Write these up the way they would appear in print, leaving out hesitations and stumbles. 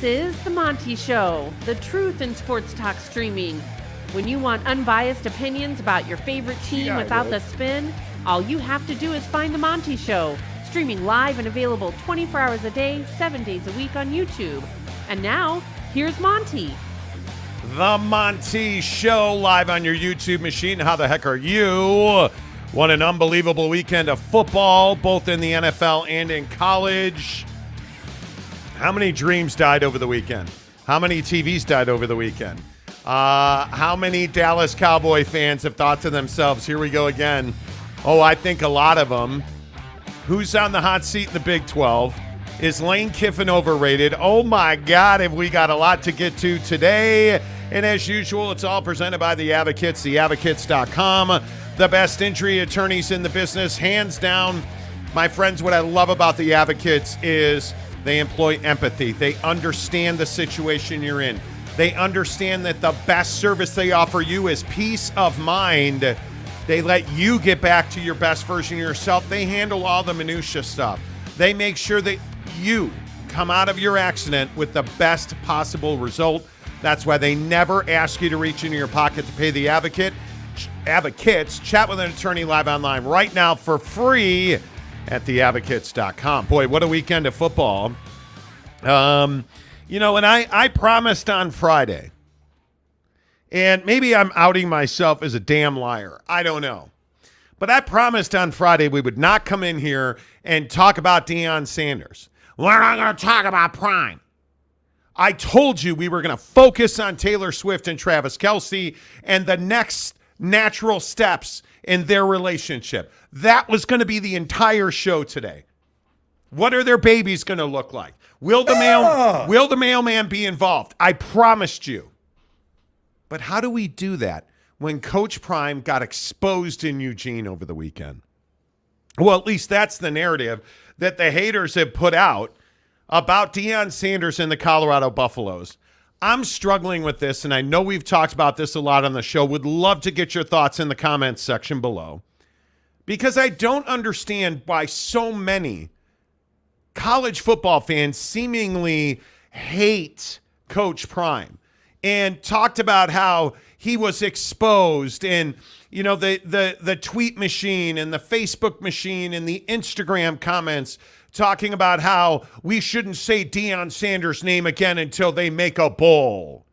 This is The Monty Show, the truth in sports talk streaming. When you want unbiased opinions about your favorite team without the spin, all you have to do is find The Monty Show, streaming live and available 24 hours a day, 7 days a week on YouTube. And now, here's Monty. The Monty Show, live on your YouTube machine. How the heck are you? What an unbelievable weekend of football, both in the NFL and in college. How many dreams died over the weekend? How many TVs died over the weekend? How many Dallas Cowboy fans have thought to themselves, here we go again? Oh, I think a lot of them. Who's on the hot seat in the Big 12? Is Lane Kiffin overrated? Oh, my God, have we got a lot to get to today. And as usual, it's all presented by The Advocates, theadvocates.com. The best injury attorneys in the business, hands down. My friends, what I love about The Advocates is they employ empathy. They understand the situation you're in. They understand that the best service they offer you is peace of mind. They let you get back to your best version of yourself. They handle all the minutia stuff. They make sure that you come out of your accident with the best possible result. That's why they never ask you to reach into your pocket to pay the advocates. Chat with an attorney live online right now for free at theadvocates.com. Boy, what a weekend of football. And I promised on Friday, and maybe I'm outing myself as a damn liar. I don't know. But I promised on Friday we would not come in here and talk about Deion Sanders. We're not going to talk about Prime. I told you we were going to focus on Taylor Swift and Travis Kelce and the next natural steps in their relationship. That was going to be the entire show today. What are their babies going to look like? Will the mailman be involved? I promised you. But how do we do that when Coach Prime got exposed in Eugene over the weekend? Well, at least that's the narrative that the haters have put out about Deion Sanders and the Colorado Buffaloes. I'm struggling with this, and I know we've talked about this a lot on the show. Would love to get your thoughts in the comments section below, because I don't understand why so many college football fans seemingly hate Coach Prime and talked about how he was exposed, and the tweet machine and the Facebook machine and the Instagram comments talking about how we shouldn't say Deion Sanders' name again until they make a bowl.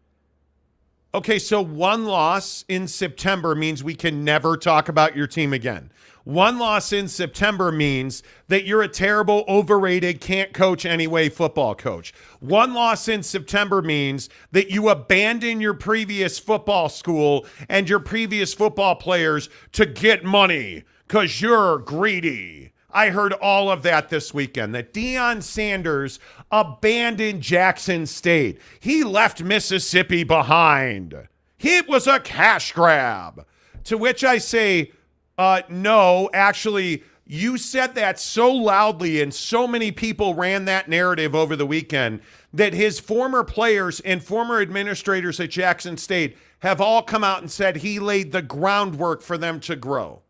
Okay, so one loss in September means we can never talk about your team again. One loss in September means that you're a terrible, overrated, can't coach anyway football coach. One loss in September means that you abandon your previous football school and your previous football players to get money because you're greedy. I heard all of that this weekend, that Deion Sanders abandoned Jackson State. He left Mississippi behind. It was a cash grab. To which I say, no, actually, you said that so loudly and so many people ran that narrative over the weekend that his former players and former administrators at Jackson State have all come out and said he laid the groundwork for them to grow.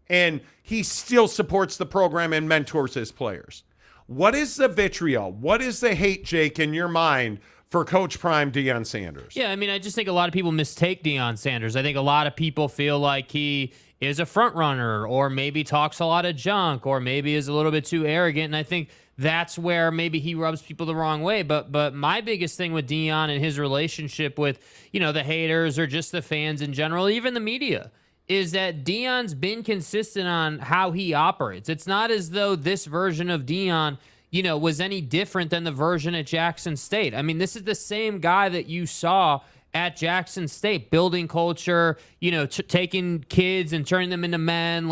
And he still supports the program and mentors his players. What is the vitriol? What is the hate, Jake, in your mind for Coach Prime Deion Sanders? Yeah, I just think a lot of people mistake Deion Sanders. I think a lot of people feel like he is a front runner, or maybe talks a lot of junk, or maybe is a little bit too arrogant. And I think that's where maybe he rubs people the wrong way. But my biggest thing with Deion and his relationship with, the haters or just the fans in general, even the media, is that Deion's been consistent on how he operates. It's not as though this version of Deion, was any different than the version at Jackson State. This is the same guy that you saw at Jackson State, building culture, taking kids and turning them into men,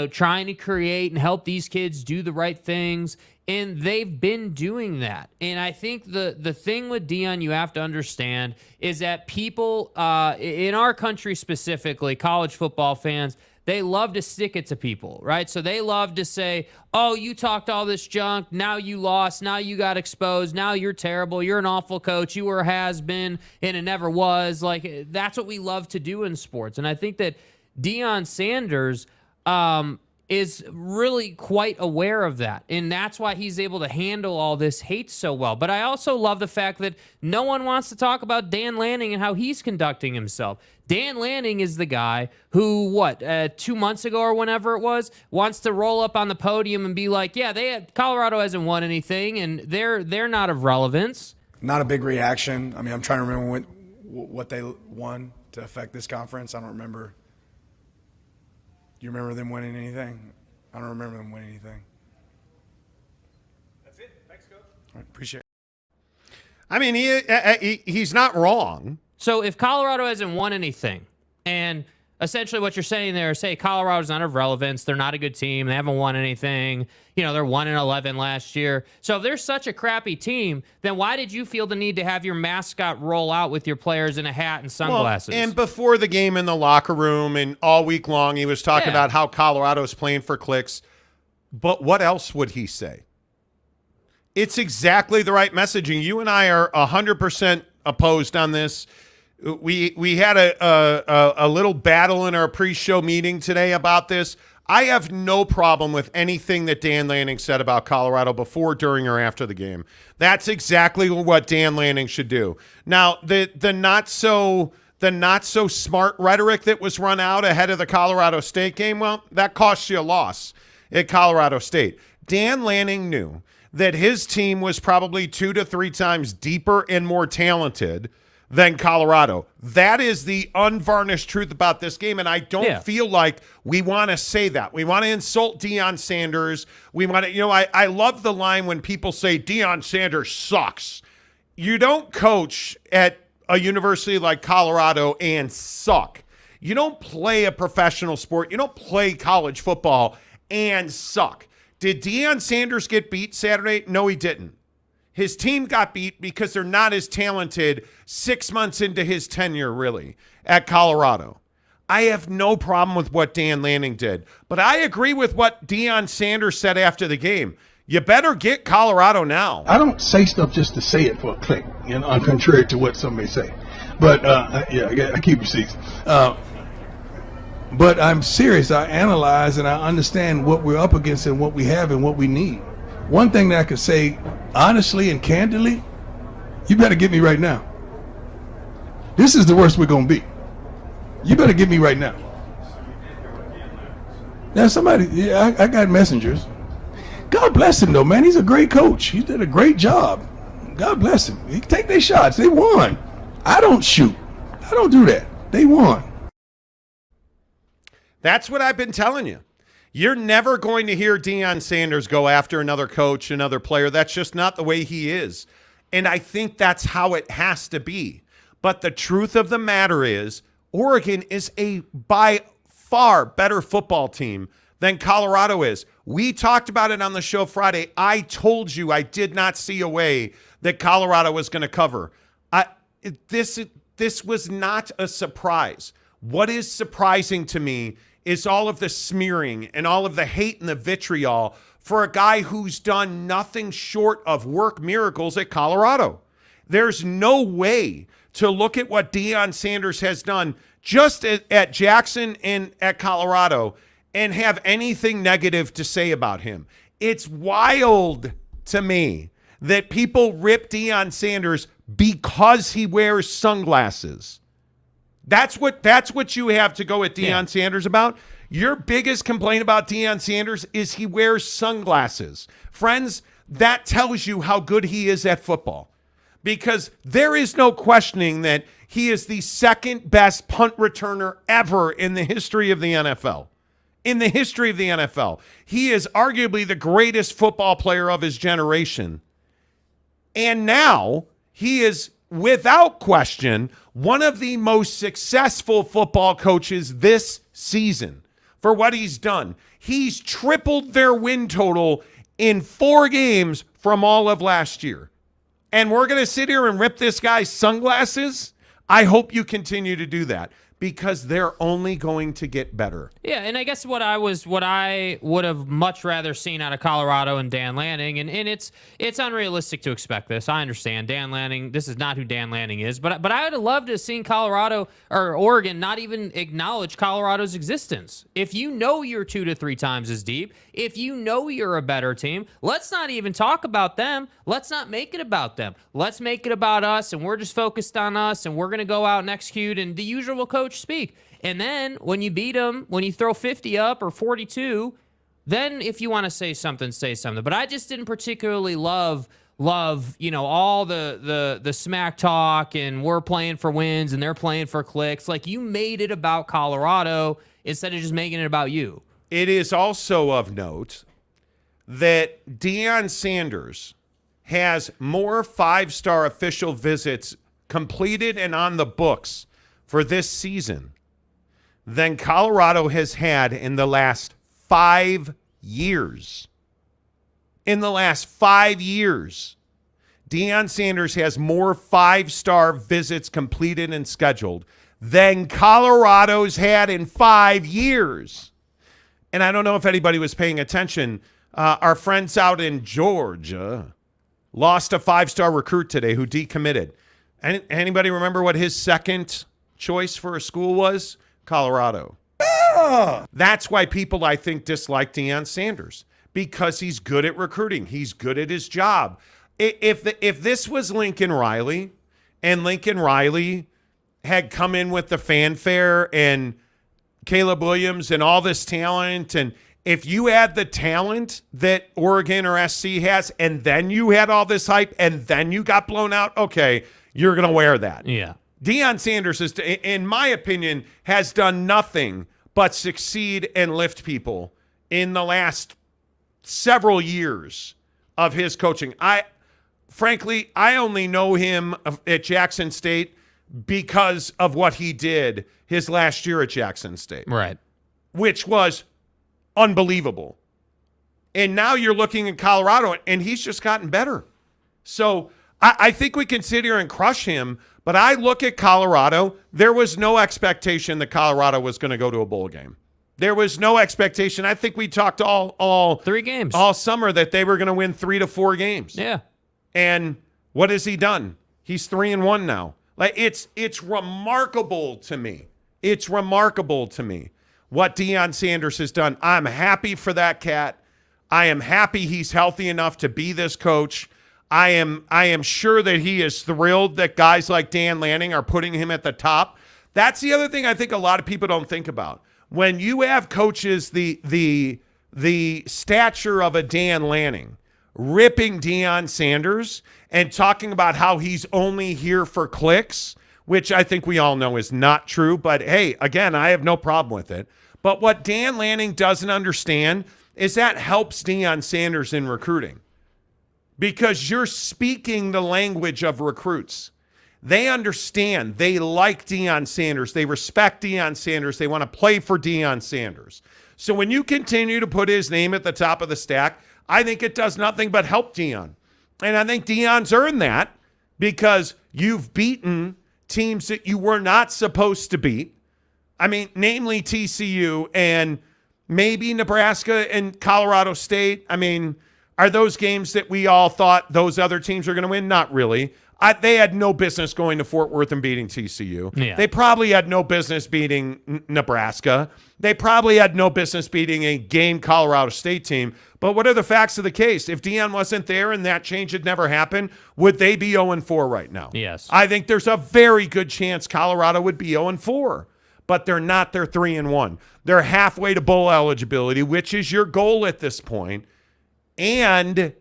trying to create and help these kids do the right things. And they've been doing that. And I think the thing with Deion you have to understand is that people in our country specifically, college football fans, they love to stick it to people, right? So they love to say, oh, you talked all this junk, now you lost, now you got exposed, now you're terrible, you're an awful coach, you were a has-been, and it never was. That's what we love to do in sports. And I think that Deion Sanders is really quite aware of that. And that's why he's able to handle all this hate so well. But I also love the fact that no one wants to talk about Dan Lanning and how he's conducting himself. Dan Lanning is the guy who, 2 months ago or whenever it was, wants to roll up on the podium and be like, yeah, Colorado hasn't won anything, and they're not of relevance. Not a big reaction. I mean, I'm trying to remember what they won to affect this conference. I don't remember. You remember them winning anything? I don't remember them winning anything. That's it. Thanks, Coach. All right, appreciate it. I mean, he's not wrong. So if Colorado hasn't won anything, and essentially what you're saying there is, say, Colorado's not of relevance, they're not a good team, they haven't won anything, they're 1-11 last year. So if they're such a crappy team, then why did you feel the need to have your mascot roll out with your players in a hat and sunglasses? Well, and before the game in the locker room and all week long, he was talking about how Colorado's playing for clicks. But what else would he say? It's exactly the right messaging. You and I are 100% opposed on this. We had a little battle in our pre-show meeting today about this. I have no problem with anything that Dan Lanning said about Colorado before, during, or after the game. That's exactly what Dan Lanning should do. Now, the not so smart rhetoric that was run out ahead of the Colorado State game, well, that cost you a loss at Colorado State. Dan Lanning knew that his team was probably 2 to 3 times deeper and more talented than Colorado. That is the unvarnished truth about this game, and I don't feel like we want to say that. We want to insult Deion Sanders. We want to, I love the line when people say Deion Sanders sucks. You don't coach at a university like Colorado and suck. You don't play a professional sport. You don't play college football and suck. Did Deion Sanders get beat Saturday? No, he didn't. His team got beat because they're not as talented 6 months into his tenure, really, at Colorado. I have no problem with what Dan Lanning did, but I agree with what Deion Sanders said after the game. You better get Colorado now. I don't say stuff just to say it for a click, contrary to what some may say. But, I keep receipts. But I'm serious. I analyze and I understand what we're up against and what we have and what we need. One thing that I could say honestly and candidly, you better get me right now. This is the worst we're going to be. You better get me right now. Now somebody, I got messengers. God bless him though, man. He's a great coach. He did a great job. God bless him. He can take their shots. They won. I don't shoot. I don't do that. They won. That's what I've been telling you. You're never going to hear Deion Sanders go after another coach, another player. That's just not the way he is. And I think that's how it has to be. But the truth of the matter is, Oregon is a by far better football team than Colorado is. We talked about it on the show Friday. I told you I did not see a way that Colorado was going to cover. This was not a surprise. What is surprising to me is all of the smearing and all of the hate and the vitriol for a guy who's done nothing short of work miracles at Colorado. There's no way to look at what Deion Sanders has done just at Jackson and at Colorado and have anything negative to say about him. It's wild to me that people rip Deion Sanders because he wears sunglasses. That's what you have to go at Deion Sanders about. Your biggest complaint about Deion Sanders is he wears sunglasses. Friends, that tells you how good he is at football. Because there is no questioning that he is the second best punt returner ever in the history of the NFL. In the history of the NFL. He is arguably the greatest football player of his generation. And now he is, without question, one of the most successful football coaches this season for what he's done. He's tripled their win total in 4 games from all of last year. And we're going to sit here and rip this guy's sunglasses? I hope you continue to do that. because they're only going to get better. Yeah, and I guess what I would have much rather seen out of Colorado and Dan Lanning, and it's unrealistic to expect this. I understand Dan Lanning. This is not who Dan Lanning is, but I would have loved to have seen Colorado or Oregon not even acknowledge Colorado's existence. If you know you're 2 to 3 times as deep, if you know you're a better team, let's not even talk about them. Let's not make it about them. Let's make it about us, and we're just focused on us, and we're going to go out and execute, and the usual coach speak. And then when you beat them, when you throw 50 up or 42, then if you want to say something, say something. But I just didn't particularly love, all the smack talk and we're playing for wins and they're playing for clicks. Like, you made it about Colorado instead of just making it about you. It is also of note that Deion Sanders has more 5-star official visits completed and on the books for this season than Colorado has had in the last 5 years. In the last 5 years, Deion Sanders has more 5-star visits completed and scheduled than Colorado's had in 5 years. And I don't know if anybody was paying attention. Our friends out in Georgia lost a 5-star recruit today who decommitted. Anybody remember what his second choice for a school was? Colorado. That's why people, I think, dislike Deion Sanders, because he's good at recruiting. He's good at his job. If this was Lincoln Riley, and Lincoln Riley had come in with the fanfare and Caleb Williams and all this talent, and if you had the talent that Oregon or SC has, and then you had all this hype, and then you got blown out, okay, you're going to wear that. Yeah. Deion Sanders, is, in my opinion, has done nothing but succeed and lift people in the last several years of his coaching. Frankly, I only know him at Jackson State because of what he did his last year at Jackson State. Right. Which was unbelievable. And now you're looking at Colorado, and he's just gotten better. So I think we can sit here and crush him, but I look at Colorado. There was no expectation that Colorado was going to go to a bowl game. There was no expectation. I think we talked all 3 games all summer that they were going to win 3 to 4 games. Yeah. And what has he done? He's 3-1 now. Like, it's remarkable to me. It's remarkable to me what Deion Sanders has done. I'm happy for that cat. I am happy he's healthy enough to be this coach. I am sure that he is thrilled that guys like Dan Lanning are putting him at the top. That's the other thing I think a lot of people don't think about. When you have coaches the stature of a Dan Lanning ripping Deion Sanders and talking about how he's only here for clicks, which I think we all know is not true. But hey, again, I have no problem with it. But what Dan Lanning doesn't understand is that helps Deion Sanders in recruiting, because you're speaking the language of recruits. They understand. They like Deion Sanders. They respect Deion Sanders. They want to play for Deion Sanders. So when you continue to put his name at the top of the stack, I think it does nothing but help Deion. And I think Deion's earned that because you've beaten teams that you were not supposed to beat. I mean, namely TCU and maybe Nebraska and Colorado State. I mean, are those games that we all thought those other teams were going to win? Not really. They had no business going to Fort Worth and beating TCU. Yeah. They probably had no business beating Nebraska. They probably had no business beating a game Colorado State team. But what are the facts of the case? If Deion wasn't there and that change had never happened, would they be 0-4 right now? Yes. I think there's a very good chance Colorado would be 0-4. But they're not. They're 3-1. They're halfway to bowl eligibility, which is your goal at this point. And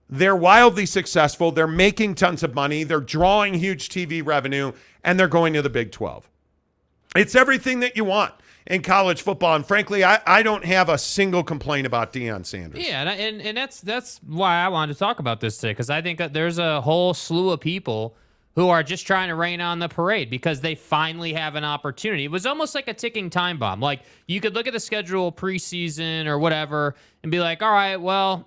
they're wildly successful. They're making tons of money. They're drawing huge TV revenue, and they're going to the Big 12. It's everything that you want in college football. And frankly, I don't have a single complaint about Deion Sanders. Yeah, and that's why I wanted to talk about this today, because I think that there's a whole slew of people who are just trying to rain on the parade because they finally have an opportunity. It was almost like a ticking time bomb. Like, you could look at the schedule preseason or whatever and be like, all right, well,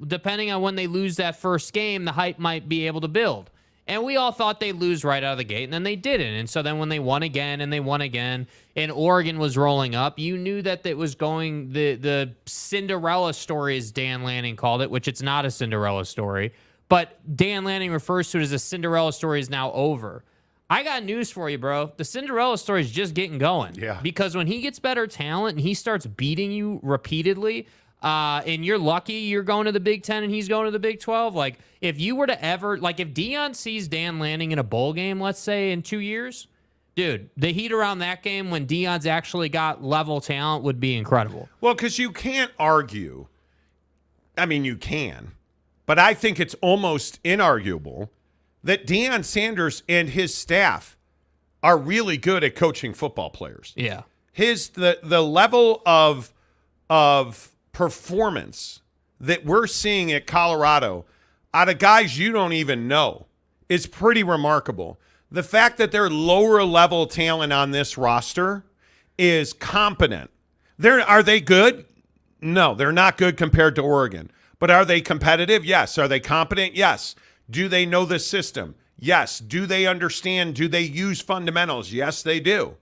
depending on when they lose that first game, the hype might be able to build. And we all thought they'd lose right out of the gate, and then they didn't. And so then when they won again and Oregon was rolling up, you knew that it was going the Cinderella story, as Dan Lanning called it, which it's not a Cinderella story. But Dan Lanning refers to it as a Cinderella story is now over. I got news for you, bro. The Cinderella story is just getting going. Yeah. Because when he gets better talent and he starts beating you repeatedly, and you're lucky you're going to the Big 10 and he's going to the Big 12, like, if you were to ever, like, if Deion sees Dan Lanning in a bowl game, let's say, in 2 years, dude, the heat around that game when Deion's actually got level talent would be incredible. Well, because you can't argue. I mean, you can. But I think it's almost inarguable that Deion Sanders and his staff are really good at coaching football players. Yeah. The level of performance that we're seeing at Colorado out of guys you don't even know is pretty remarkable. The fact that their lower level talent on this roster is competent. Are they good? No, they're not good compared to Oregon. But are they competitive? Yes. Are they competent? Yes. Do they know the system? Yes. Do they understand? Do they use fundamentals? Yes, they do.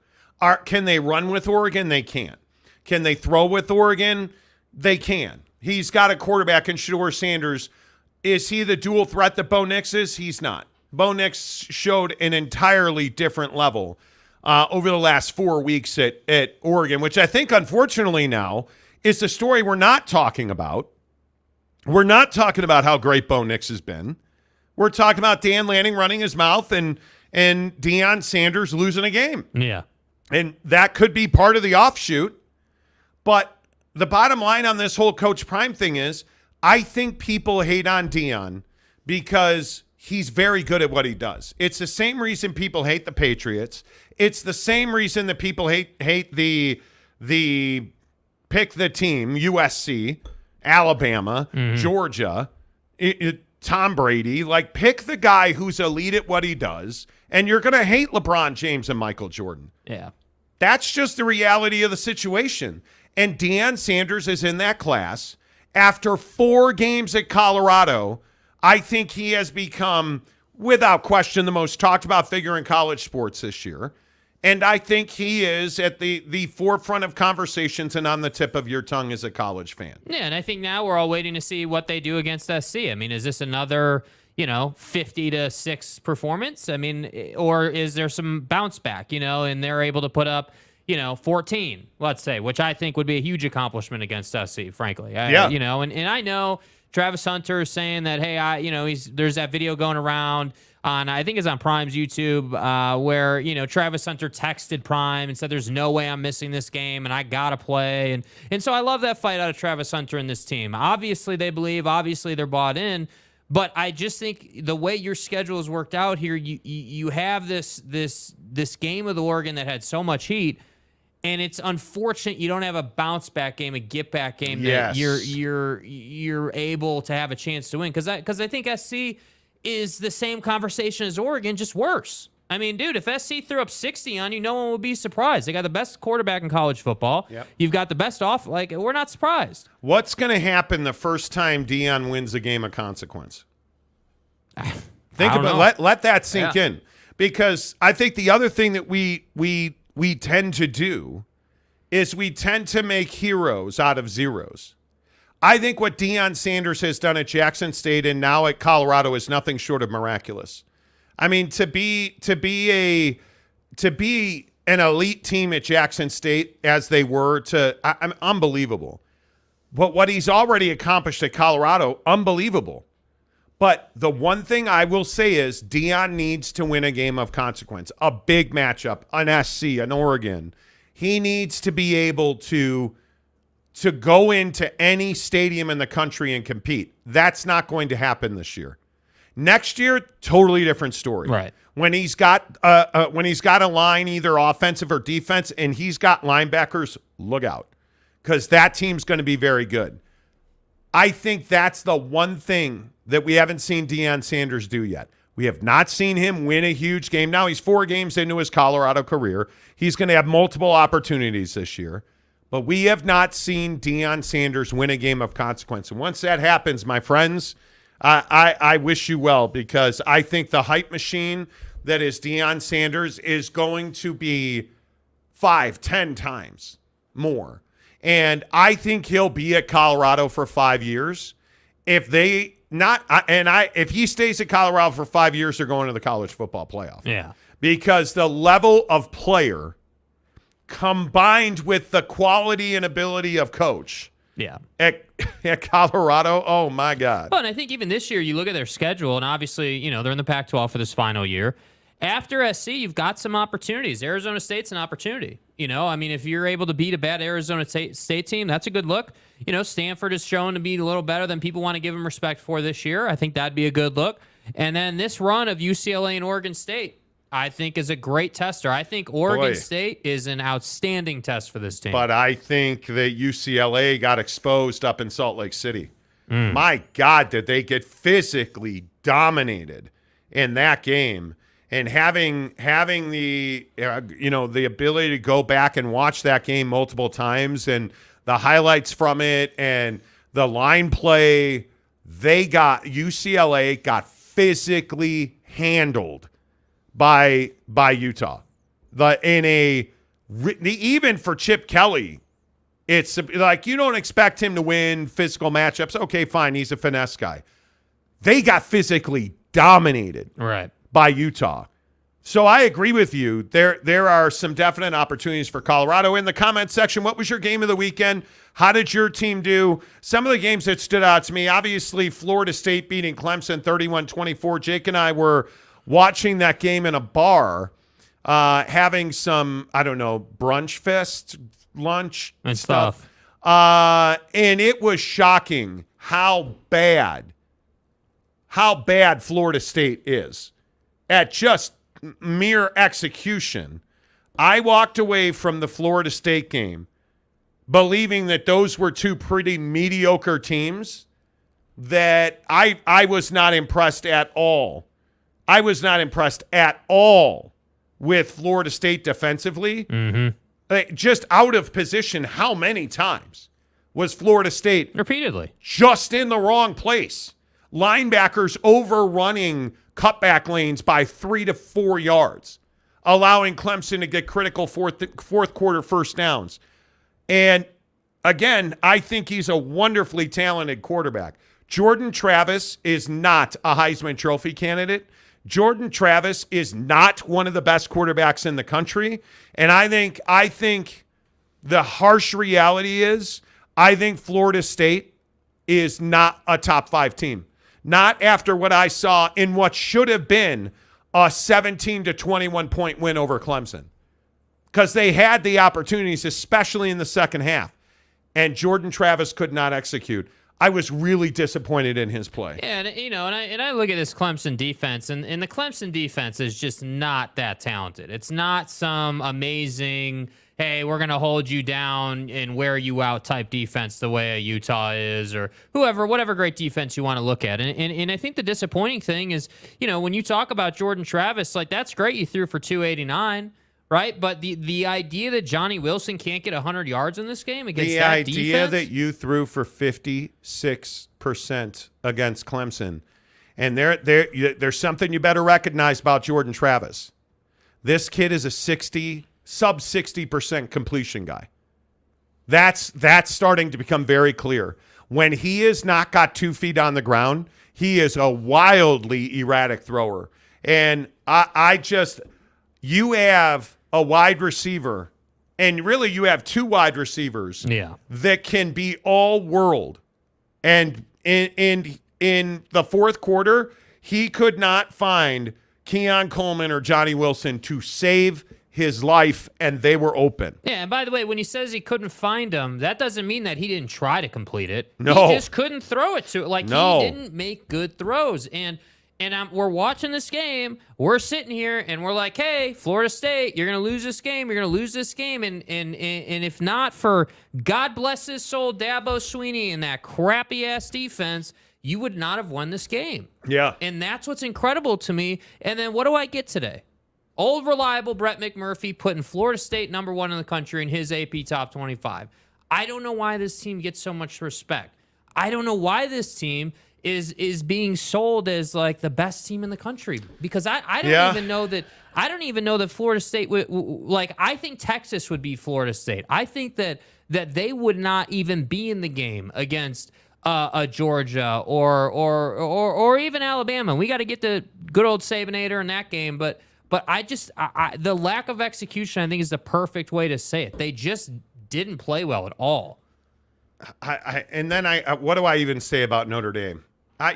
Can they run with Oregon? They can't. Can they throw with Oregon? They can. He's got a quarterback in Shedeur Sanders. Is he the dual threat that Bo Nix is? He's not. Bo Nix showed an entirely different level over the last 4 weeks at Oregon, which I think, unfortunately, now is the story we're not talking about. We're not talking about how great Bo Nix has been. We're talking about Dan Lanning running his mouth and Deion Sanders losing a game. Yeah. And that could be part of the offshoot. But the bottom line on this whole Coach Prime thing is I think people hate on Deion because he's very good at what he does. It's the same reason people hate the Patriots. It's the same reason that people hate the pick the team, USC, Alabama, Georgia, Tom Brady. Like, pick the guy who's elite at what he does, and you're going to hate LeBron James and Michael Jordan. Yeah. That's just the reality of the situation. And Deion Sanders is in that class. After 4 games at Colorado, I think he has become, without question, the most talked about figure in college sports this year. And I think he is at the forefront of conversations and on the tip of your tongue as a college fan. Yeah, and I think now we're all waiting to see what they do against SC. I mean, is this another, 50-6 performance? I mean, or is there some bounce back, and they're able to put up, 14, let's say, which I think would be a huge accomplishment against SC, frankly. Yeah. And I know Travis Hunter is saying that, hey, there's that video going around on, I think it's on Prime's YouTube, where, Travis Hunter texted Prime and said, there's no way I'm missing this game and I got to play. And so I love that fight out of Travis Hunter and this team. Obviously they believe, obviously they're bought in, but I just think the way your schedule has worked out here, you have this game with Oregon that had so much heat, and it's unfortunate you don't have a bounce back game, a get back game that you're able to have a chance to win. Because I think SC is the same conversation as Oregon, just worse. I mean, dude, if SC threw up 60 on you, no one would be surprised. They got the best quarterback in college football. Yep. You've got the best we're not surprised. What's going to happen the first time Deion wins a game of consequence? Think about it. Let that sink in. Because I think the other thing that we tend to do is we tend to make heroes out of zeros. I think what Deion Sanders has done at Jackson State and now at Colorado is nothing short of miraculous. I mean, to be an elite team at Jackson State as they were, I'm unbelievable. But what he's already accomplished at Colorado, unbelievable. But the one thing I will say is Deion needs to win a game of consequence, a big matchup, an SC, an Oregon. He needs to be able to go into any stadium in the country and compete. That's not going to happen this year. Next year, totally different story. Right. When he's got a line, either offensive or defense, and he's got linebackers, look out, because that team's going to be very good. I think that's the one thing that we haven't seen Deion Sanders do yet. We have not seen him win a huge game. Now he's 4 games into his Colorado career. He's going to have multiple opportunities this year. But we have not seen Deion Sanders win a game of consequence. And once that happens, my friends, I wish you well, because I think the hype machine that is Deion Sanders is going to be 5-10 times more. And I think he'll be at Colorado for 5 years. If he stays at Colorado for 5 years, they're going to the college football playoff. Yeah. Because the level of player combined with the quality and ability of coach at Colorado, oh my God. Well, and I think even this year, you look at their schedule, and obviously, they're in the Pac-12 for this final year. After SC, you've got some opportunities. Arizona State's an opportunity. If you're able to beat a bad Arizona State team, that's a good look. Stanford is shown to be a little better than people want to give them respect for this year. I think that'd be a good look. And then this run of UCLA and Oregon State, I think, is a great tester. I think Oregon State is an outstanding test for this team. But I think that UCLA got exposed up in Salt Lake City. My God, did they get physically dominated in that game. And having the the ability to go back and watch that game multiple times and the highlights from it and the line play, UCLA got physically handled by Utah. Even for Chip Kelly, it's like you don't expect him to win physical matchups. Okay, fine, he's a finesse guy. They got physically dominated. Right. By Utah. So I agree with you. There are some definite opportunities for Colorado. In the comment section, what was your game of the weekend? How did your team do? Some of the games that stood out to me, obviously Florida State beating Clemson 31-24. Jake and I were watching that game in a bar, having some, brunch fest, lunch and stuff. And it was shocking how bad Florida State is at just mere execution. I walked away from the Florida State game believing that those were two pretty mediocre teams, that I was not impressed at all. I was not impressed at all with Florida State defensively. Just out of position, how many times was Florida State repeatedly just in the wrong place? Linebackers overrunning cutback lanes by 3 to 4 yards, allowing Clemson to get critical fourth quarter first downs. And again, I think he's a wonderfully talented quarterback. Jordan Travis is not a Heisman Trophy candidate. Jordan Travis is not one of the best quarterbacks in the country. And I think the harsh reality is, I think Florida State is not a top 5 team. Not after what I saw in what should have been a 17-21 point win over Clemson. Because they had the opportunities, especially in the second half. And Jordan Travis could not execute. I was really disappointed in his play. Yeah, and I look at this Clemson defense, and the Clemson defense is just not that talented. It's not some amazing, hey, we're going to hold you down and wear you out type defense the way a Utah is, or whatever great defense you want to look at. And I think the disappointing thing is, when you talk about Jordan Travis, like, that's great, you threw for 289, right? But the idea that Johnny Wilson can't get 100 yards in this game against that defense. The idea that you threw for 56% against Clemson, and there's something you better recognize about Jordan Travis. This kid is a sub 60% completion guy. That's starting to become very clear. When he has not got 2 feet on the ground, he is a wildly erratic thrower. And you have a wide receiver, and really you have 2 wide receivers that can be all world. And in the fourth quarter, he could not find Keon Coleman or Johnny Wilson to save his life, and they were open. Yeah, and by the way, when he says he couldn't find him, that doesn't mean that he didn't try to complete it. No. He just couldn't throw it to it. He didn't make good throws. And we're watching this game. We're sitting here, and we're like, hey, Florida State, you're going to lose this game. You're going to lose this game. And if not for God bless his soul, Dabo Swinney and that crappy-ass defense, you would not have won this game. Yeah. And that's what's incredible to me. And then what do I get today? Old reliable Brett McMurphy putting Florida State number 1 in the country in his AP Top 25. I don't know why this team gets so much respect. I don't know why this team is being sold as like the best team in the country, because I don't even know that Florida State would, like, I think Texas would be Florida State. I think that they would not even be in the game against a Georgia or even Alabama. We got to get the good old Sabinator in that game, but the lack of execution, I think, is the perfect way to say it. They just didn't play well at all. What do I even say about Notre Dame?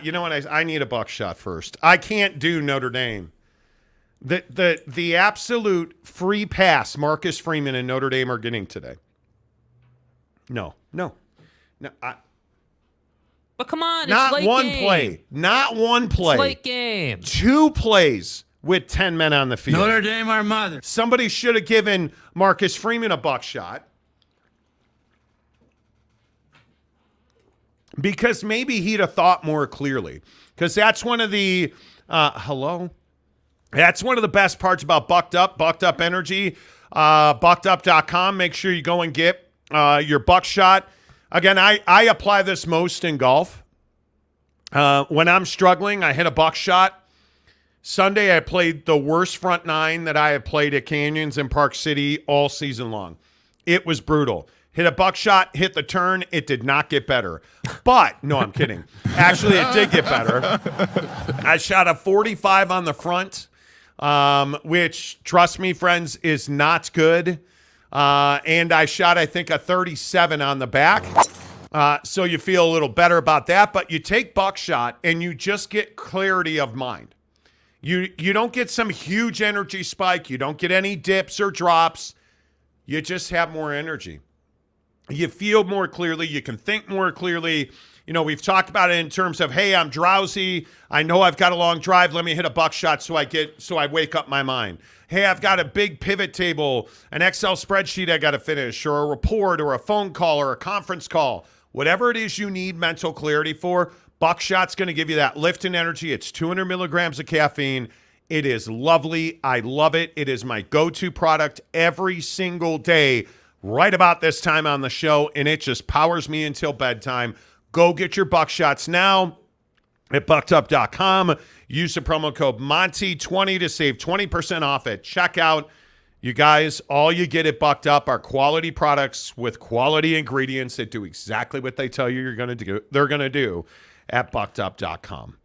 You know what? I need a buckshot first. I can't do Notre Dame. The absolute free pass Marcus Freeman and Notre Dame are getting today. No. But come on, not it's late one game. play. Not one play. It's late game. 2 plays with 10 men on the field. Notre Dame, our mother. Somebody should have given Marcus Freeman a buckshot. Because maybe he'd have thought more clearly. Because that's one of the That's one of the best parts about Bucked Up Energy, buckedup.com. Make sure you go and get your buckshot. Again, I apply this most in golf. When I'm struggling, I hit a buckshot. Sunday, I played the worst front nine that I have played at Canyons in Park City all season long. It was brutal. Hit a buckshot, hit the turn. It did not get better. But, no, I'm kidding. Actually, it did get better. I shot a 45 on the front, which, trust me, friends, is not good. And I shot, I think, a 37 on the back. So you feel a little better about that. But you take buckshot, and you just get clarity of mind. You don't get some huge energy spike. You don't get any dips or drops. You just have more energy. You feel more clearly. You can think more clearly. You know, we've talked about it in terms of, hey, I'm drowsy. I know I've got a long drive. Let me hit a buckshot so I wake up my mind. Hey, I've got a big pivot table, an Excel spreadsheet I got to finish, or a report, or a phone call, or a conference call. Whatever it is you need mental clarity for, buckshot's going to give you that lift in energy. It's 200 milligrams of caffeine. It is lovely. I love it. It is my go-to product every single day, right about this time on the show, and it just powers me until bedtime. Go get your buckshots now at buckedup.com. Use the promo code Monty20 to save 20% off at checkout. You guys, all you get at Bucked Up are quality products with quality ingredients that do exactly what they tell you they're going to do at buckedup.com.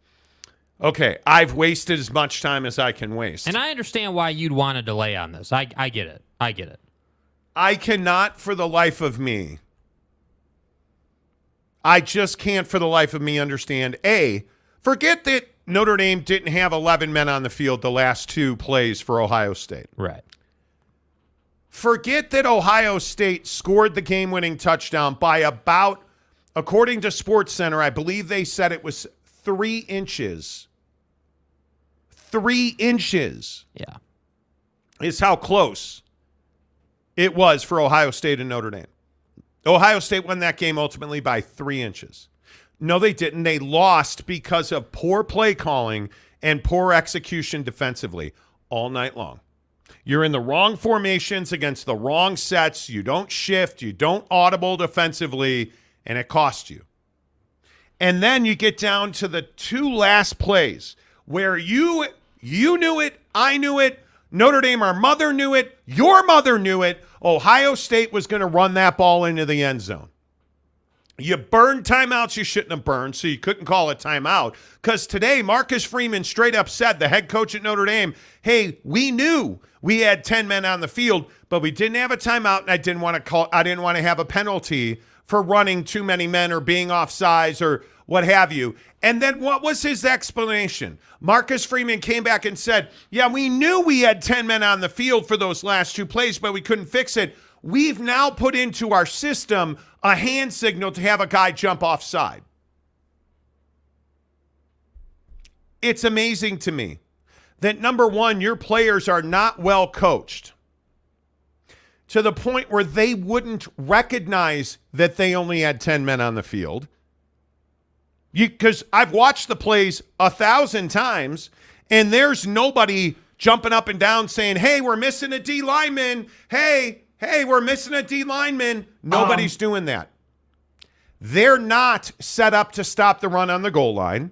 Okay, I've wasted as much time as I can waste. And I understand why you'd want a delay on this. I get it. I cannot for the life of me. I just can't for the life of me understand. Forget that Notre Dame didn't have 11 men on the field the last 2 plays for Ohio State. Right. Forget that Ohio State scored the game-winning touchdown by about, according to SportsCenter, I believe they said it was 3 inches. 3 inches. Yeah. Is how close it was for Ohio State and Notre Dame. Ohio State won that game ultimately by 3 inches. No, they didn't. They lost because of poor play calling and poor execution defensively all night long. You're in the wrong formations against the wrong sets. You don't shift. You don't audible defensively, and it costs you. And then you get down to the 2 last plays where you knew it, I knew it, Notre Dame, our mother knew it, your mother knew it. Ohio State was going to run that ball into the end zone. You burned timeouts you shouldn't have burned, so you couldn't call a timeout. Because today, Marcus Freeman straight up said, the head coach at Notre Dame, hey, we knew we had 10 men on the field, but we didn't have a timeout, and I didn't want to have a penalty for running too many men or being offsides or what have you. And then what was his explanation? Marcus Freeman came back and said, yeah, we knew we had 10 men on the field for those last 2 plays, but we couldn't fix it. We've now put into our system a hand signal to have a guy jump offside. It's amazing to me that, number one, your players are not well coached to the point where they wouldn't recognize that they only had 10 men on the field. Because I've watched the plays 1,000 times, and there's nobody jumping up and down saying, hey, we're missing a D lineman. Hey, we're missing a D lineman. Nobody's doing that. They're not set up to stop the run on the goal line.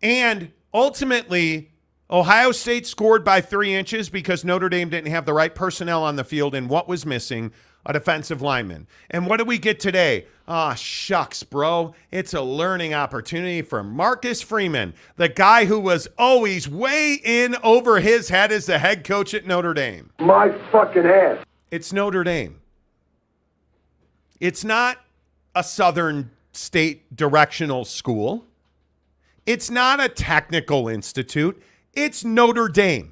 And ultimately, Ohio State scored by 3 inches because Notre Dame didn't have the right personnel on the field, and what was missing? A defensive lineman. And what do we get today? Ah, shucks, bro. It's a learning opportunity for Marcus Freeman, the guy who was always way in over his head as the head coach at Notre Dame. My fucking ass. It's Notre Dame. It's not a Southern State directional school. It's not a technical institute. It's Notre Dame.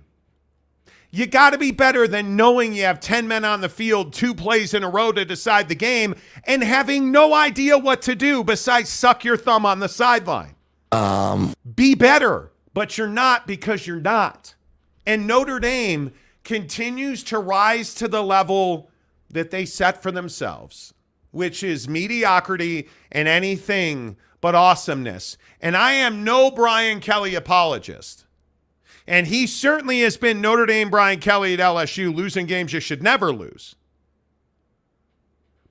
You got to be better than knowing you have 10 men on the field, 2 plays in a row to decide the game, and having no idea what to do besides suck your thumb on the sideline. Be better, but you're not because you're not. And Notre Dame continues to rise to the level that they set for themselves, which is mediocrity and anything but awesomeness. And I am no Brian Kelly apologist. And he certainly has been Notre Dame Brian Kelly at LSU, losing games you should never lose.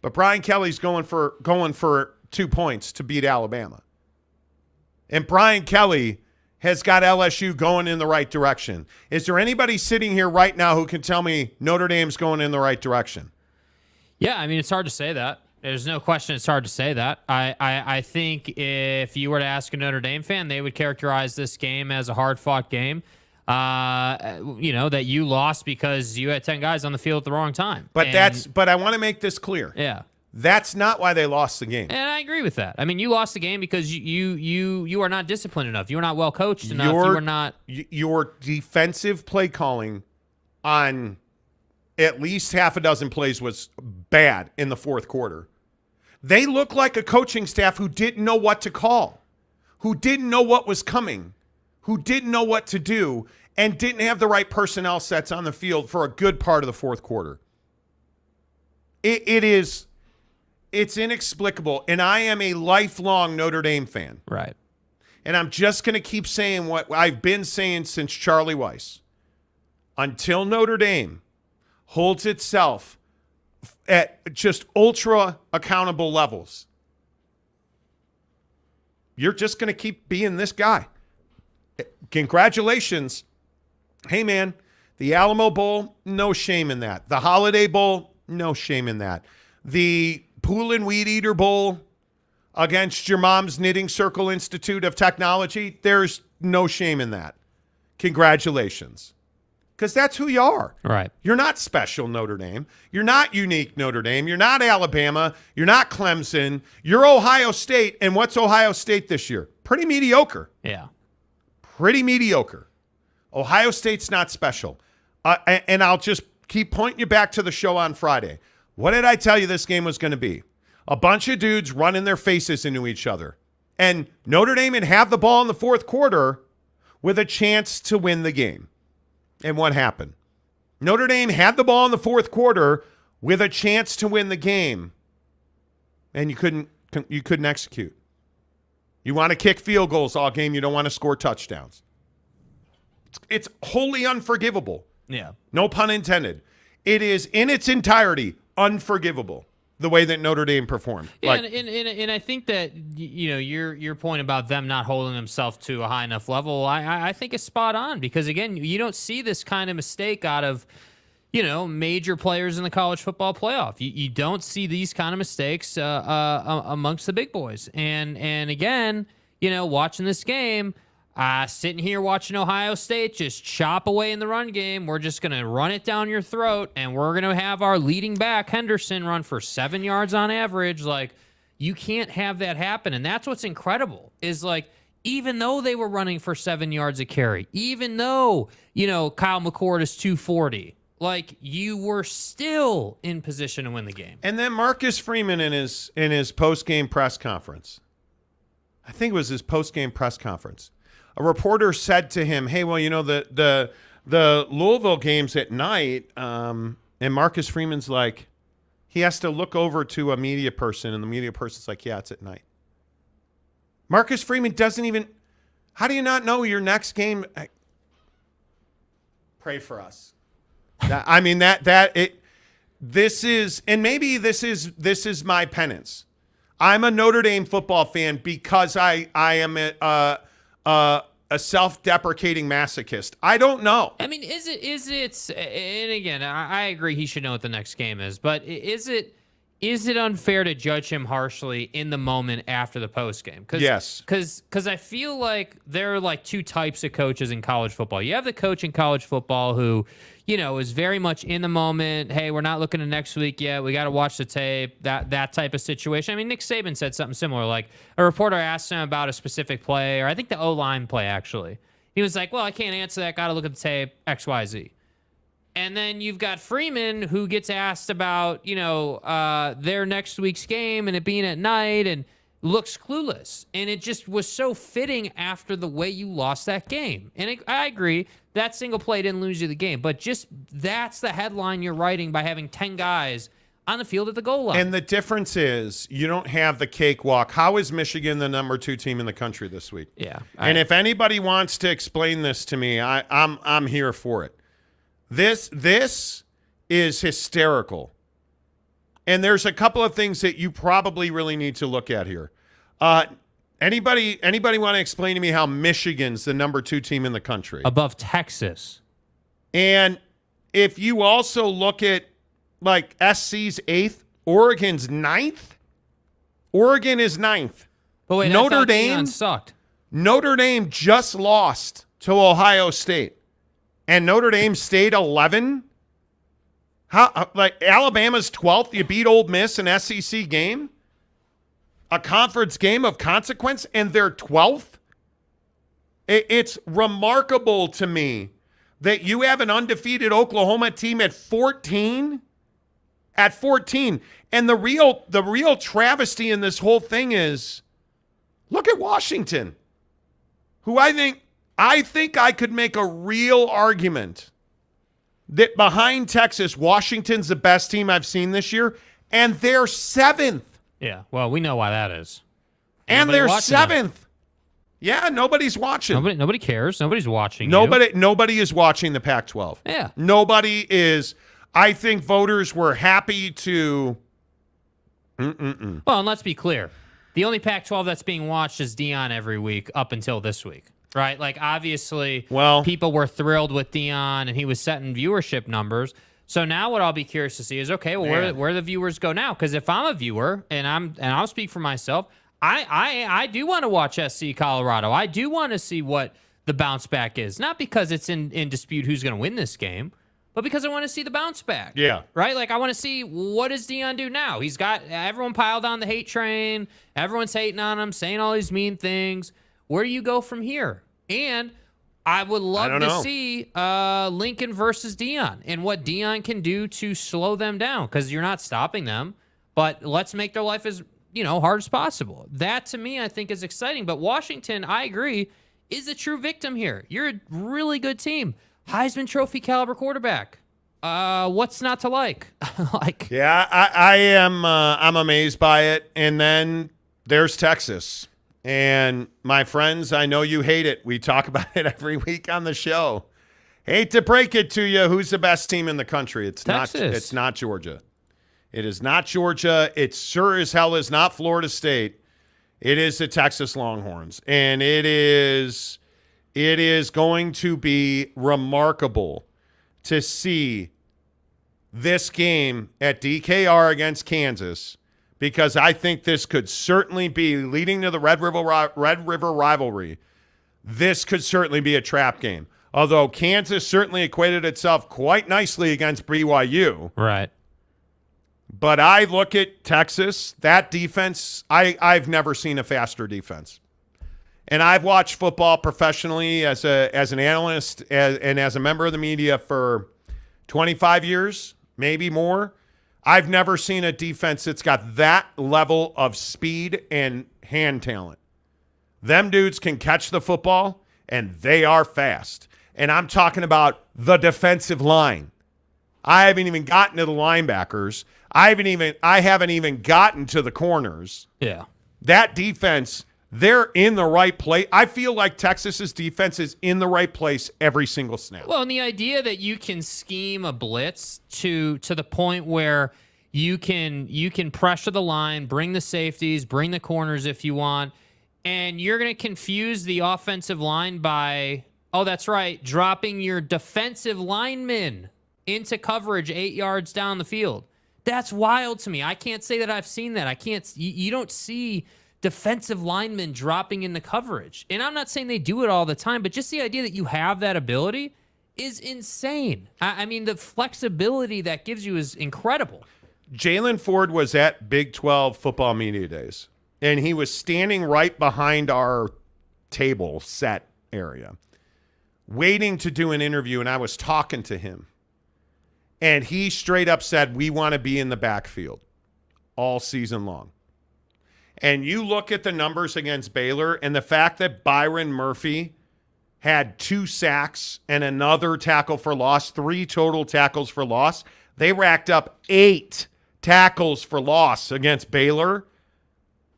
But Brian Kelly's going for 2 points to beat Alabama. And Brian Kelly has got LSU going in the right direction. Is there anybody sitting here right now who can tell me Notre Dame's going in the right direction? Yeah, I mean, it's hard to say that. There's no question it's hard to say that. I think if you were to ask a Notre Dame fan, they would characterize this game as a hard-fought game. That you lost because you had 10 guys on the field at the wrong time. But I want to make this clear. Yeah. That's not why they lost the game. And I agree with that. I mean, you lost the game because you are not disciplined enough. You are not well coached enough. You are not. Your defensive play calling on at least half a dozen plays was bad in the fourth quarter. They look like a coaching staff who didn't know what to call, who didn't know what was coming, who didn't know what to do, and didn't have the right personnel sets on the field for a good part of the fourth quarter. It's inexplicable, and I am a lifelong Notre Dame fan. Right. And I'm just going to keep saying what I've been saying since Charlie Weiss. Until Notre Dame holds itself at just ultra accountable levels, you're just going to keep being this guy. Congratulations. Hey, man, the Alamo Bowl, no shame in that. The Holiday Bowl, no shame in that. The Pool and Weed Eater Bowl against your mom's Knitting Circle Institute of Technology, there's no shame in that. Congratulations. Because that's who you are. Right. You're not special Notre Dame. You're not unique Notre Dame. You're not Alabama. You're not Clemson. You're Ohio State. And what's Ohio State this year? Pretty mediocre. Yeah. Pretty mediocre. Ohio State's not special. And I'll just keep pointing you back to the show on Friday. What did I tell you this game was going to be? A bunch of dudes running their faces into each other. And Notre Dame would have the ball in the fourth quarter with a chance to win the game. And what happened? Notre Dame had the ball in the fourth quarter with a chance to win the game. And you couldn't execute. You want to kick field goals all game. You don't want to score touchdowns. It's wholly unforgivable. Yeah. No pun intended. It is in its entirety unforgivable, the way that Notre Dame performed. Yeah, and I think that your point about them not holding themselves to a high enough level, I think is spot on, because again, you don't see this kind of mistake out of major players in the college football playoff. You don't see these kind of mistakes amongst the big boys. And again, watching this game, sitting here watching Ohio State just chop away in the run game. We're just going to run it down your throat, and we're going to have our leading back, Henderson, run for 7 yards on average. Like, you can't have that happen. And that's what's incredible is, like, even though they were running for 7 yards a carry, even though, Kyle McCord is 240, like, you were still in position to win the game. And then Marcus Freeman in his post-game press conference, I think it was his post-game press conference, a reporter said to him, hey, well, the Louisville game's at night, and Marcus Freeman's like, he has to look over to a media person, and the media person's like, yeah, it's at night. Marcus Freeman doesn't even, how do you not know your next game? Pray for us. This is my penance. I'm a Notre Dame football fan because I am a self-deprecating masochist. I don't know. I mean, is it, and again, I agree he should know what the next game is, but is it unfair to judge him harshly in the moment after the post game? Yes. Because I feel like there are like two types of coaches in college football. You have the coach in college football who, is very much in the moment. Hey, we're not looking to next week yet. We got to watch the tape. That type of situation. I mean, Nick Saban said something similar. Like a reporter asked him about a specific play, or I think the O-line play actually. He was like, "Well, I can't answer that. Got to look at the tape. X, Y, Z." And then you've got Freeman who gets asked about, their next week's game and it being at night and looks clueless. And it just was so fitting after the way you lost that game. And I agree, that single play didn't lose you the game. But just that's the headline you're writing by having 10 guys on the field at the goal line. And the difference is you don't have the cakewalk. How is Michigan the number 2 team in the country this week? Yeah. And if anybody wants to explain this to me, I'm here for it. This is hysterical. And there's a couple of things that you probably really need to look at here. Anybody want to explain to me how Michigan's the number 2 team in the country? Above Texas. And if you also look at like SC's 8th, Oregon's 9th. Oregon is 9th. But wait, Notre Dame Deion sucked. Notre Dame just lost to Ohio State. And Notre Dame stayed 11? How, like Alabama's 12th, you beat Ole Miss in SEC game? A conference game of consequence, and they're 12th? It's remarkable to me that you have an undefeated Oklahoma team at 14? At 14. And the real travesty in this whole thing is, look at Washington, who I think I could make a real argument that behind Texas, Washington's the best team I've seen this year, and they're 7th. Yeah, well, we know why that is. And they're 7th. Yeah, nobody's watching. Nobody cares. Nobody's watching. Nobody is watching the Pac-12. Yeah. Nobody is. I think voters were happy to. Well, and let's be clear. The only Pac-12 that's being watched is Deion every week up until this week. Right? Like, obviously, people were thrilled with Deion, and he was setting viewership numbers. So now what I'll be curious to see is, okay, well, where do the viewers go now? Because if I'm a viewer, and I'll speak for myself, I do want to watch SC Colorado. I do want to see what the bounce back is. Not because it's in dispute who's going to win this game, but because I want to see the bounce back. Yeah. Right? Like, I want to see, what does Deion do now? He's got everyone piled on the hate train. Everyone's hating on him, saying all these mean things. Where do you go from here? And I would love to see Lincoln versus Deion and what Deion can do to slow them down, because you're not stopping them, but let's make their life as hard as possible. That, to me, I think is exciting. But Washington, I agree, is a true victim here. You're a really good team. Heisman Trophy caliber quarterback. What's not to like? Yeah, I am. I'm amazed by it. And then there's Texas. And my friends, I know you hate it. We talk about it every week on the show. Hate to break it to you. Who's the best team in the country? It's Texas. It's not Georgia. It is not Georgia. It sure as hell is not Florida State. It is the Texas Longhorns. And it is going to be remarkable to see this game at DKR against Kansas, because I think this could certainly be leading to the Red River rivalry. This could certainly be a trap game. Although Kansas certainly acquitted itself quite nicely against BYU. Right. But I look at Texas, that defense, I've never seen a faster defense. And I've watched football professionally as an analyst and as a member of the media for 25 years, maybe more. I've never seen a defense that's got that level of speed and hand talent. Them dudes can catch the football, and they are fast. And I'm talking about the defensive line. I haven't even gotten to the linebackers. I haven't even gotten to the corners. Yeah. That defense, they're in the right place. I feel like Texas's defense is in the right place every single snap. Well, and the idea that you can scheme a blitz to the point where You can pressure the line, bring the safeties, bring the corners if you want, and you're going to confuse the offensive line by, oh, that's right, dropping your defensive linemen into coverage 8 yards down the field. That's wild to me. I can't say that I've seen that. You don't see defensive linemen dropping into coverage. And I'm not saying they do it all the time, but just the idea that you have that ability is insane. I mean, the flexibility that gives you is incredible. Jalen Ford was at Big 12 football media days, and he was standing right behind our table set area, waiting to do an interview, and I was talking to him. And he straight up said, we want to be in the backfield all season long. And you look at the numbers against Baylor, and the fact that Byron Murphy had 2 sacks and another tackle for loss, 3 total tackles for loss. They racked up 8 tackles for loss against Baylor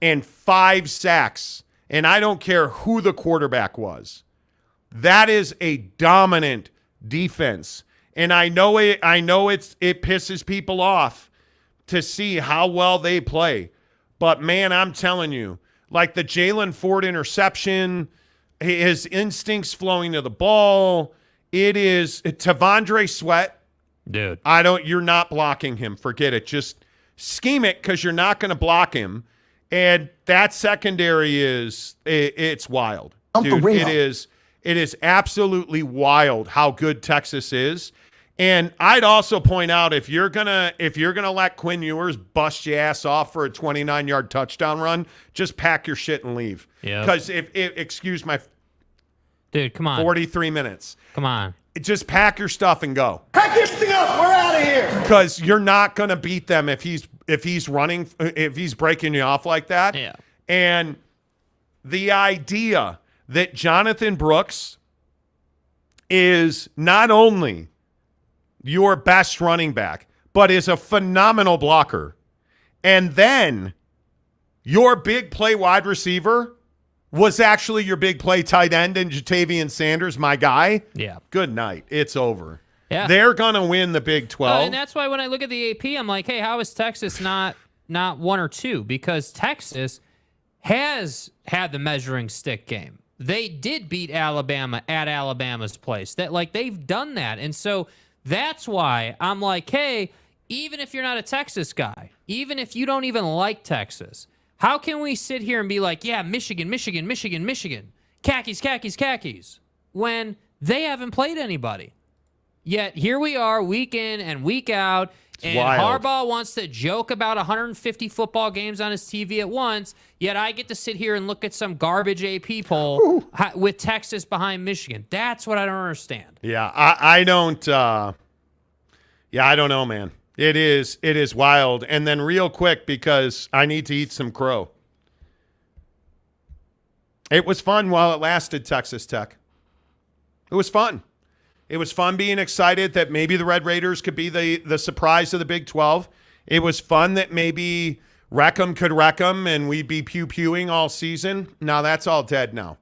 and 5 sacks. And I don't care who the quarterback was. That is a dominant defense. And I know it pisses people off to see how well they play. But, man, I'm telling you, like the Jalen Ford interception, his instincts flowing to the ball, it is Tavondre Sweat. Dude. You're not blocking him. Forget it. Just scheme it because you're not going to block him. And that secondary it's wild. Dude, it is absolutely wild how good Texas is. And I'd also point out if you're gonna let Quinn Ewers bust your ass off for a 29-yard touchdown run, just pack your shit and leave. Yeah. Because excuse my dude, come on, 43 minutes. Come on. Just pack your stuff and go. Pack your thing up. We're out of here. Because you're not gonna beat them if he's breaking you off like that. Yeah. And the idea that Jonathan Brooks is not only your best running back, but is a phenomenal blocker. And then your big play wide receiver was actually your big play tight end in Deion Sanders, my guy. Yeah. Good night. It's over. Yeah. They're going to win the Big 12. And that's why when I look at the AP, I'm like, hey, how is Texas not 1 or 2? Because Texas has had the measuring stick game. They did beat Alabama at Alabama's place. They've done that. And so that's why I'm like, hey, even if you're not a Texas guy, even if you don't even like Texas, how can we sit here and be like, yeah, Michigan, khakis, when they haven't played anybody? Yet here we are week in and week out, and wild. Harbaugh wants to joke about 150 football games on his TV at once, yet I get to sit here and look at some garbage AP poll with Texas behind Michigan. That's what I don't understand. Yeah, I don't I don't know, man. It is wild. And then real quick, because I need to eat some crow. It was fun while it lasted, Texas Tech. It was fun. It was fun being excited that maybe the Red Raiders could be the surprise of the Big 12. It was fun that maybe Wreckham could wreck them and we'd be pew-pewing all season. Now that's all dead now.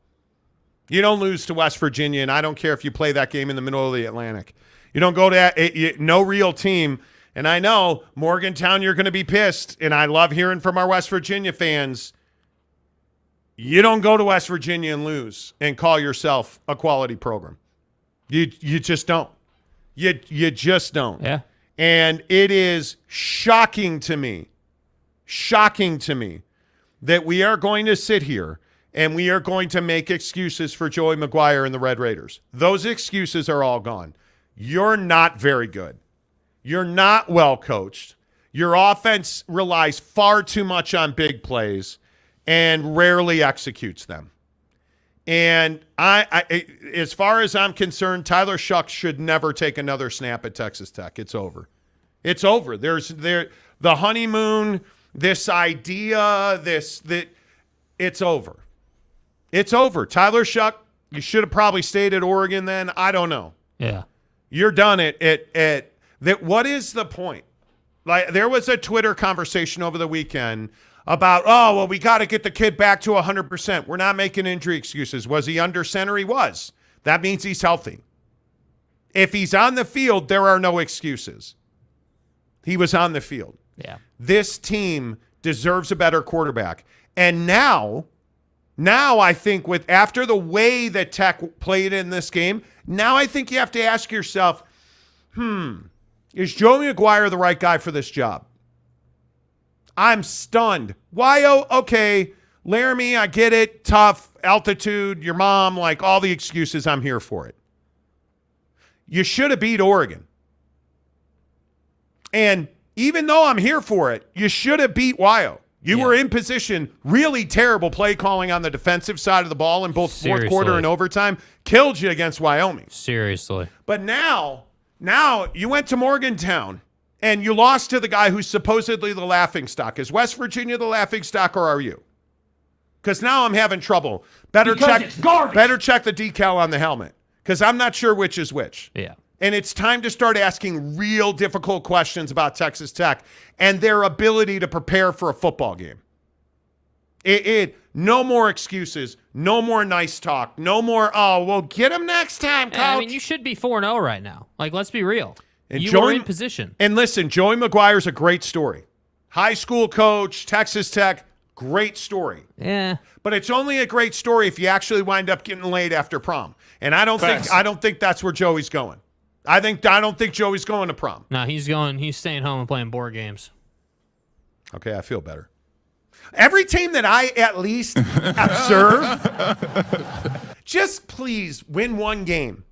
You don't lose to West Virginia, and I don't care if you play that game in the middle of the Atlantic. You don't go to no real team. And I know, Morgantown, you're going to be pissed, and I love hearing from our West Virginia fans. You don't go to West Virginia and lose and call yourself a quality program. You just don't. You just don't. Yeah. And it is shocking to me that we are going to sit here and we are going to make excuses for Joey McGuire and the Red Raiders. Those excuses are all gone. You're not very good. You're not well coached. Your offense relies far too much on big plays and rarely executes them. And I as far as I'm concerned, Tyler Shucks should never take another snap at Texas Tech. It's over. It's over. The honeymoon, this idea, it's over. It's over. Tyler Shuck, you should have probably stayed at Oregon then. I don't know. Yeah. You're done at that. What is the point? Like, there was a Twitter conversation over the weekend about, oh, well, we got to get the kid back to 100%. We're not making injury excuses. Was he under center? He was. That means he's healthy. If he's on the field, there are no excuses. He was on the field. Yeah. This team deserves a better quarterback. And now I think after the way that Tech played in this game, now I think you have to ask yourself, is Joey McGuire the right guy for this job? I'm stunned. Why? Okay, Laramie, I get it. Tough, altitude, your mom, like all the excuses, I'm here for it. You should have beat Oregon. And even though I'm here for it, you should have beat Wyo. You were in position, really terrible play calling on the defensive side of the ball in both fourth quarter and overtime. Killed you against Wyoming. Seriously. But now you went to Morgantown and you lost to the guy who's supposedly the laughingstock. Is West Virginia the laughingstock or are you? Because now I'm having trouble. Better check the decal on the helmet because I'm not sure which is which. Yeah. And it's time to start asking real difficult questions about Texas Tech and their ability to prepare for a football game. No more excuses. No more nice talk. No more, we'll get them next time, coach. I mean, you should be 4-0 right now. Like, let's be real. And you were in position. And listen, Joey McGuire's a great story. High school coach, Texas Tech, great story. Yeah. But it's only a great story if you actually wind up getting laid after prom. And I don't think that's where Joey's going. I don't think Joey's going to prom. No, he's staying home and playing board games. Okay, I feel better. Every team that I at least observe, just please win one game.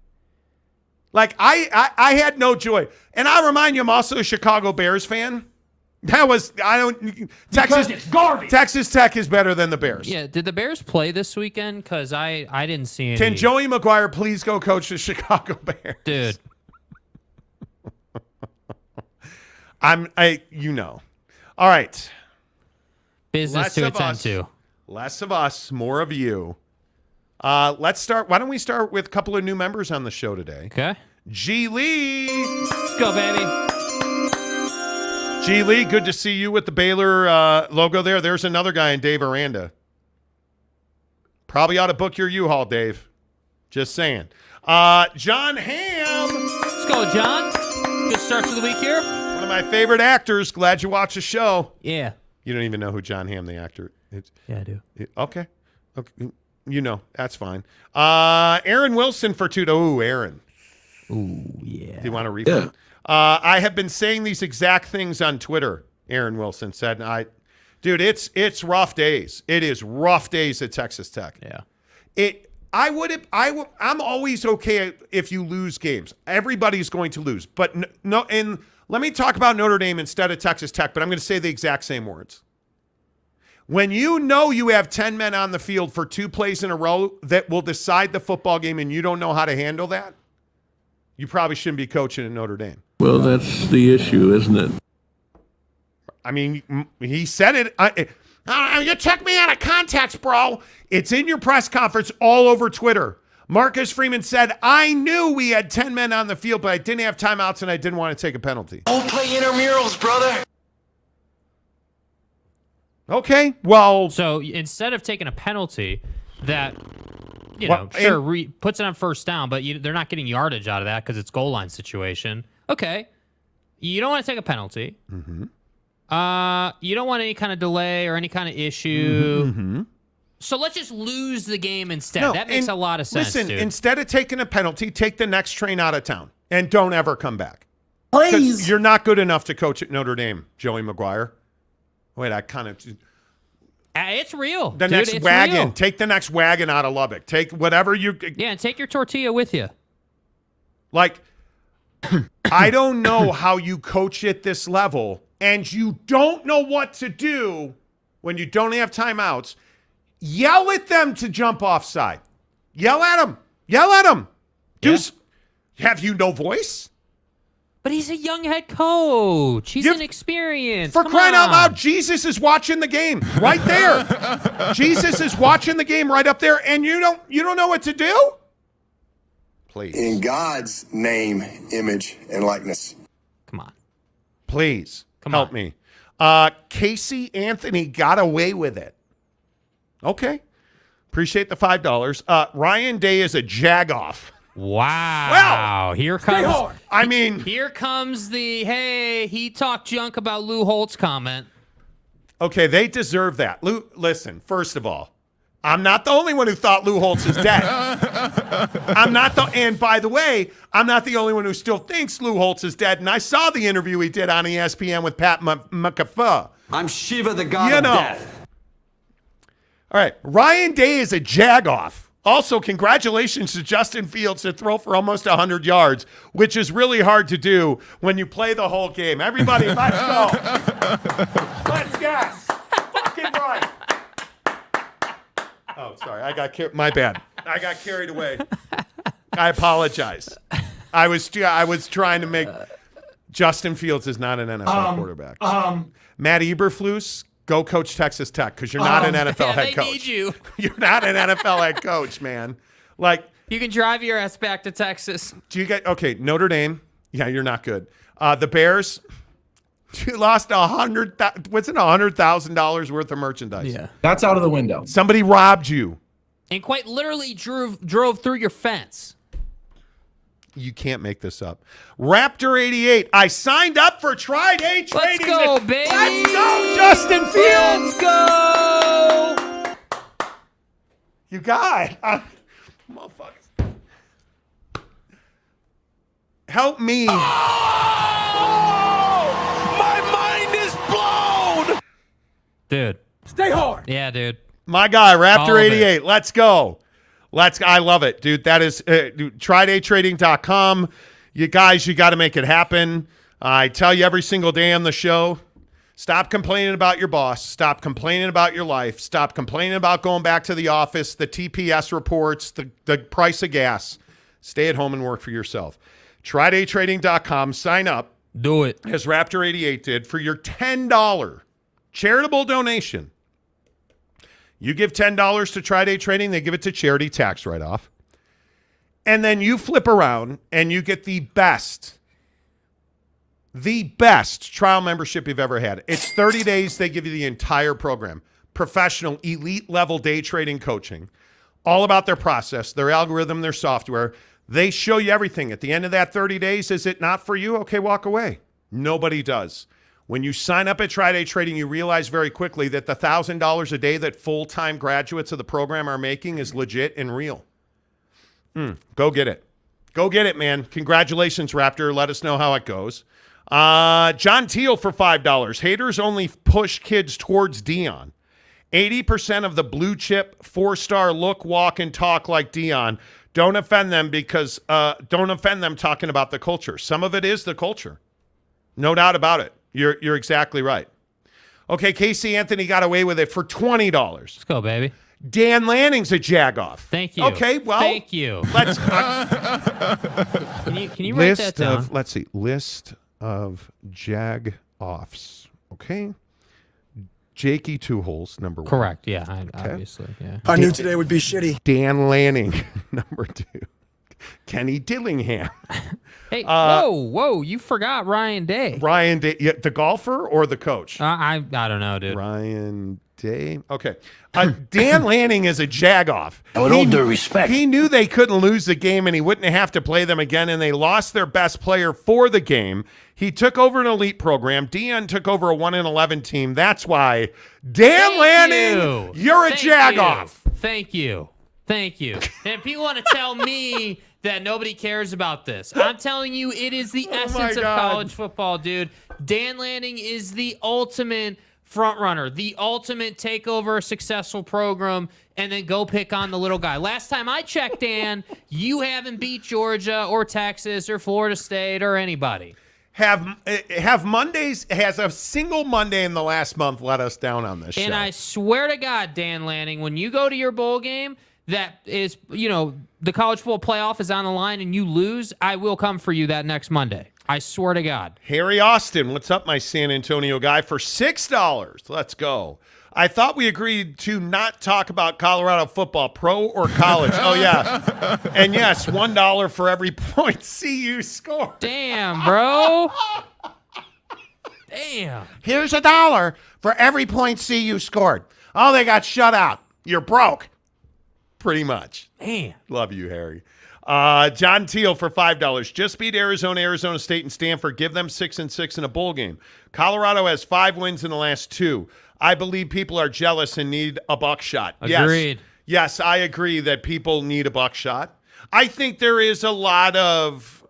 Like I had no joy. And I remind you, I'm also a Chicago Bears fan. Texas it's garbage. Texas Tech is better than the Bears. Yeah, did the Bears play this weekend? Because I didn't see any. Can Joey McGuire please go coach the Chicago Bears? Dude. All right. Business to attend to. Less of us, more of you. Let's start. Why don't we start with a couple of new members on the show today? Okay. G. Lee. Let's go, baby. G. Lee, good to see you with the Baylor logo there. There's another guy in Dave Aranda. Probably ought to book your U-Haul, Dave. Just saying. John Hamm. Let's go, John. Good start to the week here. One of my favorite actors. Glad you watched the show. Yeah. You don't even know who John Hamm, the actor, is. Yeah, I do. Okay. You know, that's fine. Aaron Wilson for $2. Ooh, Aaron. Ooh, yeah. Do you want to refund? Yeah. I have been saying these exact things on Twitter, Aaron Wilson said. Dude, it's rough days. It is rough days at Texas Tech. Yeah. I'm always okay if you lose games. Everybody's going to lose. But no, and let me talk about Notre Dame instead of Texas Tech, but I'm going to say the exact same words. When you know you have 10 men on the field for 2 plays in a row that will decide the football game and you don't know how to handle that, you probably shouldn't be coaching at Notre Dame. Well, that's the issue, isn't it? I mean, he said it. You took me out of context, bro. It's in your press conference all over Twitter. Marcus Freeman said, I knew we had 10 men on the field, but I didn't have timeouts and I didn't want to take a penalty. Don't play intramurals, brother. Okay, well. So instead of taking a penalty that, puts it on first down, but they're not getting yardage out of that because it's goal line situation. Okay. You don't want to take a penalty. Mm-hmm. You don't want any kind of delay or any kind of issue. Mm-hmm. So let's just lose the game instead. That makes a lot of sense, Listen, dude. Instead of taking a penalty, take the next train out of town and don't ever come back. Please. You're not good enough to coach at Notre Dame, Joey McGuire. Wait, I kind of... It's real. Next wagon. Real. Take the next wagon out of Lubbock. Take whatever you... Yeah, and take your tortilla with you. Like, I don't know how you coach at this level, and you don't know what to do when you don't have timeouts. Yell at them to jump offside. Yell at them. Yell at them. Have you no voice? But he's a young head coach. He's inexperienced. For crying out loud, Jesus is watching the game right there. Jesus is watching the game right up there, and you don't know what to do? Please. In God's name, image, and likeness. Come on. Please. Help me. Casey Anthony got away with it. Okay. Appreciate the $5. Ryan Day is a jagoff. Wow. Well, here comes. I mean, Here comes the hey. He talked junk about Lou Holtz comment. okay, they deserve that. Lou, listen. First of all, I'm not the only one who thought Lou Holtz is dead. And by the way, I'm not the only one who still thinks Lou Holtz is dead. And I saw the interview he did on ESPN with Pat McAfee. I'm Shiva, the god of death. All right, Ryan Day is a jagoff. Also, congratulations to Justin Fields to throw for almost 100 yards, which is really hard to do when you play the whole game. Everybody, let's go. Let's gas. Fucking right. Oh, sorry. My bad. I got carried away. I apologize. I was trying to make Justin Fields is not an NFL quarterback. Matt Eberflus, go coach Texas Tech because you're not an NFL head coach. They need you. You're not an NFL head coach, man. Like You can drive your ass back to Texas. do you get okay? Notre Dame, yeah, you're not good. The Bears, you lost $100,000 worth of merchandise. Yeah, That's out of the window. Somebody robbed you. and quite literally drove through your fence. You can't make this up. Raptor 88. I signed up for Tri-Day trading. Let's go, baby. Let's go, Justin Fields. Let's go. You got it. Motherfuckers. Help me. My mind is blown. Dude. Stay hard. Yeah, dude. My guy, All of Raptor it. 88. Let's go. I love it, dude. That is TridayTrading.com. You guys, you got to make it happen. I tell you every single day on the show, stop complaining about your boss. Stop complaining about your life. Stop complaining about going back to the office, the TPS reports, the price of gas. Stay at home and work for yourself. TridayTrading.com. Sign up. Do it. As Raptor 88 did, for your $10 charitable donation. You give $10 to Tri-Day Trading, they give it to charity, tax write-off. And then you flip around and you get the best trial membership you've ever had. It's 30 days. They give you the entire program. Professional, elite level day trading coaching. All about their process, their algorithm, their software. They show you everything. At the end of that 30 days, is it not for you? Okay, walk away. Nobody does. When you sign up at Tri-Day Trading, you realize very quickly that the $1,000 a day that full-time graduates of the program are making is legit and real. Go get it. Go get it, man. Congratulations, Raptor. Let us know how it goes. John Teal for $5. Haters only push kids towards Deion. 80% of the blue chip, 4-star look, walk, and talk like Deion. Don't offend them talking about the culture. Some of it is the culture. No doubt about it. You're exactly right. Okay, Casey Anthony got away with it for $20. Let's go, baby. Dan Lanning's a jagoff. Thank you. Okay, well, thank you. Let's Can you write that down? Let's see. List of jag-offs. Okay. Jakey Two Holes, number 1. Correct. Yeah, obviously. Yeah. I knew today would be shitty. Dan Lanning, number 2. Kenny Dillingham. Hey, whoa! You forgot Ryan Day. Ryan Day, yeah, the golfer or the coach? I don't know, dude. Ryan Day. Okay. Dan Lanning is a jagoff. With all due respect. He knew they couldn't lose the game and he wouldn't have to play them again, and they lost their best player for the game. He took over an elite program. Deion took over a 1-11 team. That's why Dan Lanning, you're a jagoff. Thank you. And people want to tell me that nobody cares about this. I'm telling you, it is the essence of college football, dude. Dan Lanning is the ultimate front runner, the ultimate take over a successful program and then go pick on the little guy. Last time I checked, Dan, you haven't beat Georgia or Texas or Florida State or anybody. Have Mondays, has a single Monday in the last month let us down on this show? And I swear to God, Dan Lanning, when you go to your bowl game, that is, the college football playoff is on the line and you lose, I will come for you that next Monday. I swear to God. Harry Austin, what's up, my San Antonio guy, for $6. Let's go. I thought we agreed to not talk about Colorado football, pro or college. Oh, yeah. And yes, $1 for every point CU score. Damn, bro. Damn. Here's $1 for every point CU scored. Oh, they got shut out. You're broke. Pretty much. Man. Love you, Harry. John Teal for $5. Just beat Arizona State, and Stanford. Give them 6-6 in a bowl game. Colorado has 5 wins in the last 2. I believe people are jealous and need a buckshot. Agreed. Yes, I agree that people need a buckshot. I think there is a lot of.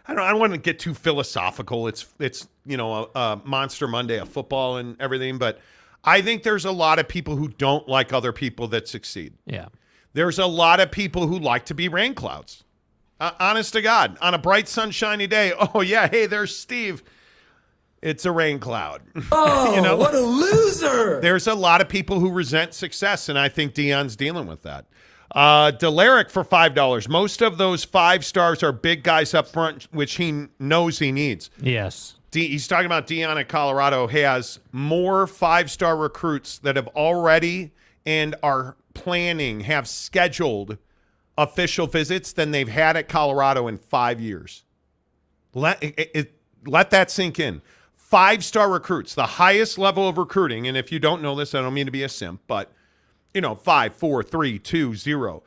I don't want to get too philosophical. It's a Monster Monday of football and everything, but I think there's a lot of people who don't like other people that succeed. Yeah. There's a lot of people who like to be rain clouds. Honest to God, on a bright, sunshiny day, oh yeah, hey, there's Steve. It's a rain cloud. Oh, what a loser! There's a lot of people who resent success, and I think Deion's dealing with that. Delaric for $5. Most of those 5 stars are big guys up front, which he knows he needs. Yes. He's talking about Deion at Colorado has more 5-star recruits that have already and are planning, have scheduled official visits than they've had at Colorado in 5 years. Let that sink in. 5-star recruits, the highest level of recruiting. And if you don't know this, I don't mean to be a simp, but 5, 4, 3, 2, 0.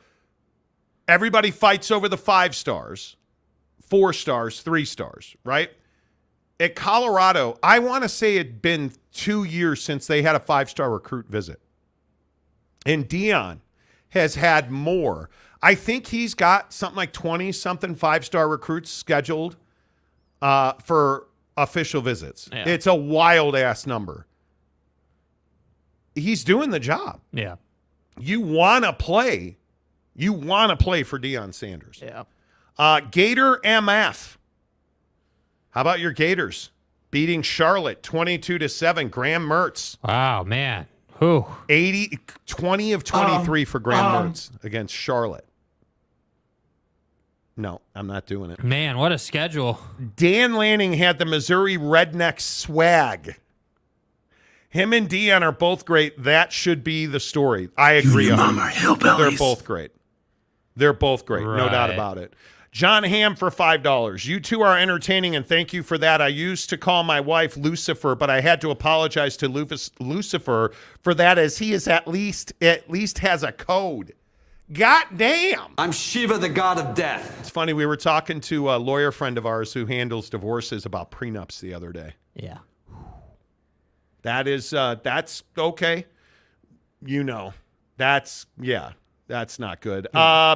Everybody fights over the 5 stars, 4 stars, 3 stars, right? At Colorado, I want to say it'd been 2 years since they had a 5-star recruit visit. And Deion has had more. I think he's got something like 20-something 5-star recruits scheduled for official visits. Yeah. It's a wild-ass number. He's doing the job. Yeah. You want to play. You want to play for Deion Sanders. Yeah. Gator MF. How about your Gators? Beating Charlotte 22-7. Graham Mertz. Wow, man. Whew. 20 of 23 for Graham Mertz against Charlotte. No, I'm not doing it. Man, what a schedule. Dan Lanning had the Missouri Redneck swag. Him and Deion are both great. That should be the story. I agree. They're both great. They're both great. Right. No doubt about it. John Hamm for $5. You two are entertaining, and thank you for that. I used to call my wife Lucifer, but I had to apologize to Lucifer for that, as he is at least has a code. God damn. I'm Shiva, the god of death. It's funny. We were talking to a lawyer friend of ours who handles divorces about prenups the other day. Yeah. That's okay. That's not good.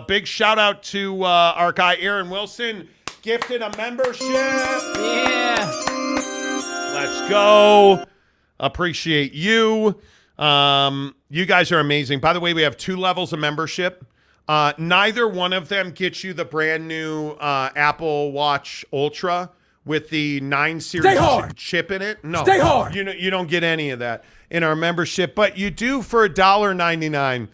Big shout out to our guy Aaron Wilson, gifted a membership. Yeah. Let's go. Appreciate you. You guys are amazing. By the way, we have 2 levels of membership. Neither one of them gets you the brand new Apple Watch Ultra with the 9 series chip in it. No, stay hard. You don't get any of that in our membership, but you do for $1.99.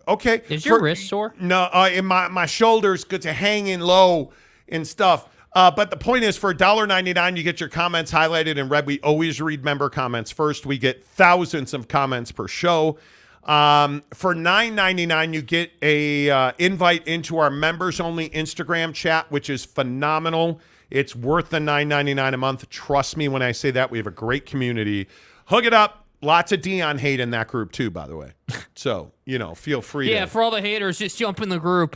Okay. Is your wrist sore? No, in my shoulders get to hanging low and stuff. But the point is, for $1.99, you get your comments highlighted and read. We always read member comments first. We get thousands of comments per show. For $9.99, you get a invite into our members-only Instagram chat, which is phenomenal. It's worth the $9.99 a month. Trust me when I say that. We have a great community. Hook it up. Lots of Deion hate in that group too, by the way. So, feel free to. Yeah, for all the haters, just jump in the group,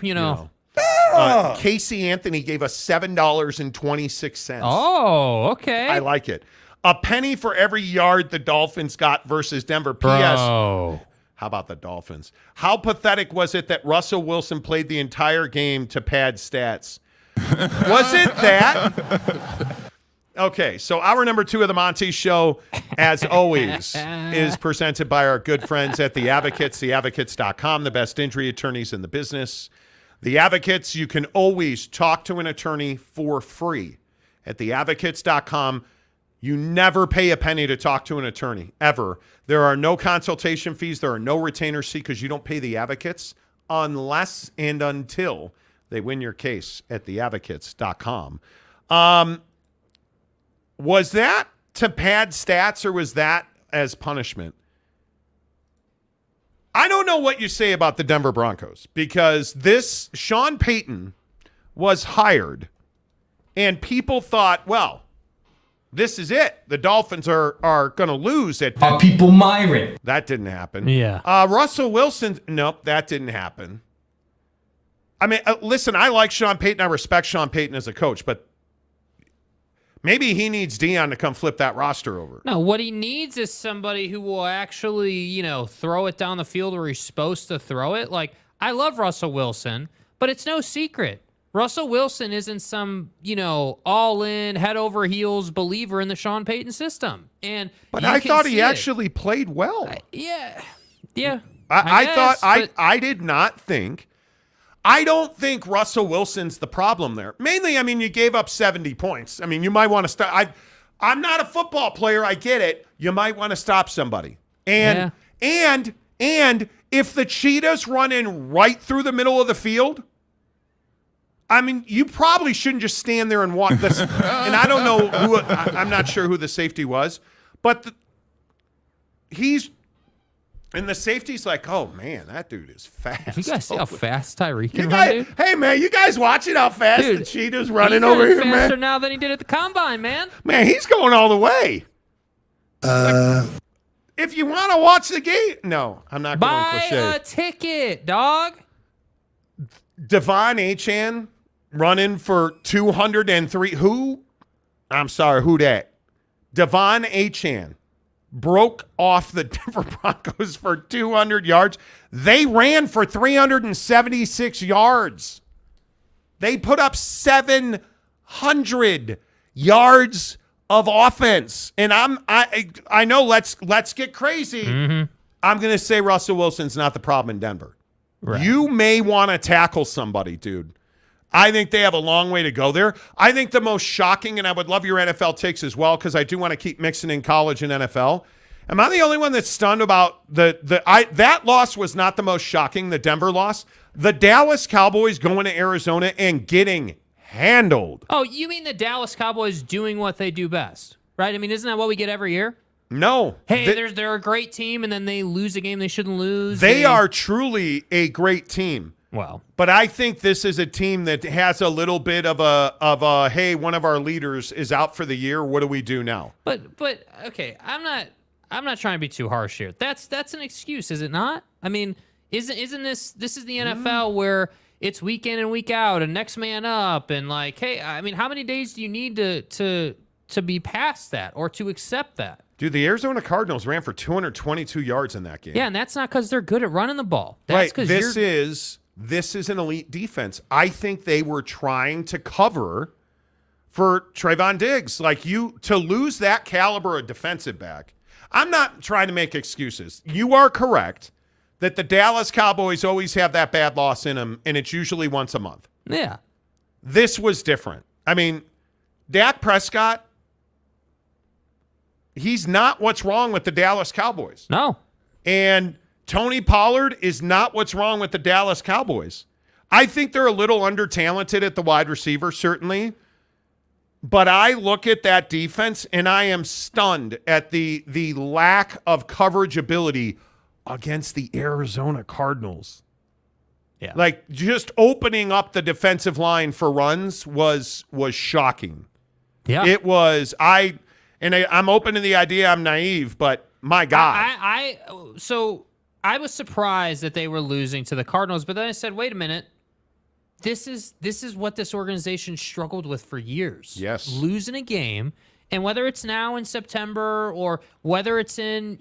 Casey Anthony gave us $7.26. Oh, okay. I like it. A penny for every yard the Dolphins got versus Denver. P.S. Bro. How about the Dolphins? How pathetic was it that Russell Wilson played the entire game to pad stats? Was it that? Okay, so hour number 2 of the Monty Show, as always, is presented by our good friends at The Advocates, theadvocates.com, the best injury attorneys in the business. The Advocates, you can always talk to an attorney for free at theadvocates.com. You never pay a penny to talk to an attorney, ever. There are no consultation fees. There are no retainer fees because you don't pay the Advocates unless and until they win your case at theadvocates.com. Was that to pad stats or was that as punishment? I don't know what you say about the Denver Broncos because this Sean Payton was hired and people thought, well, this is it. The Dolphins are going to lose at Denver. People Myron. That didn't happen. Yeah. Russell Wilson, nope, that didn't happen. I mean, listen, I like Sean Payton. I respect Sean Payton as a coach, but maybe he needs Deion to come flip that roster over. No, what he needs is somebody who will actually, throw it down the field where he's supposed to throw it. Like, I love Russell Wilson, but it's no secret. Russell Wilson isn't some, all-in, head-over-heels believer in the Sean Payton system. But I thought he actually played well. Yeah. I did not think. I don't think Russell Wilson's the problem there. Mainly, I mean, you gave up 70 points. I mean, you might want to stop. I'm not a football player. I get it. You might want to stop somebody. And if the Cheetahs run in right through the middle of the field, I mean, you probably shouldn't just stand there and watch this. And I don't know who. I'm not sure who the safety was, but and the safety's like, oh man, that dude is fast. You guys see how fast Tyreek can run, dude? Hey man, you guys watching how fast the Cheetah's running he's over here, man? faster now than he did at the combine, man. Man, he's going all the way. If you want to watch the game, no, I'm not going cliche. Buy a ticket, dog. Devon Achane running for 203. Who? I'm sorry, who that? Devon Achane broke off the Denver Broncos for 200 yards. They ran for 376 yards. They put up 700 yards of offense. And I know let's get crazy. Mm-hmm. I'm going to say Russell Wilson's not the problem in Denver. Right. You may want to tackle somebody, dude. I think they have a long way to go there. I think the most shocking, and I would love your NFL takes as well, because I do want to keep mixing in college and NFL. Am I the only one that's stunned about that loss? Was not the most shocking, the Denver loss. The Dallas Cowboys going to Arizona and getting handled. Oh, you mean the Dallas Cowboys doing what they do best, right? I mean, isn't that what we get every year? No. Hey, they're a great team, and then they lose a game they shouldn't lose. They are truly a great team. Well, but I think this is a team that has a little bit of a hey, one of our leaders is out for the year. What do we do now? But okay, I'm not trying to be too harsh here. That's an excuse, is it not? I mean, isn't this is the NFL where it's week in and week out and next man up and like, hey, I mean, how many days do you need to be past that or to accept that? Dude, the Arizona Cardinals ran for 222 yards in that game. Yeah, and that's not because they're good at running the ball. That's right. This is an elite defense. I think they were trying to cover for Trayvon Diggs. Like, to lose that caliber of defensive back. I'm not trying to make excuses. You are correct that the Dallas Cowboys always have that bad loss in them, and it's usually once a month. Yeah. This was different. I mean, Dak Prescott, he's not what's wrong with the Dallas Cowboys. No. And Tony Pollard is not what's wrong with the Dallas Cowboys. I think they're a little under-talented at the wide receiver, certainly. But I look at that defense, and I am stunned at the lack of coverage ability against the Arizona Cardinals. Yeah. Like, just opening up the defensive line for runs was shocking. Yeah. It was. I'm open to the idea I'm naive, but my God. So I was surprised that they were losing to the Cardinals, but then I said, wait a minute. This is what this organization struggled with for years. Yes. Losing a game, and whether it's now in September or whether it's in,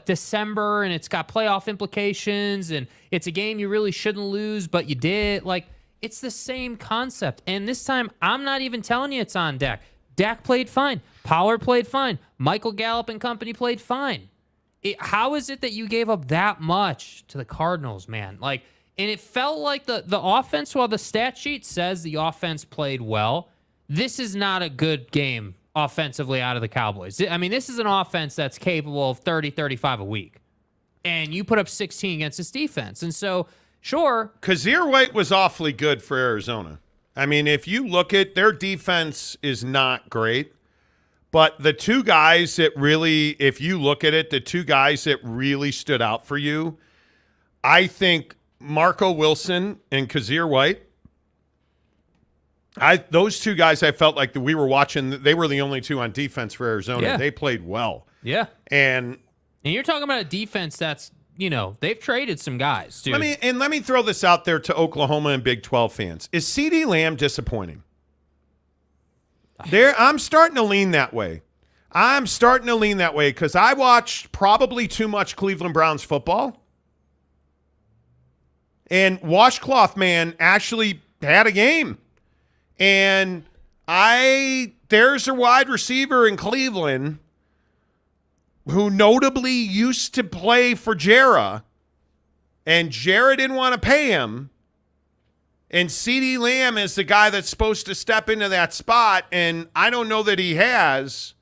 December and it's got playoff implications and it's a game you really shouldn't lose, but you did. Like, it's the same concept. And this time, I'm not even telling you it's on Dak. Dak played fine. Pollard played fine. Michael Gallup and company played fine. How is it that you gave up that much to the Cardinals, man? Like, and it felt like the offense, while the stat sheet says the offense played well, this is not a good game offensively out of the Cowboys. I mean, this is an offense that's capable of 30, 35 a week. And you put up 16 against this defense. And so, sure. Kazir White was awfully good for Arizona. I mean, if you look at their defense is not great. But the two guys that really, if you look at it, the two guys that really stood out for you, I think Marco Wilson and Kazir White, those two guys, I felt like we were watching, they were the only two on defense for Arizona. Yeah. They played well. Yeah. And you're talking about a defense that's, they've traded some guys, dude. Let me throw this out there to Oklahoma and Big 12 fans. Is CeeDee Lamb disappointing? I'm starting to lean that way. Because I watched probably too much Cleveland Browns football. And Washcloth Man actually had a game. And there's a wide receiver in Cleveland who notably used to play for Jarrah, and Jarrah didn't want to pay him. And CeeDee Lamb is the guy that's supposed to step into that spot, and I don't know that he has.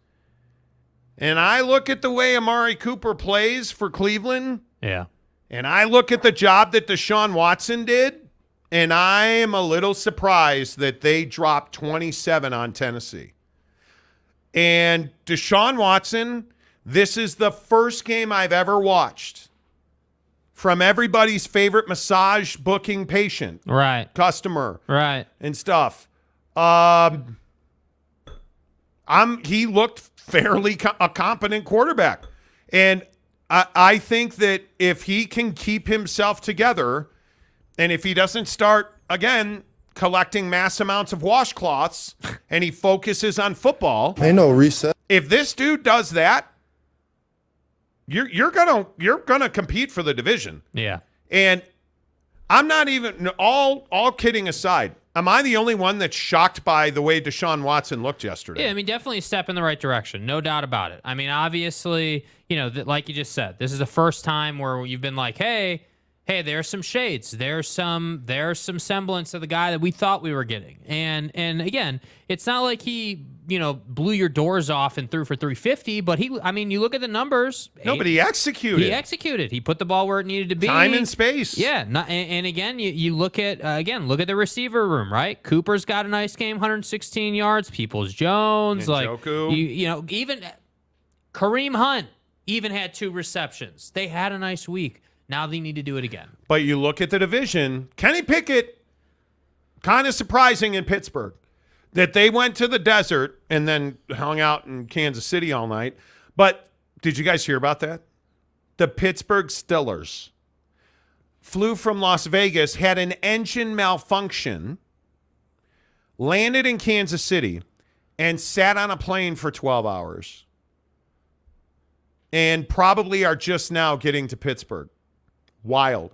And I look at the way Amari Cooper plays for Cleveland. Yeah. And I look at the job that Deshaun Watson did, and I am a little surprised that they dropped 27 on Tennessee. And Deshaun Watson, this is the first game I've ever watched from everybody's favorite massage booking patient. Right. Customer. Right. And stuff. He looked fairly a competent quarterback. And I think that if he can keep himself together, and if he doesn't start, again, collecting mass amounts of washcloths, and he focuses on football. Ain't no reset. If this dude does that, you're gonna compete for the division. Yeah. And I'm not even all kidding aside. Am I the only one that's shocked by the way Deshaun Watson looked yesterday? Yeah, definitely a step in the right direction. No doubt about it. Obviously, like you just said, this is the first time where you've been like, hey, there's some shades. There's some semblance of the guy that we thought we were getting. And again, it's not like he, blew your doors off and threw for 350, but you look at the numbers. No, but he executed. He put the ball where it needed to be. Time and space. Yeah. And again, you look at the receiver room, right? Cooper's got a nice game, 116 yards. Peoples-Jones, Njoku. even Kareem Hunt even had 2 receptions. They had a nice week. Now they need to do it again. But you look at the division, Kenny Pickett, kind of surprising in Pittsburgh, that they went to the desert and then hung out in Kansas City all night. But did you guys hear about that? The Pittsburgh Steelers flew from Las Vegas, had an engine malfunction, landed in Kansas City, and sat on a plane for 12 hours. And probably are just now getting to Pittsburgh. Wild.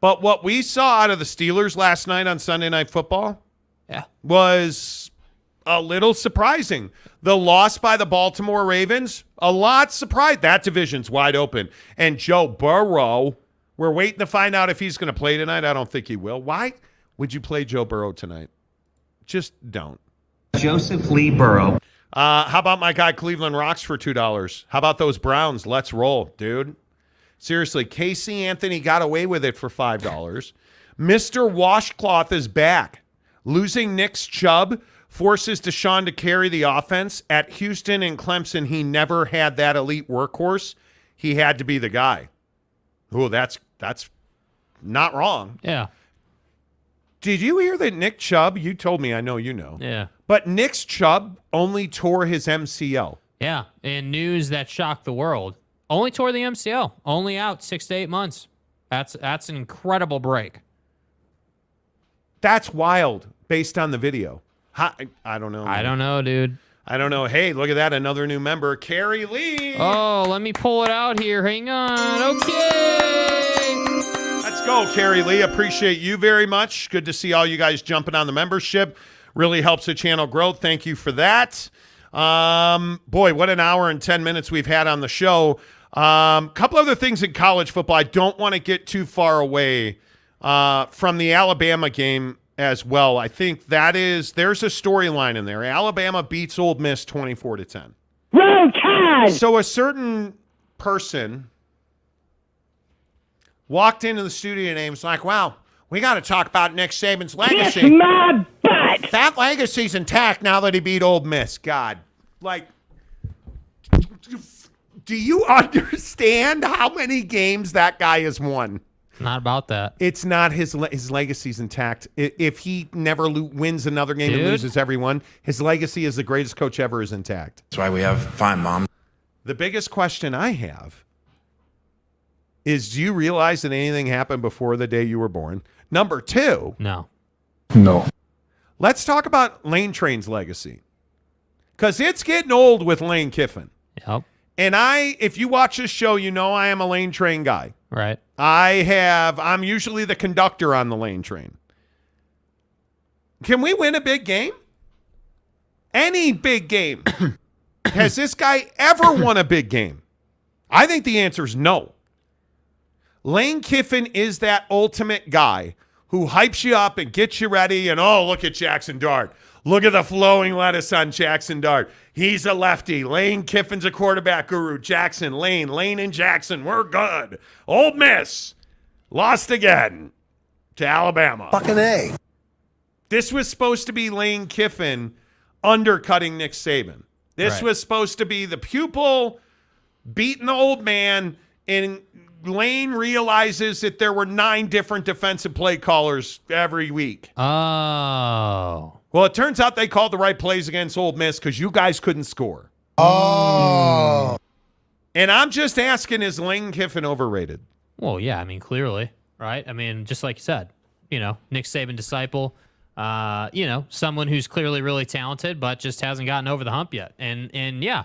But what we saw out of the Steelers last night on Sunday Night Football was a little surprising. The loss by the Baltimore Ravens, a lot surprised. That division's wide open. And Joe Burrow, we're waiting to find out if he's going to play tonight. I don't think he will. Why would you play Joe Burrow tonight? Just don't. Joseph Lee Burrow. How about my guy Cleveland Rocks for $2? How about those Browns? Let's roll, dude. Seriously, Casey Anthony got away with it for $5. Mr. Washcloth is back. Losing Nick Chubb forces Deshaun to carry the offense. At Houston and Clemson, he never had that elite workhorse. He had to be the guy. Oh, that's not wrong. Yeah. Did you hear that Nick Chubb, you told me, I know you know. Yeah. But Nick Chubb only tore his MCL. Yeah, and news that shocked the world. Only tore the MCL. Only out 6 to 8 months. That's an incredible break. That's wild based on the video. I don't know. I don't know, dude. I don't know. Hey, look at that. Another new member, Carrie Lee. Oh, let me pull it out here. Hang on. Okay. Let's go, Carrie Lee. Appreciate you very much. Good to see all you guys jumping on the membership. Really helps the channel grow. Thank you for that. Boy, what an hour and 10 minutes we've had on the show. Couple other things in college football. I don't want to get too far away from the Alabama game as well. I think there's a storyline in there. Alabama beats Ole Miss 24-10. Roll Tide! So a certain person walked into the studio and was like, wow, we got to talk about Nick Saban's legacy. Kiss my butt! That legacy's intact now that he beat Ole Miss. God, do you understand how many games that guy has won? It's not about that. It's not his legacy's intact. If he never wins another game and loses every one, his legacy as the greatest coach ever is intact. That's why we have fine mom. The biggest question I have is, do you realize that anything happened before the day you were born? Number two. No. Let's talk about Lane Train's legacy. Because it's getting old with Lane Kiffin. Yep. And if you watch this show, you know I am a Lane Train guy. Right. I'm usually the conductor on the Lane Train. Can we win a big game? Any big game. Has this guy ever won a big game? I think the answer is no. Lane Kiffin is that ultimate guy who hypes you up and gets you ready. And, oh, look at Jackson Dart. Look at the flowing lettuce on Jackson Dart. He's a lefty. Lane Kiffin's a quarterback guru. Jackson, Lane and Jackson, we're good. Ole Miss lost again to Alabama. Fucking A. This was supposed to be Lane Kiffin undercutting Nick Saban. This was supposed to be the pupil beating the old man, and Lane realizes that there were 9 different defensive play callers every week. Oh. Well, it turns out they called the right plays against Ole Miss because you guys couldn't score. Oh. And I'm just asking, is Lane Kiffin overrated? Well, yeah, I mean, clearly, right? I mean, just like you said, Nick Saban disciple, someone who's clearly really talented, but just hasn't gotten over the hump yet. And yeah,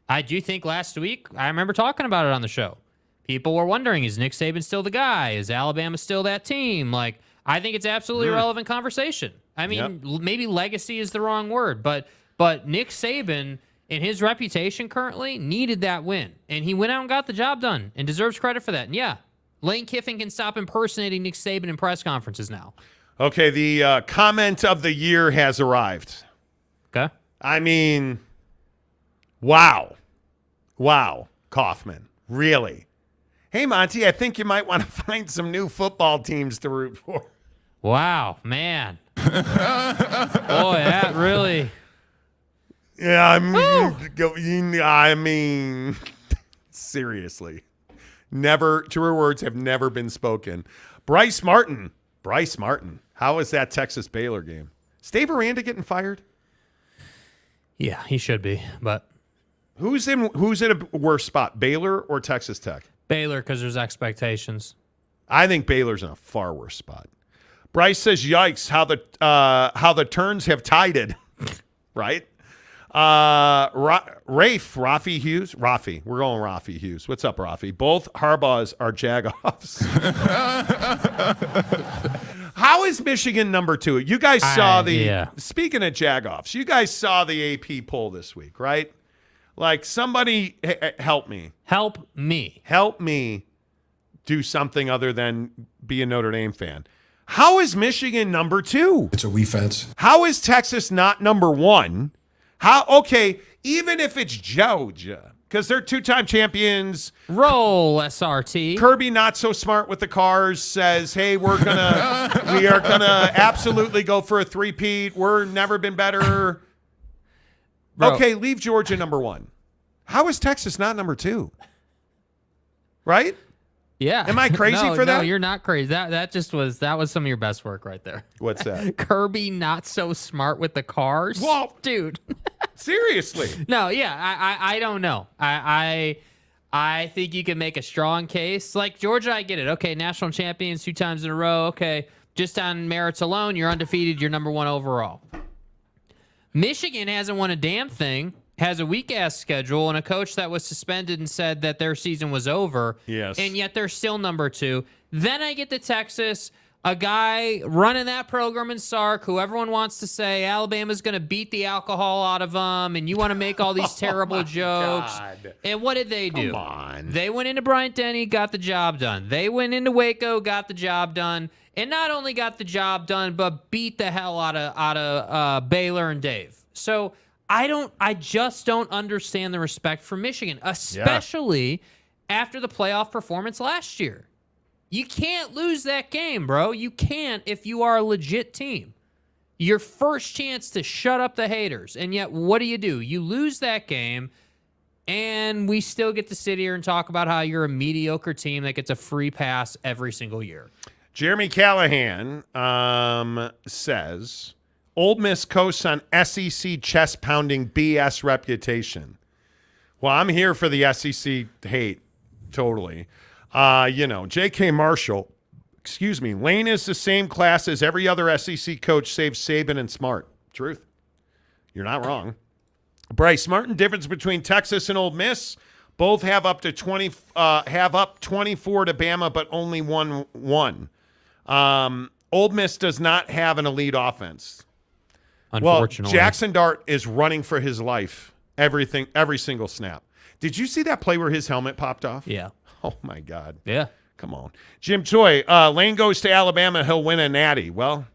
I do think last week, I remember talking about it on the show. People were wondering, is Nick Saban still the guy? Is Alabama still that team? Like, I think it's absolutely a relevant conversation. I mean, maybe legacy is the wrong word, but Nick Saban and his reputation currently needed that win. And he went out and got the job done and deserves credit for that. And yeah, Lane Kiffin can stop impersonating Nick Saban in press conferences now. Okay, the comment of the year has arrived. Okay. I mean, wow. Wow, Kaufman. Really? Hey, Monty, I think you might want to find some new football teams to root for. Wow, man. Boy, that really... Yeah, I mean, seriously. Truer words have never been spoken. Bryce Martin. How was that Texas Baylor game? Is Dave Aranda getting fired? Yeah, he should be, but... Who's in a worse spot, Baylor or Texas Tech? Baylor, because there's expectations. I think Baylor's in a far worse spot. Bryce says, "Yikes! How the turns have tided." Right? Rafi Hughes. We're going Rafi Hughes. What's up, Rafi? Both Harbaughs are Jagoffs. How is Michigan number 2? You guys saw Speaking of Jagoffs, you guys saw the AP poll this week, right? Like, somebody help me. Help me do something other than be a Notre Dame fan. How is Michigan number 2? It's a defense. How is Texas not number 1? Even if it's Georgia, because they're 2-time champions. Roll, SRT. Kirby, not so smart with the cars, says, hey, we are gonna absolutely go for a 3-peat. We're never been better. Bro. Okay, leave Georgia number 1. How is Texas not number 2? Right? Yeah. Am I crazy for that? No, you're not crazy. That was some of your best work right there. What's that? Kirby not so smart with the cars. Well, dude. Seriously. No, yeah. I don't know. I think you can make a strong case. Like Georgia, I get it. Okay, national champions 2 times in a row. Okay, just on merits alone, you're undefeated. You're number 1 overall. Michigan hasn't won a damn thing, has a weak-ass schedule, and a coach that was suspended and said that their season was over. Yes. And yet they're still number 2. Then I get to Texas, a guy running that program in Sark, who everyone wants to say Alabama's going to beat the alcohol out of them, and you want to make all these terrible jokes. God. And what did they do? Come on. They went into Bryant-Denny, got the job done. They went into Waco, got the job done. And not only got the job done, but beat the hell out of Baylor and Dave. So I just don't understand the respect for Michigan, especially after the playoff performance last year. You can't lose that game, bro. You can't if you are a legit team. Your first chance to shut up the haters. And yet, what do? You lose that game, and we still get to sit here and talk about how you're a mediocre team that gets a free pass every single year. Jeremy Callahan says, Ole Miss coasts on SEC chest-pounding BS reputation. Well, I'm here for the SEC hate, totally. J.K. Marshall, Lane is the same class as every other SEC coach save Saban and Smart. Truth. You're not wrong. Bryce Martin, difference between Texas and Ole Miss. Both have up 24 to Bama, but only 1-1. Ole Miss does not have an elite offense. Unfortunately. Well, Jackson Dart is running for his life every single snap. Did you see that play where his helmet popped off? Yeah. Oh, my God. Yeah. Come on. Jim Choi, Lane goes to Alabama, he'll win a natty. Well,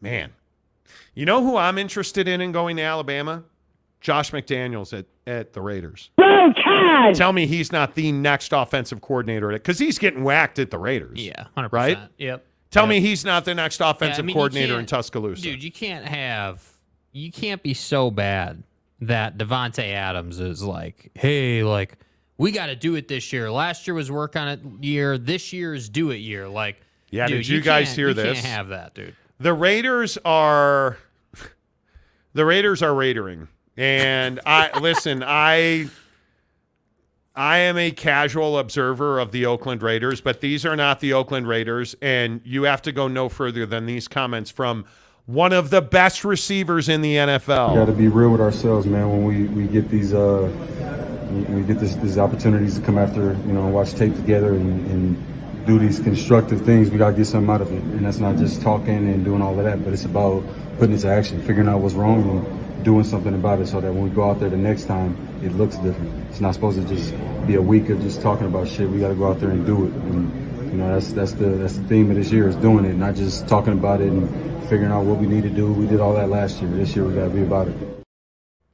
man. You know who I'm interested in going to Alabama? Josh McDaniels at the Raiders. Roll Tide! Tell me he's not the next offensive coordinator because he's getting whacked at the Raiders. Yeah, 100%. Right? Yep. Tell me he's not the next offensive you coordinator in can't- Tuscaloosa. Dude, you can't be so bad that Devontae Adams is like, hey, like, we got to do it this year. Last year was work on it year. This year is do it year. Like, yeah, dude, did you guys hear you this? Can't have that, dude. The Raiders are raidering. And I am a casual observer of the Oakland Raiders, but these are not the Oakland Raiders, and you have to go no further than these comments from one of the best receivers in the NFL. We got to be real with ourselves, man. When we get these these opportunities to come after, watch tape together and do these constructive things, we got to get something out of it. And that's not just talking and doing all of that, but it's about putting it to action, figuring out what's wrong and doing something about it so that when we go out there the next time, it looks different. It's not supposed to just be a week of just talking about shit. We got to go out there and do it. And that's the theme of this year is doing it, not just talking about it and figuring out what we need to do. We did all that last year. This year we got to be about it.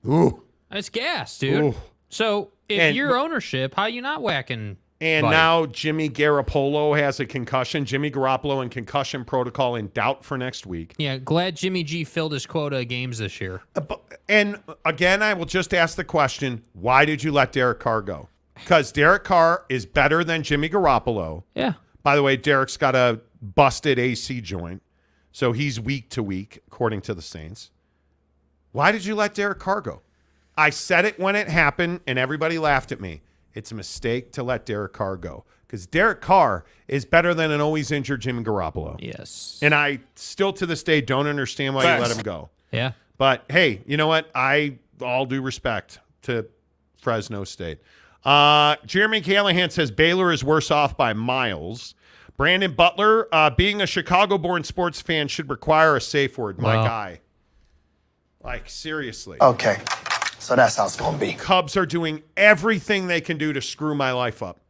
Ooh, It's gas, dude. Ooh. So if you're ownership, how you not whacking? And now Jimmy Garoppolo has a concussion. Jimmy Garoppolo in concussion protocol in doubt for next week. Yeah, glad Jimmy G filled his quota of games this year. And again, I will just ask the question, why did you let Derek Carr go? Because Derek Carr is better than Jimmy Garoppolo. Yeah. By the way, Derek's got a busted AC joint, so he's week to week, according to the Saints. Why did you let Derek Carr go? I said it when it happened, and everybody laughed at me. It's a mistake to let Derek Carr go because Derek Carr is better than an always injured Jimmy Garoppolo. Yes. And I still to this day don't understand why you let him go. Yeah. But, hey, you know what? All due respect to Fresno State. Jeremy Callahan says Baylor is worse off by miles. Brandon Butler, being a Chicago-born sports fan should require a safe word. My guy. Like, seriously. Okay. So that's how it's going to be. Cubs are doing everything they can do to screw my life up.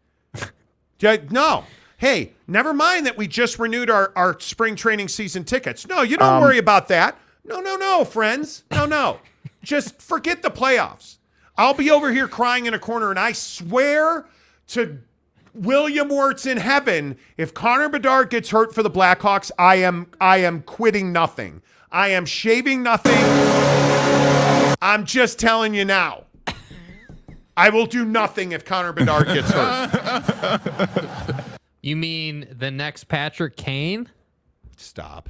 No. Hey, never mind that we just renewed our spring training season tickets. No, you don't worry about that. No, friends. No. Just forget the playoffs. I'll be over here crying in a corner, and I swear to William Wirtz in heaven, if Connor Bedard gets hurt for the Blackhawks, I am quitting nothing. I am shaving nothing. I'm just telling you now. I will do nothing if Connor Bedard gets hurt. You mean the next Patrick Kane? Stop.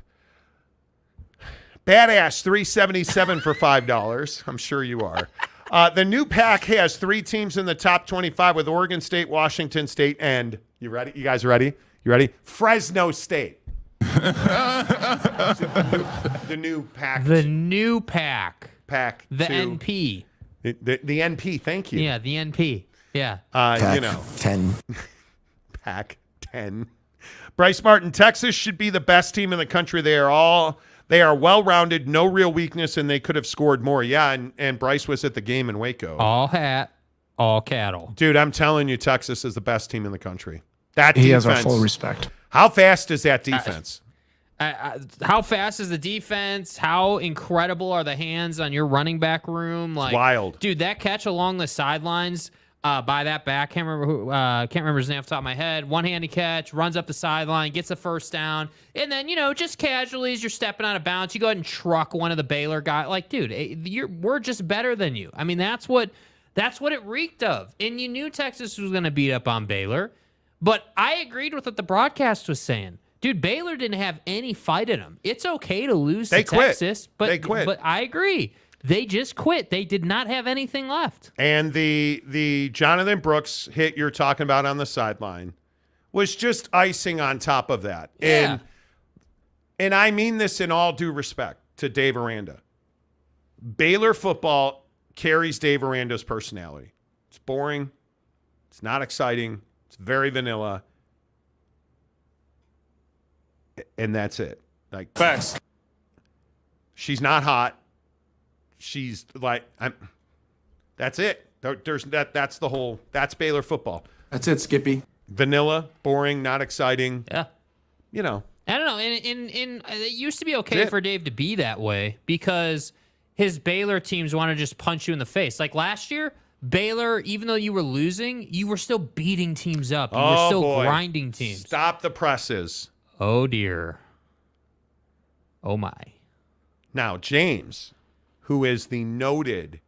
Badass $377 for $5. I'm sure you are. The new pack has 3 teams in the top 25 with Oregon State, Washington State, and you ready? You guys ready? You ready? Fresno State. The new pack. The new pack. Pack. The 2. NP. The NP. Thank you. Yeah, the NP. Yeah. Pack 10. Pack 10. Bryce Martin, Texas should be the best team in the country. They are well-rounded, no real weakness, and they could have scored more. Yeah, and Bryce was at the game in Waco. All hat, all cattle. Dude, I'm telling you, Texas is the best team in the country. That He defense. has our full respect. How fast is that defense? How fast is the defense? How incredible are the hands on your running back room? Like, wild. Dude, that catch along the sidelines by that back, can't remember his name off the top of my head. One-handed catch, runs up the sideline, gets a first down, and then, just casually as you're stepping out of bounds, you go ahead and truck one of the Baylor guys. Like, dude, we're just better than you. I mean, that's what it reeked of. And you knew Texas was going to beat up on Baylor, but I agreed with what the broadcast was saying. Dude, Baylor didn't have any fight in them. It's okay to lose to Texas, but They quit. But I agree. They just quit. They did not have anything left. And the Jonathan Brooks hit you're talking about on the sideline was just icing on top of that. Yeah. And I mean this in all due respect to Dave Aranda. Baylor football carries Dave Aranda's personality. It's boring. It's not exciting. It's very vanilla. And that's it. Like facts. She's not hot. She's like that's it. That's Baylor football. That's it, Skippy. Vanilla, boring, not exciting. Yeah. You know. I don't know. It used to be okay for Dave to be that way because his Baylor teams want to just punch you in the face. Like last year, Baylor, even though you were losing, you were still beating teams up. You were still grinding teams. Stop the presses. Oh, dear. Oh, my. Now, James, who is the noted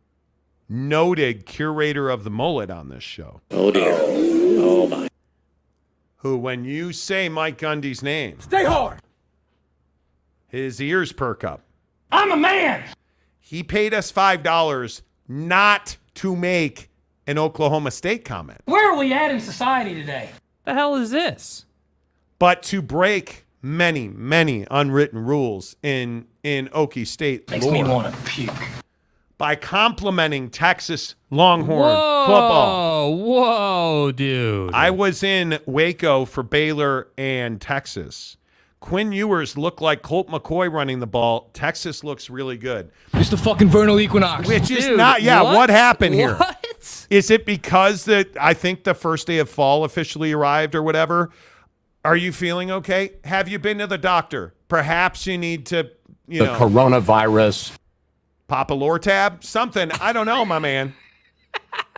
curator of the mullet on this show. Oh, dear. Oh, my. Who, when you say Mike Gundy's name, Stay hard. his ears perk up. I'm a man. He paid us $5 not to make an Oklahoma State comment. Where are we at in society today? The hell is this? But to break many, many unwritten rules in Okie State Makes lore me want to puke. by complimenting Texas Longhorn football. Whoa, dude. I was in Waco for Baylor and Texas. Quinn Ewers looked like Colt McCoy running the ball. Texas looks really good. It's the fucking vernal equinox. Which is not, what happened here? What? Is it because I think the first day of fall officially arrived or whatever? Are you feeling okay? Have you been to the doctor? Perhaps you need to, The coronavirus. pop a Lortab? Something. I don't know, my man.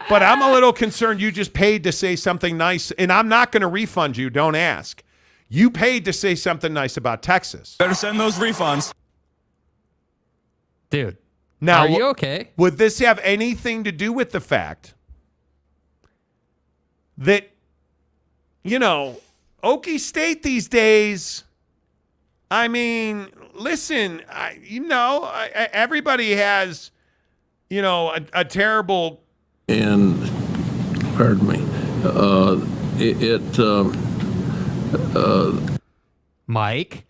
But I'm a little concerned you just paid to say something nice, and I'm not going to refund you. Don't ask. You paid to say something nice about Texas. Better send those refunds. Dude, Now, are you okay? Would this have anything to do with the fact that, Okie State these days, I mean, listen, everybody has, a terrible. And, pardon me, Mike?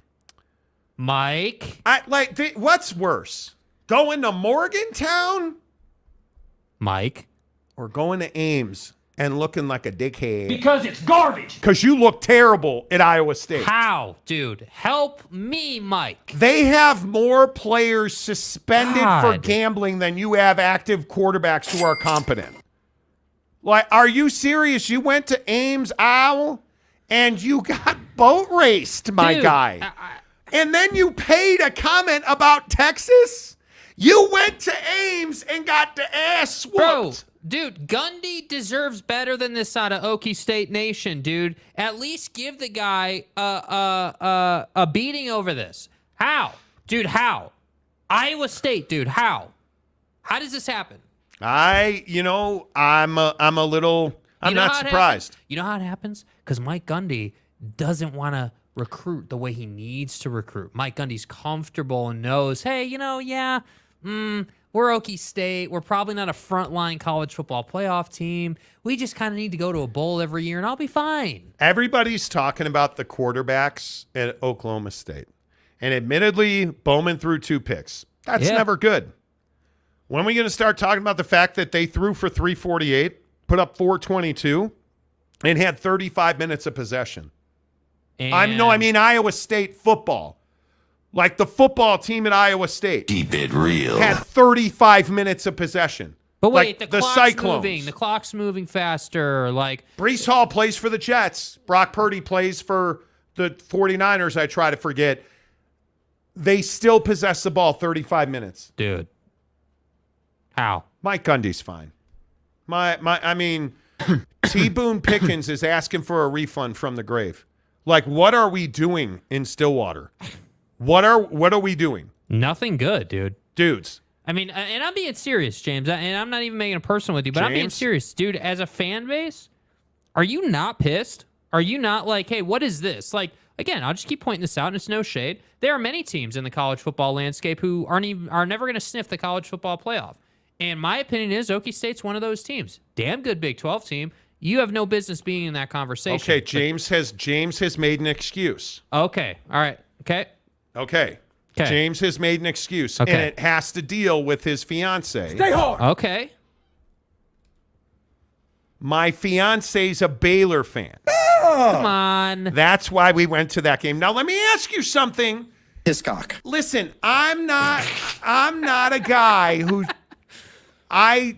What's worse? Going to Morgantown? Mike? Or going to Ames and looking like a dickhead? Because it's garbage. Because you look terrible at Iowa State. How, dude? Help me, Mike. They have more players suspended for God. gambling than you have active quarterbacks who are competent. Like, are you serious? You went to Ames, Iowa, and you got boat raced, my Dude, guy. And then you paid a comment about Texas? You went to Ames and got the ass whooped. Bro, dude, Gundy deserves better than this out of Okie State Nation, dude. At least give the guy a beating over this. How? Dude, how? Iowa State, dude, how? How does this happen? I'm not surprised. You know how it happens? Because Mike Gundy doesn't want to recruit the way he needs to recruit. Mike Gundy's comfortable and knows, hey, we're Okie State. We're probably not a frontline college football playoff team. We just kind of need to go to a bowl every year, and I'll be fine. Everybody's talking about the quarterbacks at Oklahoma State. And admittedly, Bowman threw 2 picks. That's never good. When are we going to start talking about the fact that they threw for 348, put up 422, and had 35 minutes of possession? I mean Iowa State football. Like the football team at Iowa State. Keep it real. Had 35 minutes of possession. But wait, like the clock's Cyclones. moving. The clock's moving faster. Like Breece Hall plays for the Jets. Brock Purdy plays for the 49ers, I try to forget. They still possess the ball 35 minutes. Dude. How? Mike Gundy's fine. I mean, T. Boone Pickens is asking for a refund from the grave. Like, what are we doing in Stillwater? What are we doing? Nothing good, dude. Dudes. I mean, and I'm being serious, James, and I'm not even making a personal with you, but I'm being serious. Dude, as a fan base, are you not pissed? Are you not like, hey, what is this? Like, again, I'll just keep pointing this out, and it's no shade. There are many teams in the college football landscape who are never going to sniff the college football playoff. And my opinion is Okie State's one of those teams. Damn good Big 12 team. You have no business being in that conversation. Okay, James has made an excuse. Okay. All right. Okay. James has made an excuse, and it has to deal with his fiance. Stay hard. Okay. My fiance's a Baylor fan. Come on. That's why we went to that game. Now let me ask you something. Hiscock. Listen, I'm not a guy who I've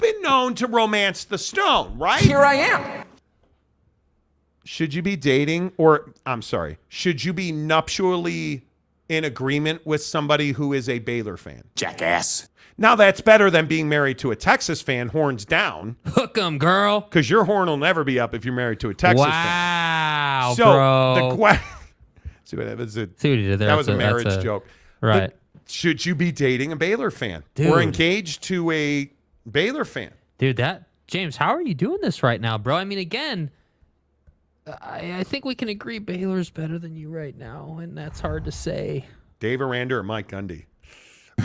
been known to romance the stone, right? Here I am. Should you be dating should you be nuptially in agreement with somebody who is a Baylor fan? Jackass. Now, that's better than being married to a Texas fan, horns down. Hook 'em, girl. Because your horn will never be up if you're married to a Texas fan. Wow, so bro. See what that was? See what you did there. That was a marriage joke. Right. But should you be dating a Baylor fan? Dude. Or engaged to a Baylor fan? Dude, James, how are you doing this right now, bro? I mean, again, I think we can agree Baylor's better than you right now, and that's hard to say. Dave Aranda or Mike Gundy?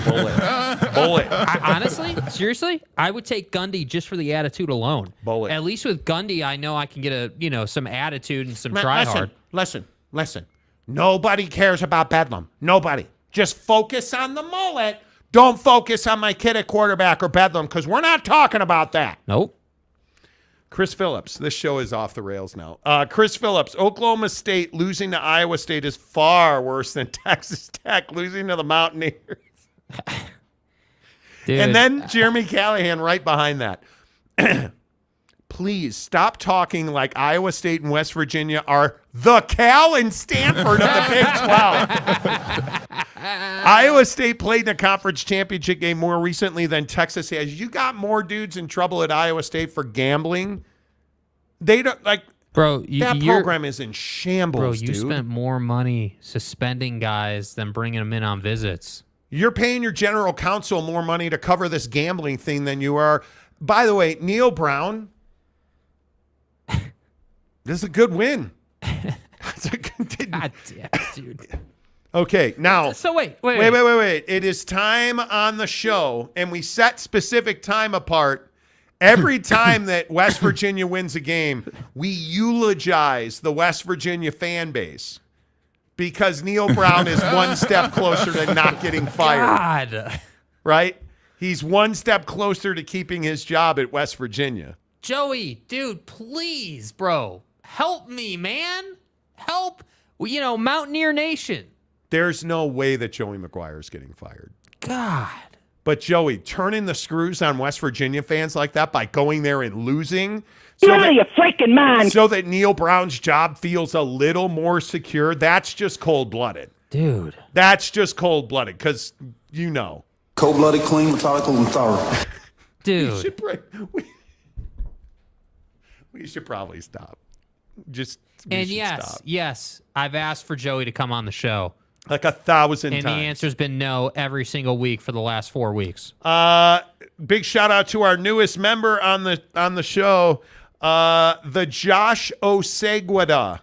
Bullet. Honestly, seriously, I would take Gundy just for the attitude alone. Bullet. At least with Gundy, I know I can get some attitude and some try hard. Listen. Nobody cares about Bedlam. Nobody. Just focus on the mullet. Don't focus on my kid at quarterback or Bedlam, because we're not talking about that. Nope. Chris Phillips. This show is off the rails now. Chris Phillips. Oklahoma State losing to Iowa State is far worse than Texas Tech losing to the Mountaineers. Dude. And then Jeremy Callahan right behind that. Please stop talking like Iowa State and West Virginia are the Cal and Stanford of the Big 12. Iowa State played in a conference championship game more recently than Texas has. You got more dudes in trouble at Iowa State for gambling. They don't bro. That program is in shambles, bro. You dude. spent more money suspending guys than bringing them in on visits. You're paying your general counsel more money to cover this gambling thing than you are. By the way, Neil Brown. This is a good win. God damn, dude. Okay, now. So wait. It is time on the show, and we set specific time apart. Every time that West Virginia wins a game, we eulogize the West Virginia fan base because Neil Brown is one step closer to not getting fired. God. Right? He's one step closer to keeping his job at West Virginia. Joey, dude, please, bro. Help me, man. Help, Mountaineer Nation. There's no way that Joey McGuire is getting fired. God. But Joey, turning the screws on West Virginia fans like that by going there and losing. You're out of your freaking mind. So that Neil Brown's job feels a little more secure. That's just cold-blooded. Dude. That's just cold-blooded because, Cold-blooded, clean, methodical, and thorough. Dude. We should probably stop. Yes, I've asked for Joey to come on the show. Like 1,000 times. And the answer's been no every single week for the last 4 weeks. Big shout out to our newest member on the show, the Josh Osegueda.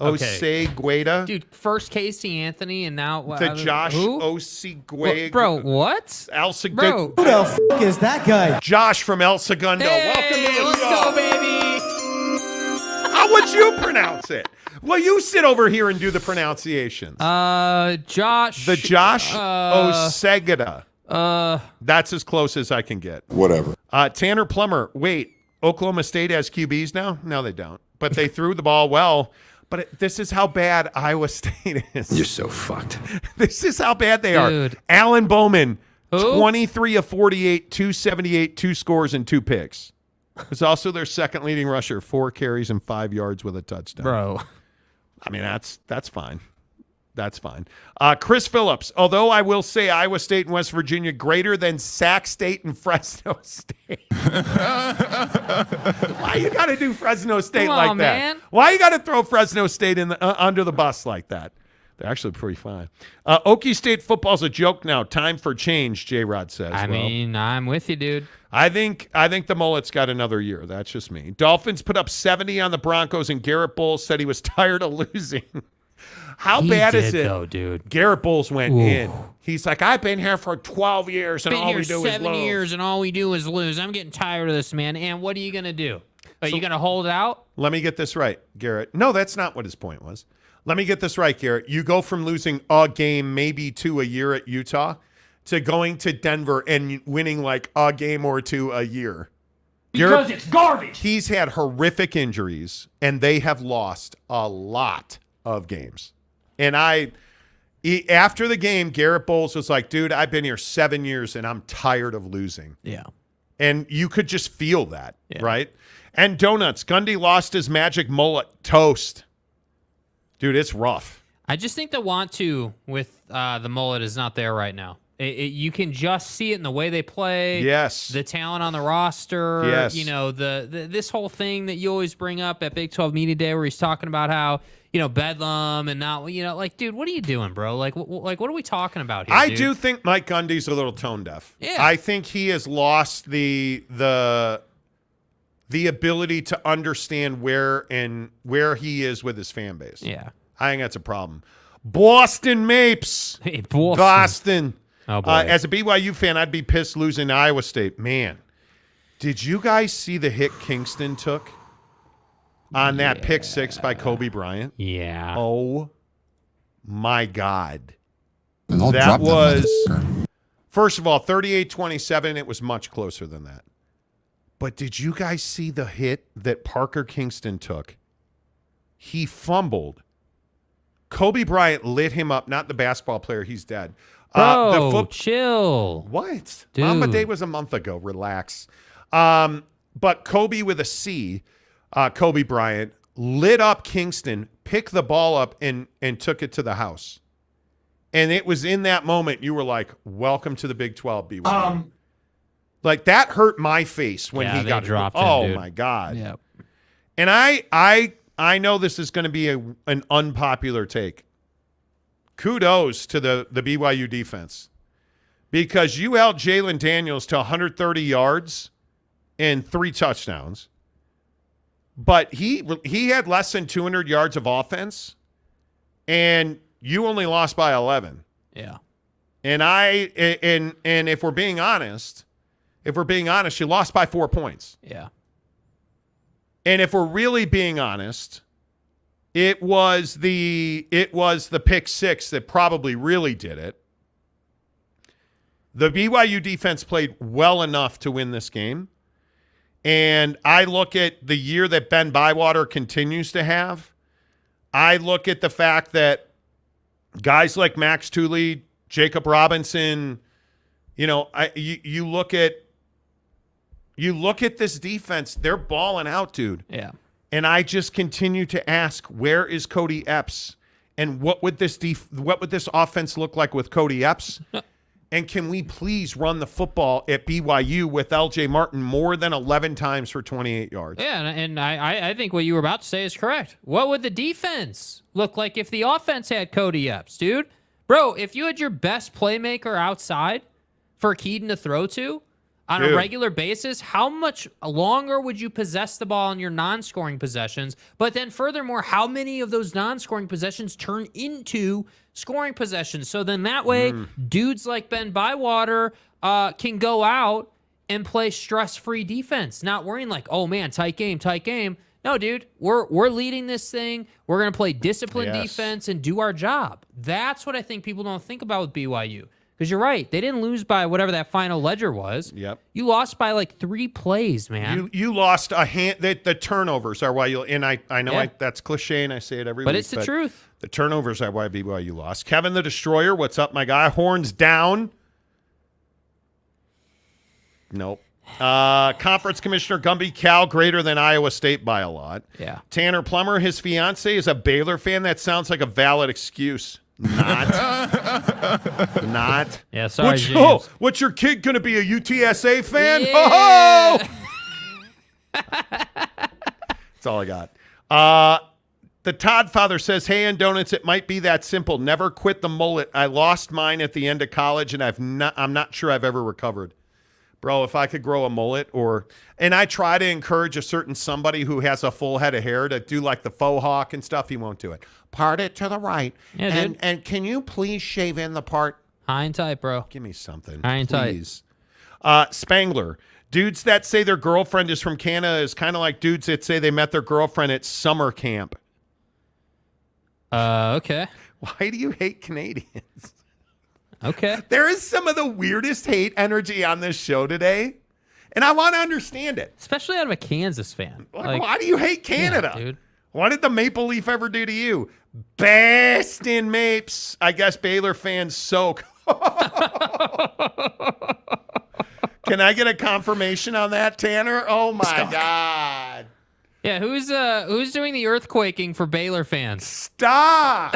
Osegueda. Dude, first Casey Anthony and now the Josh Osegueda. Bro, what? El Segundo. Who the f*** is that guy? Josh from El Segundo. Hey, welcome to the show. Let's go, baby. How would you pronounce it? Well, you sit over here and do the pronunciations. Josh. The Josh Osegueda. That's as close as I can get. Whatever. Tanner Plummer. Wait, Oklahoma State has QBs now? No, they don't. But they threw the ball well. But this is how bad Iowa State is. You're so fucked. This is how bad they are. Alan Bowman, 23 of 48, 278, 2 scores, and 2 picks. He's also their second leading rusher, 4 carries and 5 yards with a touchdown. Bro. I mean, that's fine. That's fine. Chris Phillips, although I will say Iowa State and West Virginia greater than Sac State and Fresno State. Why you got to do Fresno State like that? Man. Why you got to throw Fresno State in under the bus like that? They're actually pretty fine. Okie State football's a joke now. Time for change, J-Rod says. I mean, I'm with you, dude. I think the mullet's got another year. That's just me. Dolphins put up 70 on the Broncos, and Garrett Bowles said he was tired of losing. How bad is it? Though, dude. Garrett Bowles went in. He's like, I've been here for 12 years, and Been all here we do is 7 lose. years, and all we do is lose. I'm getting tired of this, man. And what are you going to do? Are you going to hold out? Let me get this right, Garrett. No, that's not what his point was. Let me get this right, Garrett. You go from losing a game, maybe 2 a year at Utah, to going to Denver and winning like a game or 2 a year. Because it's garbage. He's had horrific injuries, and they have lost a lot of games. And after the game, Garrett Bowles was like, dude, I've been here 7 years, and I'm tired of losing. Yeah. And you could just feel that, right? And donuts. Gundy lost his magic mullet. Toast. Dude, it's rough. I just think the want to with the mullet is not there right now. You can just see it in the way they play. Yes. The talent on the roster. Yes. You know, this whole thing that you always bring up at Big 12 Media Day where he's talking about how, you know, Bedlam and not, you know, like, dude, what are you doing, bro? Like what are we talking about here, I dude? do think Mike Gundy's a little tone deaf. Yeah. I think he has lost the ability to understand where he is with his fan base. Yeah. I think that's a problem. Boston Mapes. Hey, Boston. Oh, boy. As a BYU fan, I'd be pissed losing to Iowa State. Man, did you guys see the hit Kingston took on that pick 6 by Kobe Bryant? Yeah. Oh, my God. That was, first of all, 38-27. It was much closer than that. But did you guys see the hit that Parker Kingston took? He fumbled. Kobe Bryant lit him up, not the basketball player. He's dead. Chill. What? Dude. Mama Day was a month ago. Relax. But Kobe with a C, Kobe Bryant, lit up Kingston, picked the ball up, and took it to the house. And it was in that moment you were like, welcome to the Big 12, BYU. Like, that hurt my face when he got dropped it. him, Oh, dude. my God. Yep. And I know this is going to be an unpopular take. Kudos to the BYU defense, because you held Jalen Daniels to 130 yards and 3 touchdowns, but he had less than 200 yards of offense, and you only lost by 11. Yeah. And and if we're being honest, you lost by 4 points. Yeah. And if we're really being honest, it was the pick 6 that probably really did it. The BYU defense played well enough to win this game. And I look at the year that Ben Bywater continues to have. I look at the fact that guys like Max Tooley, Jacob Robinson, you know, you look at this defense, they're balling out, dude. Yeah. And I just continue to ask, where is Cody Epps? And what would this offense look like with Cody Epps? And can we please run the football at BYU with LJ Martin more than 11 times for 28 yards? Yeah, and I think what you were about to say is correct. What would the defense look like if the offense had Cody Epps, dude? Bro, if you had your best playmaker outside for Keaton to throw to on a regular basis, how much longer would you possess the ball in your non-scoring possessions? But then furthermore, how many of those non-scoring possessions turn into scoring possessions? So then that way, dudes like Ben Bywater can go out and play stress-free defense, not worrying like, oh man, tight game. No, dude, we're leading this thing. We're going to play disciplined defense and do our job. That's what I think people don't think about with BYU. Because you're right. They didn't lose by whatever that final ledger was. Yep. You lost by like 3 plays, man. You lost a hand. The turnovers are why you. And I know that's cliche, and I say it every week. But it's the truth. The turnovers are why BYU lost. Kevin the Destroyer, what's up, my guy? Horns down. Nope. Conference Commissioner Gumby, Cal greater than Iowa State by a lot. Yeah. Tanner Plummer, his fiance is a Baylor fan. That sounds like a valid excuse. Not. Yeah, sorry, James. What's your kid going to be, a UTSA fan? Yeah. That's all I got. The Todd father says, hey, and donuts, it might be that simple. Never quit the mullet. I lost mine at the end of college, and I'm not sure I've ever recovered. Bro, if I could grow a mullet and I try to encourage a certain somebody who has a full head of hair to do like the faux hawk and stuff, he won't do it. Part it to the right. Yeah, and can you please shave in the part? High and tight, bro. Give me something. High and please. Spangler. Dudes that say their girlfriend is from Canada is kind of like dudes that say they met their girlfriend at summer camp. Okay. Why do you hate Canadians? Okay. There is some of the weirdest hate energy on this show today, and I want to understand it. Especially out of a Kansas fan. Like, why do you hate Canada? Yeah, dude. What did the Maple Leaf ever do to you? Best in Mapes. I guess Baylor fans soak. Can I get a confirmation on that, Tanner? Oh, my God. Yeah, who's doing the earthquaking for Baylor fans? Stop.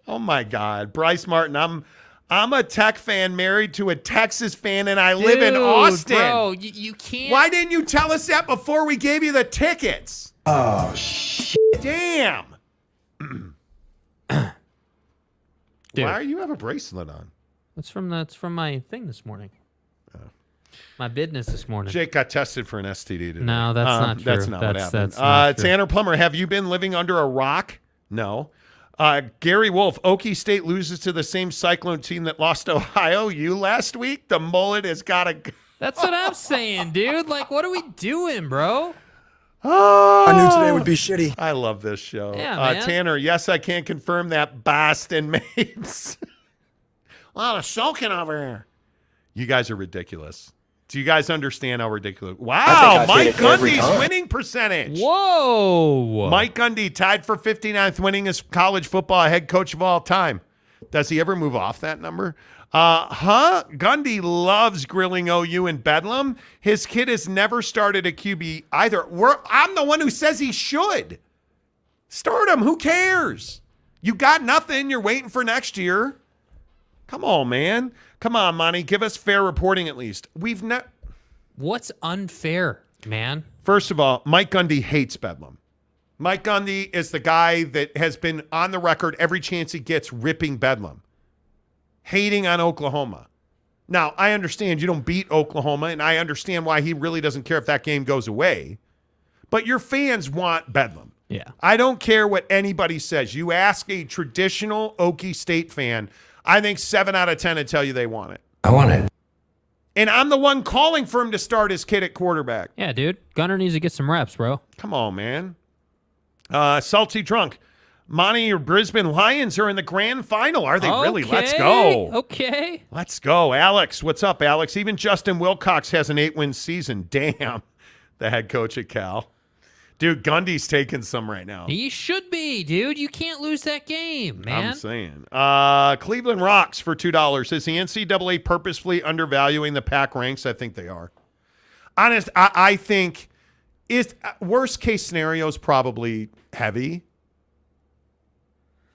Oh, my God. Bryce Martin, I'm a Tech fan married to a Texas fan, and I live in Austin. Bro, you can't. Why didn't you tell us that before we gave you the tickets? Oh, shit. Damn. Dude. Why do you have a bracelet on? That's from my thing this morning. My business this morning. Jake got tested for an STD today. No, that's not true. That's not what happened. That's not true. Tanner Plummer, have you been living under a rock? No. Gary Wolf, Okie State loses to the same Cyclone team that lost Ohio U last week. The mullet has got to go. That's what I'm saying, dude. Like, what are we doing, bro? Oh, I knew today would be shitty. I love this show. Yeah, man. Tanner, yes, I can confirm that Boston Mapes. A lot of soaking over here. You guys are ridiculous. Do you guys understand how ridiculous? Wow, Mike Gundy's winning percentage. Whoa. Mike Gundy tied for 59th winningest college football head coach of all time. Does he ever move off that number? Gundy loves grilling OU in Bedlam. His kid has never started a QB either. I'm the one who says he should. Start him. Who cares? You got nothing. You're waiting for next year. Come on, man. Come on, Monty. Give us fair reporting at least. What's unfair, man? First of all, Mike Gundy hates Bedlam. Mike Gundy is the guy that has been on the record every chance he gets ripping Bedlam, hating on Oklahoma. Now, I understand you don't beat Oklahoma, and I understand why he really doesn't care if that game goes away. But your fans want Bedlam. Yeah. I don't care what anybody says. You ask a traditional Okie State fan, I think 7 out of 10 would tell you they want it. I want it. And I'm the one calling for him to start his kid at quarterback. Yeah, dude. Gunner needs to get some reps, bro. Come on, man. Salty Drunk. Monty, your Brisbane Lions are in the grand final. Are they really? Let's go. Okay. Let's go. Alex, what's up, Alex? Even Justin Wilcox has an 8-win season. Damn. The head coach at Cal. Dude, Gundy's taking some right now. He should be, dude. You can't lose that game, man. I'm saying. Cleveland Rocks for $2. Is the NCAA purposefully undervaluing the pack ranks? I think they are. Honest, I think worst case scenario is probably heavy.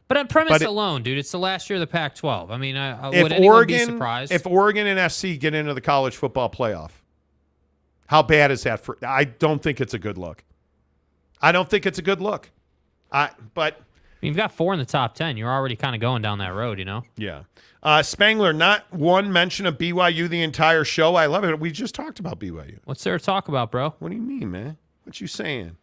But on premise alone, dude, it's the last year of the Pac-12. I mean, would anyone Oregon be surprised? If Oregon and SC get into the college football playoff, how bad is that? I don't think it's a good look. But you've got 4 in the top 10. You're already kind of going down that road, you know? Yeah. Spangler, not one mention of BYU the entire show. I love it. We just talked about BYU. What's there to talk about, bro? What do you mean, man? What you saying?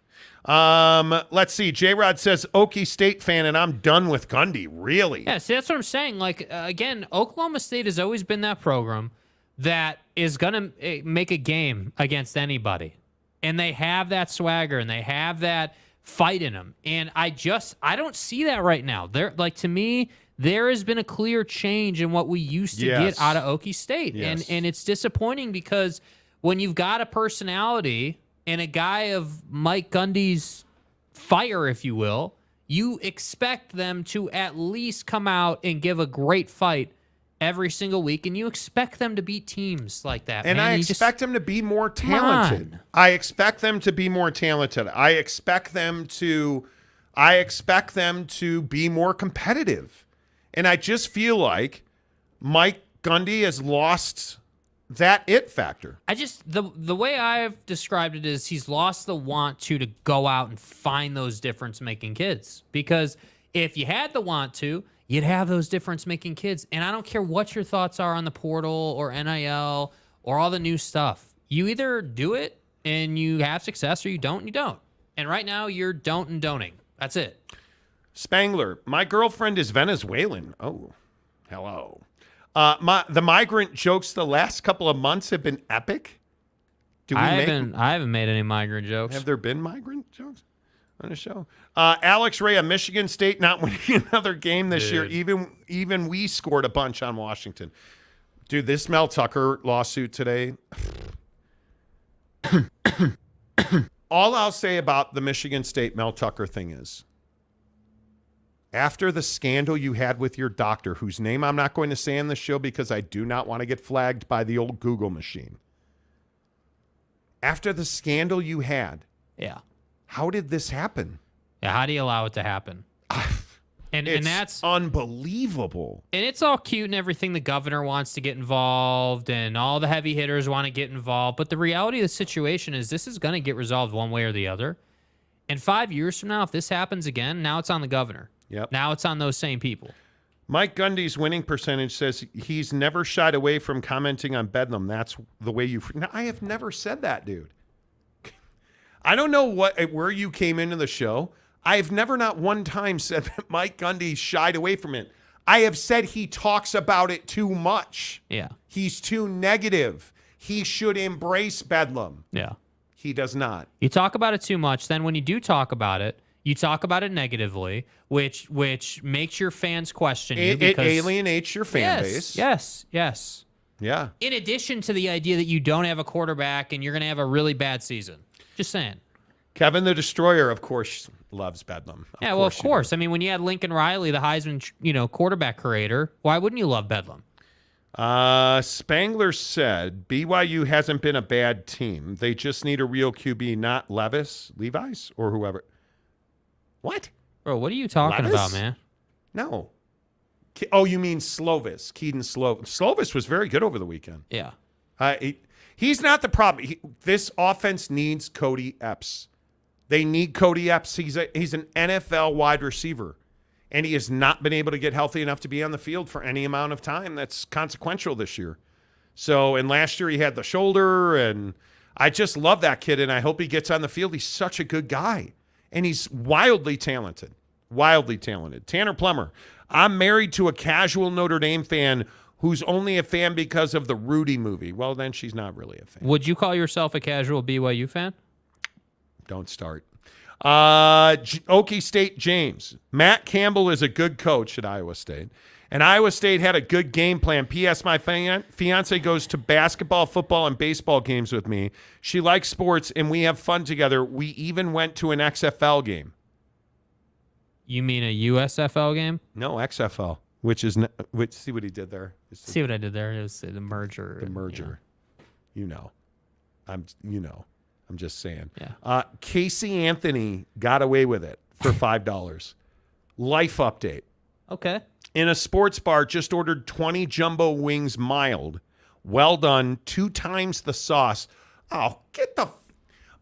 Let's see. J-Rod says, Okie State fan, and I'm done with Gundy. Really? Yeah, see, that's what I'm saying. Like, again, Oklahoma State has always been that program that is going to make a game against anybody. And they have that swagger, and they have that fight in them. And I don't see that right now. To me, there has been a clear change in what we used to get out of Okie State. Yes. And it's disappointing because when you've got a personality and a guy of Mike Gundy's fire, if you will, you expect them to at least come out and give a great fight every single week, and you expect them to beat teams like that. And man. I expect them to be more talented. I expect them to be more talented. I expect them to be more competitive. And I just feel like Mike Gundy has lost that it factor. I just the way I've described it is he's lost the want to go out and find those difference-making kids. Because if you had the want to, you'd have those difference-making kids. And I don't care what your thoughts are on the portal or NIL or all the new stuff. You either do it and you have success, or you don't and you don't. And right now, you're don't and don'ting. That's it. Spangler, my girlfriend is Venezuelan. Oh, hello. The migrant jokes the last couple of months have been epic. I haven't made any migrant jokes. Have there been migrant jokes on the show? Alex Ray, Michigan State not winning another game this year. Even we scored a bunch on Washington. Dude, this Mel Tucker lawsuit today. All I'll say about the Michigan State Mel Tucker thing is, after the scandal you had with your doctor, whose name I'm not going to say on the show because I do not want to get flagged by the old Google machine. After the scandal you had, yeah, how did this happen? Yeah, how do you allow it to happen? And that's unbelievable. And it's all cute and everything. The governor wants to get involved and all the heavy hitters want to get involved. But the reality of the situation is this is going to get resolved one way or the other. And 5 years from now, if this happens again, now it's on the governor. Yep. Now it's on those same people. Mike Gundy's winning percentage says he's never shied away from commenting on Bedlam. That's the way you... Now, I have never said that, dude. I don't know where you came into the show. I have never not one time said that Mike Gundy shied away from it. I have said he talks about it too much. Yeah. He's too negative. He should embrace Bedlam. Yeah. He does not. You talk about it too much. Then when you do talk about it, you talk about it negatively, which makes your fans question you. It alienates your fan base. Yes. Yeah. In addition to the idea that you don't have a quarterback and you're going to have a really bad season. Just saying. Kevin the Destroyer, of course, loves Bedlam. Of course. I mean, when you had Lincoln Riley, the Heisman, quarterback creator, why wouldn't you love Bedlam? Spangler said BYU hasn't been a bad team. They just need a real QB, not Levi's, or whoever. What? Bro, what are you talking about, man? No. Oh, you mean Slovis. Keaton Slovis. Slovis was very good over the weekend. Yeah. He's not the problem. This offense needs Cody Epps. They need Cody Epps. He's an NFL wide receiver, and he has not been able to get healthy enough to be on the field for any amount of time that's consequential this year. And last year he had the shoulder, and I just love that kid, and I hope he gets on the field. He's such a good guy, and he's wildly talented. Wildly talented. Tanner Plummer, I'm married to a casual Notre Dame fan who's only a fan because of the Rudy movie. Well, then she's not really a fan. Would you call yourself a casual BYU fan? Don't start. Okie State James. Matt Campbell is a good coach at Iowa State. And Iowa State had a good game plan. P.S. My fiance goes to basketball, football, and baseball games with me. She likes sports, and we have fun together. We even went to an XFL game. You mean a USFL game? No, XFL. See what he did there? See what I did there? It was the merger. The merger. Yeah. I'm just saying. Yeah. Casey Anthony got away with it for $5. Life update. Okay. In a sports bar, just ordered 20 jumbo wings mild. Well done. 2 times the sauce. Oh, get the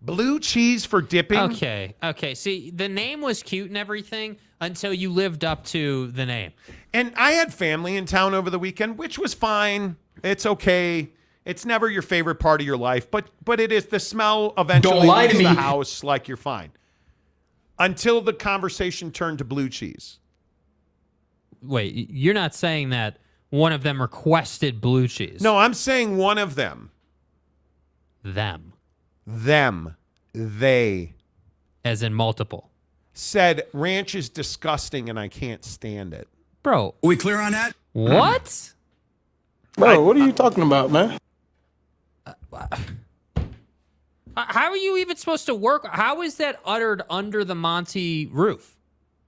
blue cheese for dipping. Okay. See, the name was cute and everything until you lived up to the name. And I had family in town over the weekend, which was fine. It's okay. It's never your favorite part of your life, but it is. The smell eventually leaves the house, like you're fine. Until the conversation turned to blue cheese. Wait, you're not saying that one of them requested blue cheese? No, I'm saying one of them. Them. They. As in multiple. Said ranch is disgusting and I can't stand it. Bro. Are we clear on that? What? Bro, what are you talking about, man? How are you even supposed to work? How is that uttered under the Monty roof?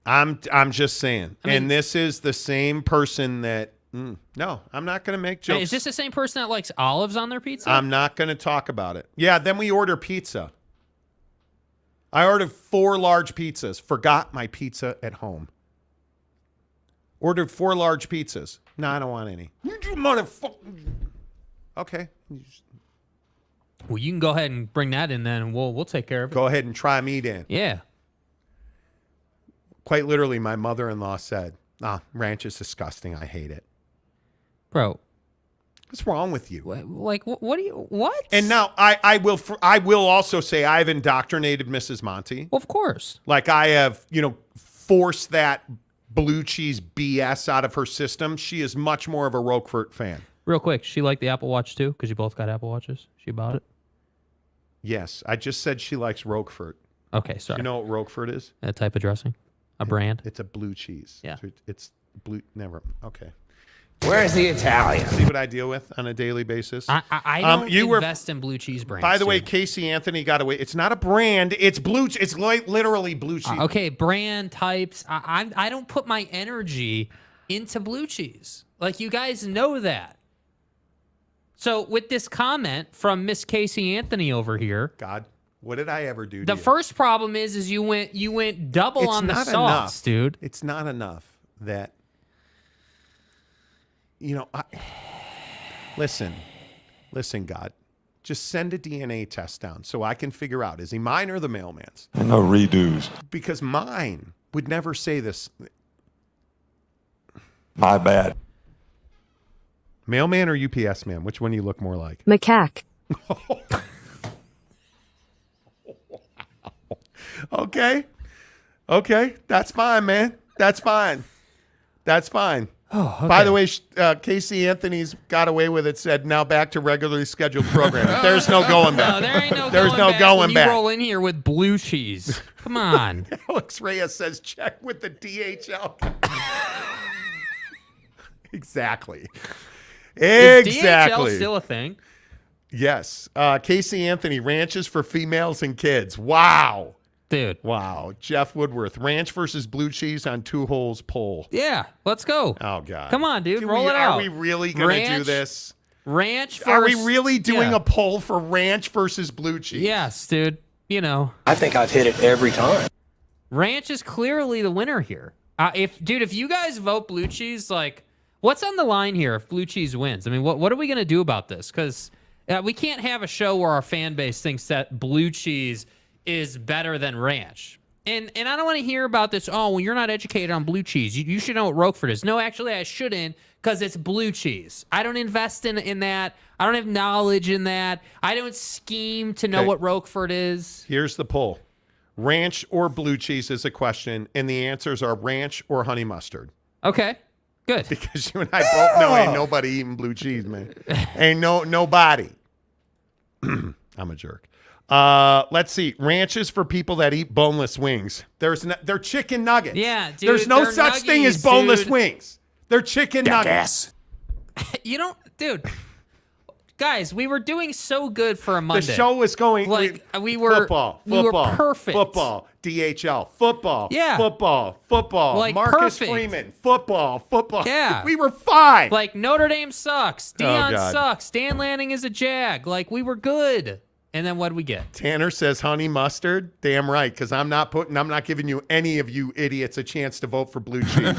I'm just saying. And this is the same person that no, I'm not going to make jokes. Hey, is this the same person that likes olives on their pizza? I'm not going to talk about it. Yeah, then we order pizza. I ordered 4 large pizzas. Forgot my pizza at home. Ordered 4 large pizzas. No, I don't want any. You motherfucker. Okay. Well, you can go ahead and bring that in then, and we'll take care of it. Go ahead and try me, Dan. Yeah. Quite literally, my mother-in-law said, ranch is disgusting. I hate it. Bro. What's wrong with you? Like, what do you, what? And now, I will also say I've indoctrinated Mrs. Monty. Well, of course. Like, I have, forced that blue cheese BS out of her system. She is much more of a Roquefort fan. Real quick, she liked the Apple Watch too? Because you both got Apple Watches? She bought it? Yes. I just said she likes Roquefort. Okay, sorry. Do you know what Roquefort is? A type of dressing? A brand? It's a blue cheese. Yeah. It's blue. Never. Okay. Where's the Italian? See what I deal with on a daily basis? I don't invest in blue cheese brands. By the way, Casey Anthony got away. It's not a brand. It's blue. It's literally blue cheese. Okay, brand types. I don't put my energy into blue cheese. Like, you guys know that. So with this comment from Miss Casey Anthony over here, God, what did I ever do? The first problem is you went double on the sauce, dude. It's not enough that. Listen, God, just send a DNA test down so I can figure out, is he mine or the mailman's? No redos. Because mine would never say this. My bad. Mailman or UPS man? Which one do you look more like? Macaque. Okay. That's fine, man. That's fine. Oh, okay. By the way, Casey Anthony's got away with it. Said now back to regularly scheduled programming. There's no going back. No, there ain't no. There's going no back going when back. You roll in here with blue cheese. Come on. Alex Reyes says check with the DHL. Exactly. Is DHL still a thing? Yes. Casey Anthony, ranches for females and kids. Wow. Dude. Wow. Jeff Woodworth, ranch versus blue cheese on 2 holes poll. Yeah, let's go. Oh, God. Come on, dude. Roll it out. Are we really going to do this? Ranch versus... Are we really doing a poll for ranch versus blue cheese? Yes, dude. I think I've hit it every time. Ranch is clearly the winner here. If you guys vote blue cheese, like, what's on the line here if blue cheese wins? I mean, what are we going to do about this? Because we can't have a show where our fan base thinks that blue cheese is better than ranch. And I don't want to hear about this, well, you're not educated on blue cheese. You should know what Roquefort is. No, actually, I shouldn't, because it's blue cheese. I don't invest in that. I don't have knowledge in that. I don't scheme to know what Roquefort is. Here's the poll. Ranch or blue cheese is a question, and the answers are ranch or honey mustard. Okay, good. Because you and I both know ain't nobody eating blue cheese, man. Ain't nobody. I'm a jerk. Let's see. Ranches for people that eat boneless wings. They're chicken nuggets. Yeah, dude. There's no such thing as boneless wings. They're chicken nuggets. You don't, dude. Guys, we were doing so good for a Monday. The show was going like we were football, we were perfect. Football, DHL, football, yeah, football, like Marcus perfect. Freeman, football. Yeah, we were fine. Like Notre Dame sucks. Deion sucks. Dan Lanning is a jag. Like we were good. And then what did we get? Tanner says honey mustard. Damn right, because I'm not giving you any of you idiots a chance to vote for blue cheese.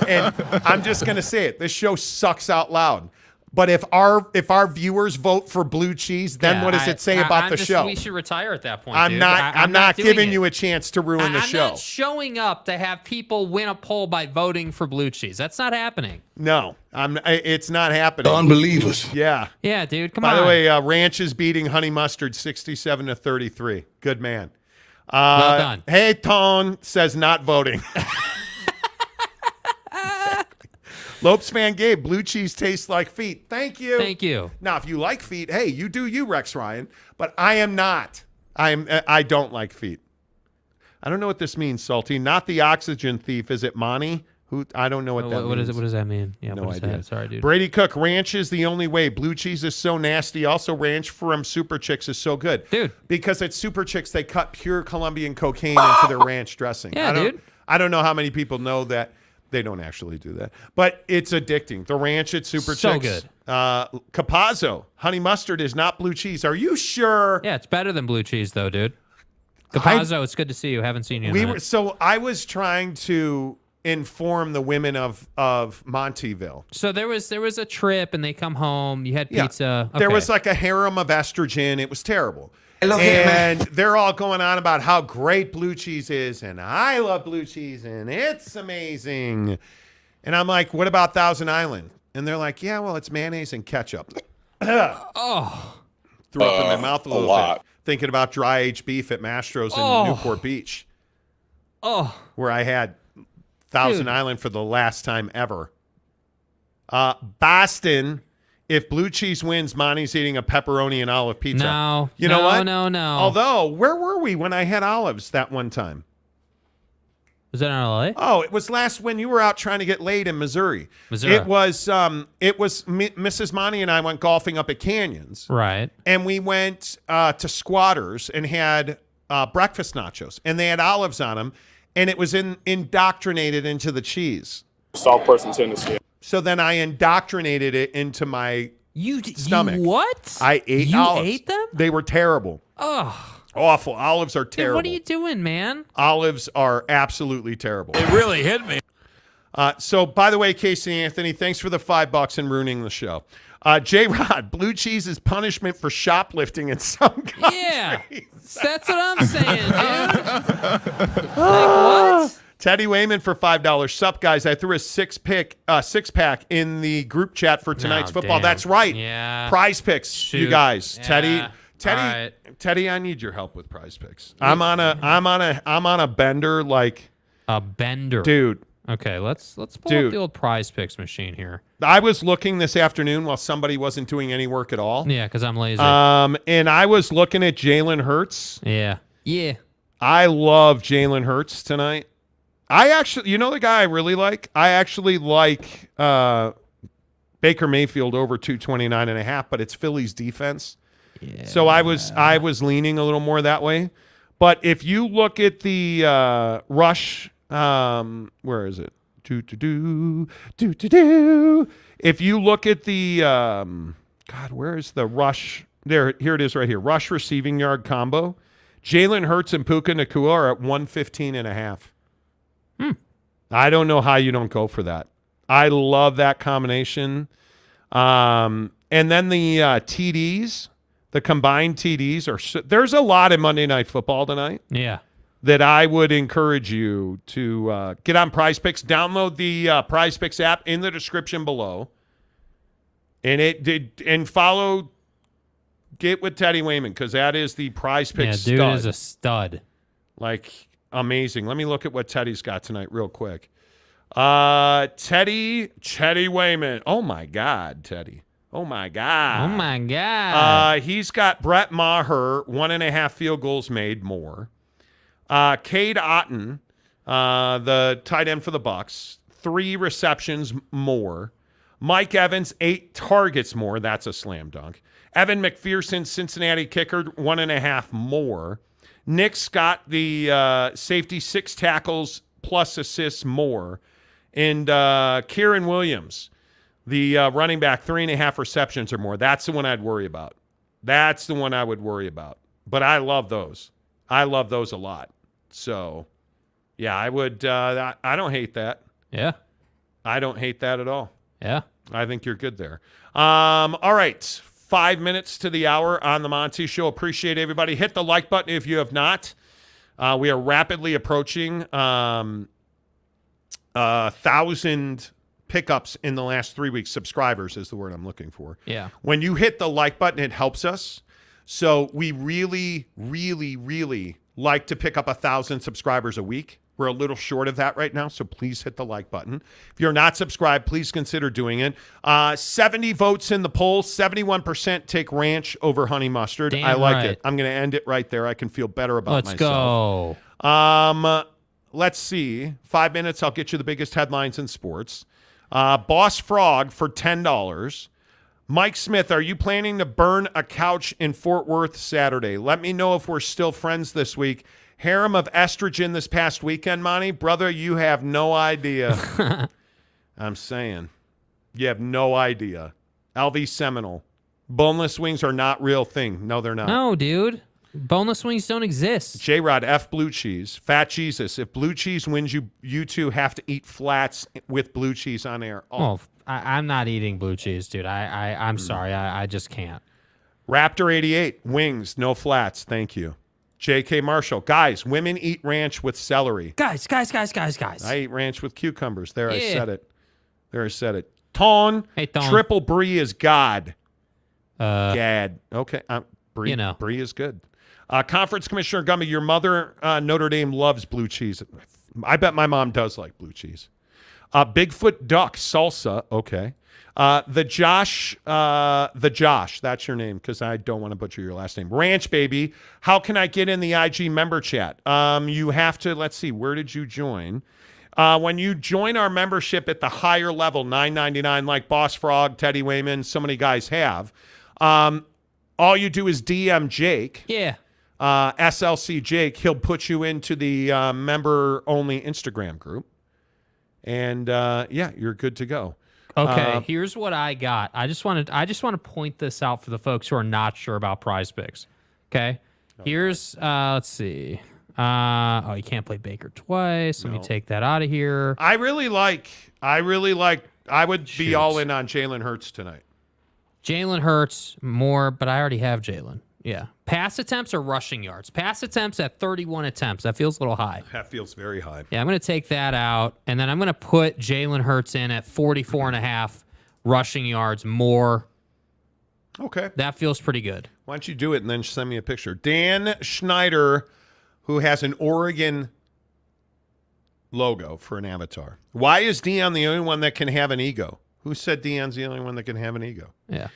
And I'm just gonna say it. This show sucks out loud. But if our viewers vote for blue cheese, then what does it say about the show? We should retire at that point. I'm not giving you a chance to ruin the show. I'm not showing up to have people win a poll by voting for blue cheese. That's not happening. No, it's not happening. Unbelievers. Yeah. Yeah, dude. Come on. By the way, ranch is beating honey mustard 67-33. Good man. Well done. Hey, Tone says not voting. Lopes fan Gabe, blue cheese tastes like feet. Thank you. Thank you. Now, if you like feet, hey, you do you, Rex Ryan. But I am not. I don't like feet. I don't know what this means, Salty. Not the oxygen thief. Is it Monty? I don't know what that means. What does that mean? Yeah, no idea. Sorry, dude. Brady Cook, ranch is the only way. Blue cheese is so nasty. Also, ranch from Super Chicks is so good. Dude. Because at Super Chicks, they cut pure Colombian cocaine into their ranch dressing. Yeah, dude. I don't know how many people know that. They don't actually do that. But it's addicting. The ranch at Super Chicks. So good. Capazzo, honey mustard is not blue cheese. Are you sure? Yeah, it's better than blue cheese, though, dude. Capazzo, it's good to see you. Haven't seen you in a minute. So I was trying to inform the women of Montyville. So there was a trip, and they come home. You had pizza. There Okay. was like a harem of estrogen. It was terrible. And they're all going on about how great blue cheese is, and I love blue cheese, and it's amazing. And I'm like, what about Thousand Island? And they're like, yeah, well, it's mayonnaise and ketchup. Oh. Threw up in my mouth a little bit. Thinking about dry aged beef at Mastro's in Newport Beach. Oh. Where I had Thousand Island for the last time ever. Boston, if blue cheese wins, Monty's eating a pepperoni and olive pizza. No. You know what? No. Although, where were we when I had olives that one time? Was that in LA? Oh, it was when you were out trying to get laid in Missouri. It was Mrs. Monty and I went golfing up at Canyons. Right. And we went to Squatters and had breakfast nachos. And they had olives on them. And it was indoctrinated into the cheese. Soft person tendency. So then I indoctrinated it into my stomach. You what? I ate olives. You ate them? They were terrible. Oh. Awful. Olives are terrible. Dude, what are you doing, man? Olives are absolutely terrible. It really hit me. So, by the way, Casey Anthony, thanks for the $5 and ruining the show. J-Rod, blue cheese is punishment for shoplifting in some countries. Yeah, that's what I'm saying, dude. Like, what? Teddy Wayman for $5. Sup, guys? I threw a six-pack in the group chat for tonight's football. Damn. That's right. Yeah. Prize Picks, you guys. Yeah. Teddy, I need your help with Prize Picks. I'm on a bender, like a bender, dude. Okay, let's pull up the old Prize Picks machine here. I was looking this afternoon while somebody wasn't doing any work at all. Yeah, because I'm lazy. And I was looking at Jalen Hurts. Yeah. I love Jalen Hurts tonight. I actually, you know the guy I really like? I actually like Baker Mayfield over 229.5, but it's Philly's defense. Yeah. So I was leaning a little more that way. But if you look at the rush, where is it? If you look at the where is the rush? Here it is right here. Rush receiving yard combo. Jalen Hurts and Puka Nacua are at 115.5. I don't know how you don't go for that. I love that combination. And then the TDs, the combined TDs there's a lot in Monday Night Football tonight. Yeah. That I would encourage you to get on Prize Picks. Download the Prize Picks app in the description below. And follow Get with Teddy Wayman, because that is the Prize Picks stud. Yeah, dude is a stud. Like, amazing. Let me look at what Teddy's got tonight real quick. Teddy Wayman. Oh, my God, Teddy. Oh, my God. He's got Brett Maher, 1.5 field goals made more. Cade Otton, the tight end for the Bucs, 3 receptions more. Mike Evans, 8 targets more. That's a slam dunk. Evan McPherson, Cincinnati kicker, 1.5 more. Nick Scott, the safety, 6 tackles plus assists more. And Kieran Williams, the running back, 3.5 receptions or more. That's the one I'd worry about. That's the one I would worry about. But I love those. I love those a lot. So, yeah, I would. I don't hate that. Yeah. I don't hate that at all. Yeah. I think you're good there. All right. 5 minutes to the hour on the Monty Show. Appreciate everybody. Hit the like button if you have not. We are rapidly approaching 1,000 pickups in the last 3 weeks. Subscribers is the word I'm looking for. Yeah. When you hit the like button, it helps us. So we really, really, really like to pick up 1,000 subscribers a week. We're a little short of that right now, so please hit the like button. If you're not subscribed, please consider doing it. 70 votes in the poll. 71% take ranch over honey mustard. Damn I like right. it. I'm going to end it right there. I can feel better about Let's myself. go. Let's see. 5 minutes, I'll get you the biggest headlines in sports. Boss Frog for $10. Mike Smith, are you planning to burn a couch in Fort Worth Saturday? Let me know if we're still friends this week. Harem of estrogen this past weekend, Monty. Brother, you have no idea. I'm saying. You have no idea. LV Seminole. Boneless wings are not real thing. No, they're not. No, dude. Boneless wings don't exist. J-Rod, F blue cheese. Fat Jesus. If blue cheese wins, you two have to eat flats with blue cheese on air. Oh. Well, I'm not eating blue cheese, dude. I'm sorry. I just can't. Raptor 88, wings, no flats. Thank you. J.K. Marshall, guys, women eat ranch with celery. Guys. I eat ranch with cucumbers. I said it. Ton. Hey, Ton. Triple brie is God. Gad. Okay. Brie, brie is good. Conference Commissioner Gumby, your mother, Notre Dame, loves blue cheese. I bet my mom does like blue cheese. Bigfoot Duck, salsa. Okay. The Josh, that's your name because I don't want to butcher your last name. Ranch Baby, how can I get in the IG member chat? You have to, let's see, where did you join? When you join our membership at the higher level, $9.99, like Boss Frog, Teddy Wayman, so many guys have, all you do is DM Jake. Yeah. SLC Jake. He'll put you into the member-only Instagram group. And, you're good to go. Okay, here's what I got. I just want to point this out for the folks who are not sure about Prize Picks. Okay? Here's let's see. You can't play Baker twice. Let me take that out of here. I would be all in on Jalen Hurts tonight. Jalen Hurts more, but I already have Jalen. Yeah. Pass attempts or rushing yards? Pass attempts at 31 attempts. That feels a little high. That feels very high. Yeah, I'm going to take that out, and then I'm going to put Jalen Hurts in at 44.5 rushing yards more. Okay. That feels pretty good. Why don't you do it and then send me a picture? Dan Schneider, who has an Oregon logo for an avatar. Why is Deion the only one that can have an ego? Who said Deion's the only one that can have an ego? Yeah.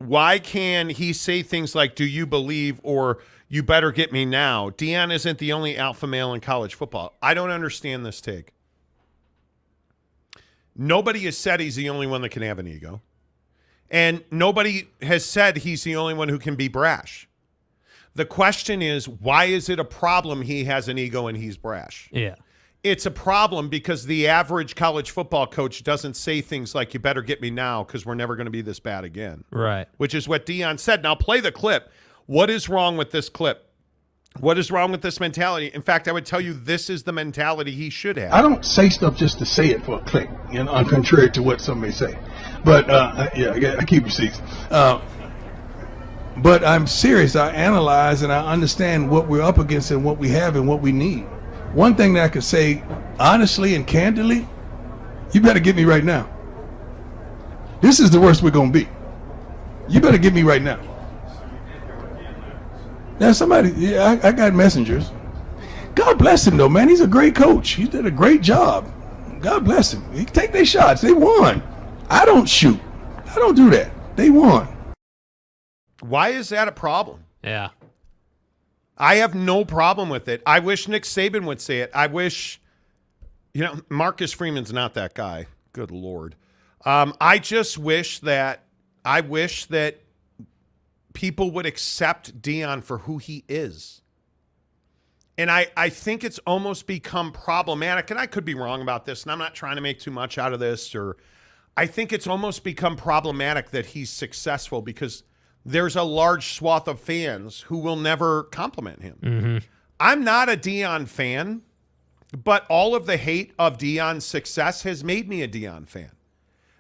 Why can he say things like, do you believe, or you better get me now? Deion isn't the only alpha male in college football. I don't understand this take. Nobody has said he's the only one that can have an ego. And nobody has said he's the only one who can be brash. The question is, why is it a problem he has an ego and he's brash? Yeah. It's a problem because the average college football coach doesn't say things like, you better get me now because we're never going to be this bad again. Right. Which is what Deion said. Now play the clip. What is wrong with this clip? What is wrong with this mentality? In fact, I would tell you this is the mentality he should have. I don't say stuff just to say it for a click, contrary to what some may say. But, I keep receipts. But I'm serious. I analyze and I understand what we're up against and what we have and what we need. One thing that I could say honestly and candidly, you better get me right now. This is the worst we're going to be. You better get me right now. Now I got messengers. God bless him though, man. He's a great coach. He did a great job. God bless him. He take their shots. They won. I don't shoot. I don't do that. They won. Why is that a problem? Yeah. I have no problem with it. I wish Nick Saban would say it. I wish, Marcus Freeman's not that guy. Good Lord. I wish that people would accept Deion for who he is. And I think it's almost become problematic, and I could be wrong about this, and I'm not trying to make too much out of this, I think it's almost become problematic that he's successful because there's a large swath of fans who will never compliment him. Mm-hmm. I'm not a Deion fan, but all of the hate of Deion's success has made me a Deion fan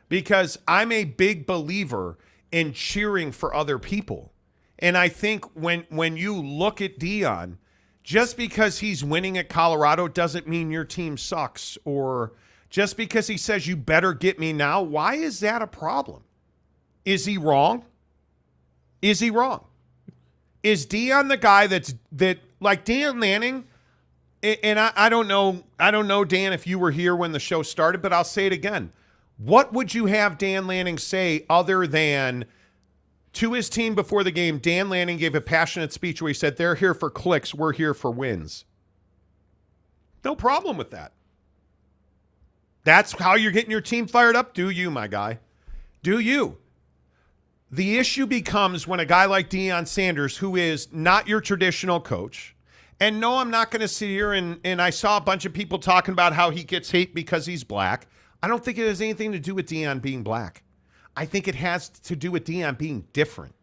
because I'm a big believer in cheering for other people. And I think when you look at Deion, just because he's winning at Colorado doesn't mean your team sucks, or just because he says you better get me now, why is that a problem? Is he wrong? Is he wrong? Is Deion the guy that like Dan Lanning? And I don't know, Dan, if you were here when the show started, but I'll say it again. What would you have Dan Lanning say other than to his team before the game? Dan Lanning gave a passionate speech where he said, they're here for clicks, we're here for wins. No problem with that. That's how you're getting your team fired up? Do you, my guy? Do you? The issue becomes when a guy like Deion Sanders, who is not your traditional coach, and no, I'm not going to sit here and I saw a bunch of people talking about how he gets hate because he's black. I don't think it has anything to do with Deion being black. I think it has to do with Deion being different,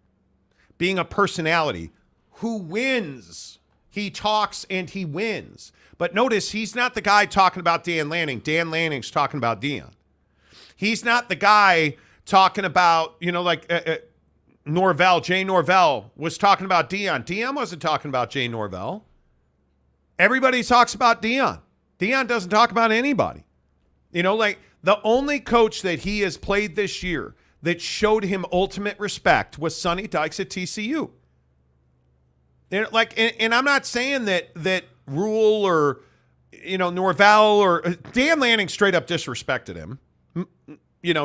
being a personality who wins. He talks and he wins. But notice he's not the guy talking about Dan Lanning. Dan Lanning's talking about Deion. He's not the guy talking about, Norvell. Jay Norvell was talking about Deion. Deion wasn't talking about Jay Norvell. Everybody talks about Deion. Deion doesn't talk about anybody. The only coach that he has played this year that showed him ultimate respect was Sonny Dykes at TCU. And I'm not saying that Rule or, Norvell or Dan Lanning straight up disrespected him.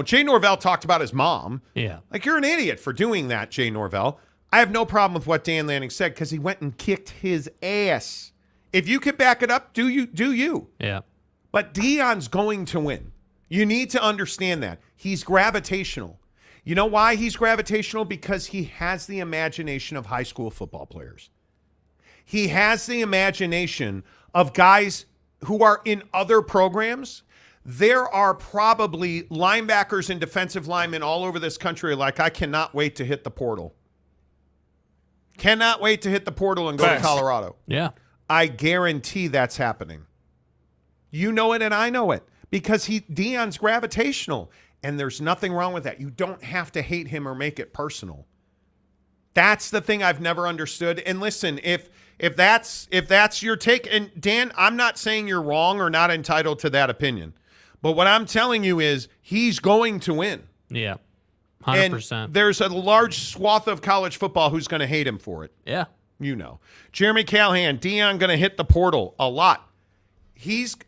Jay Norvell talked about his mom. Yeah. You're an idiot for doing that, Jay Norvell. I have no problem with what Dan Lanning said because he went and kicked his ass. If you can back it up, do you? Yeah. But Deion's going to win. You need to understand that. He's gravitational. You know why he's gravitational? Because he has the imagination of high school football players. He has the imagination of guys who are in other programs. There are probably linebackers and defensive linemen all over this country I cannot wait to hit the portal. Cannot wait to hit the portal and go to Colorado. Yeah. I guarantee that's happening. You know it and I know it because Deion's gravitational and there's nothing wrong with that. You don't have to hate him or make it personal. That's the thing I've never understood. And listen, if that's your take, and Dan, I'm not saying you're wrong or not entitled to that opinion. But what I'm telling you is he's going to win. Yeah, 100%. And there's a large swath of college football who's going to hate him for it. Yeah. Jeremy Callahan, Deion going to hit the portal a lot.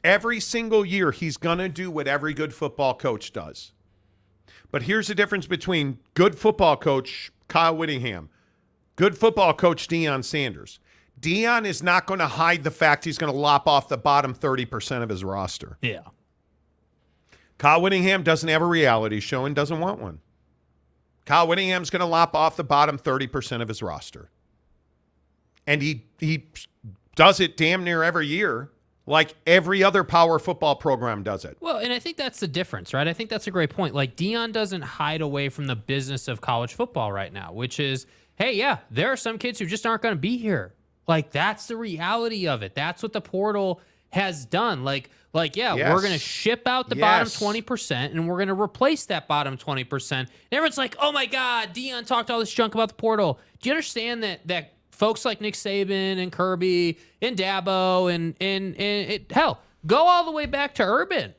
Every single year, he's going to do what every good football coach does. But here's the difference between good football coach Kyle Whittingham, good football coach Deion Sanders. Deion is not going to hide the fact he's going to lop off the bottom 30% of his roster. Yeah. Kyle Whittingham doesn't have a reality show and doesn't want one. Kyle Whittingham's going to lop off the bottom 30% of his roster. And he does it damn near every year, like every other power football program does it. Well, and I think that's the difference, right? I think that's a great point. Deion doesn't hide away from the business of college football right now, which is, hey, yeah, there are some kids who just aren't going to be here. That's the reality of it. That's what the portal has done. Yes. We're going to ship out the bottom 20% and we're going to replace that bottom 20%. And everyone's like, oh my God, Deion talked all this junk about the portal. Do you understand that folks like Nick Saban and Kirby and Dabo and hell, go all the way back to Urban,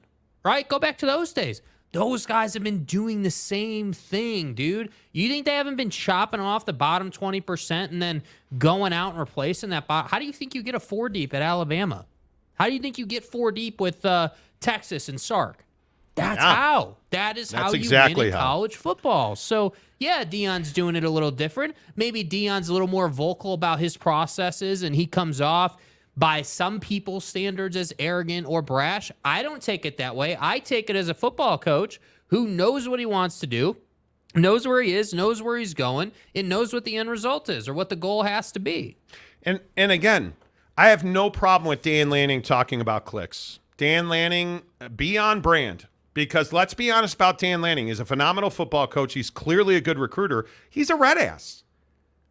right? Go back to those days. Those guys have been doing the same thing, dude. You think they haven't been chopping off the bottom 20% and then going out and replacing that bottom? How do you think you get a 4 deep at Alabama? How do you think you get 4 deep with Texas and Sark? That's how. That's how you win in college football. So, yeah, Deion's doing it a little different. Maybe Deion's a little more vocal about his processes, and he comes off by some people's standards as arrogant or brash. I don't take it that way. I take it as a football coach who knows what he wants to do, knows where he is, knows where he's going, and knows what the end result is or what the goal has to be. And again, I have no problem with Dan Lanning talking about clicks. Dan Lanning, be on brand. Because let's be honest about Dan Lanning. He's a phenomenal football coach. He's clearly a good recruiter. He's a red ass.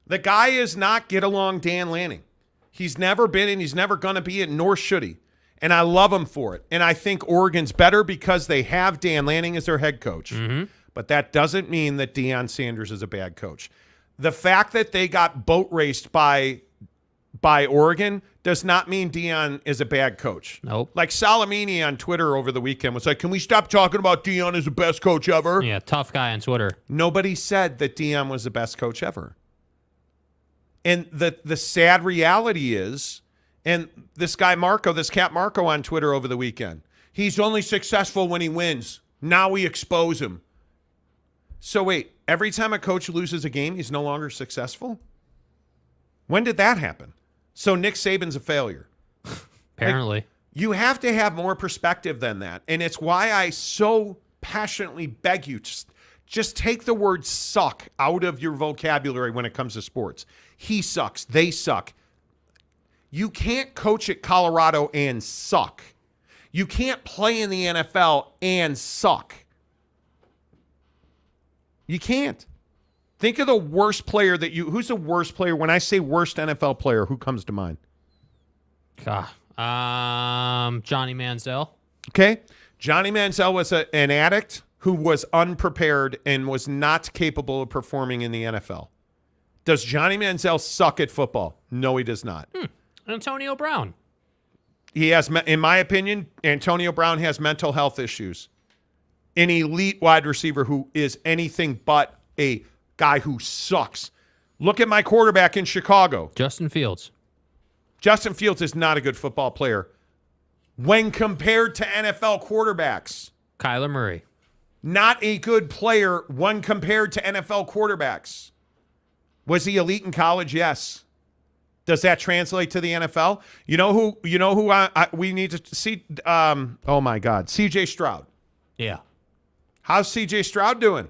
The guy is not get along Dan Lanning. He's never been and he's never going to be it, nor should he. And I love him for it. And I think Oregon's better because they have Dan Lanning as their head coach. Mm-hmm. But that doesn't mean that Deion Sanders is a bad coach. The fact that they got boat raced by Oregon does not mean Deion is a bad coach. Nope. Like Salamini on Twitter over the weekend was like, can we stop talking about Deion as the best coach ever? Yeah, tough guy on Twitter. Nobody said that Deion was the best coach ever. And the sad reality is, and this guy Marco, this cat Marco on Twitter over the weekend, he's only successful when he wins. Now we expose him. So wait, every time a coach loses a game, he's no longer successful? When did that happen? So Nick Saban's a failure. Apparently. You have to have more perspective than that. And it's why I so passionately beg you, just take the word suck out of your vocabulary when it comes to sports. He sucks. They suck. You can't coach at Colorado and suck. You can't play in the NFL and suck. You can't. Think of the worst player who's the worst player? When I say worst NFL player, who comes to mind? Johnny Manziel. Okay. Johnny Manziel was an addict who was unprepared and was not capable of performing in the NFL. Does Johnny Manziel suck at football? No, he does not. Antonio Brown. He has, in my opinion, Antonio Brown has mental health issues. An elite wide receiver who is anything but a guy who sucks. Look at my quarterback in Chicago. Justin Fields. Justin Fields is not a good football player when compared to NFL quarterbacks. Kyler Murray. Not a good player when compared to NFL quarterbacks. Was he elite in college? Yes. Does that translate to the NFL? You know who we need to see? Oh, my God. C.J. Stroud. Yeah. How's C.J. Stroud doing?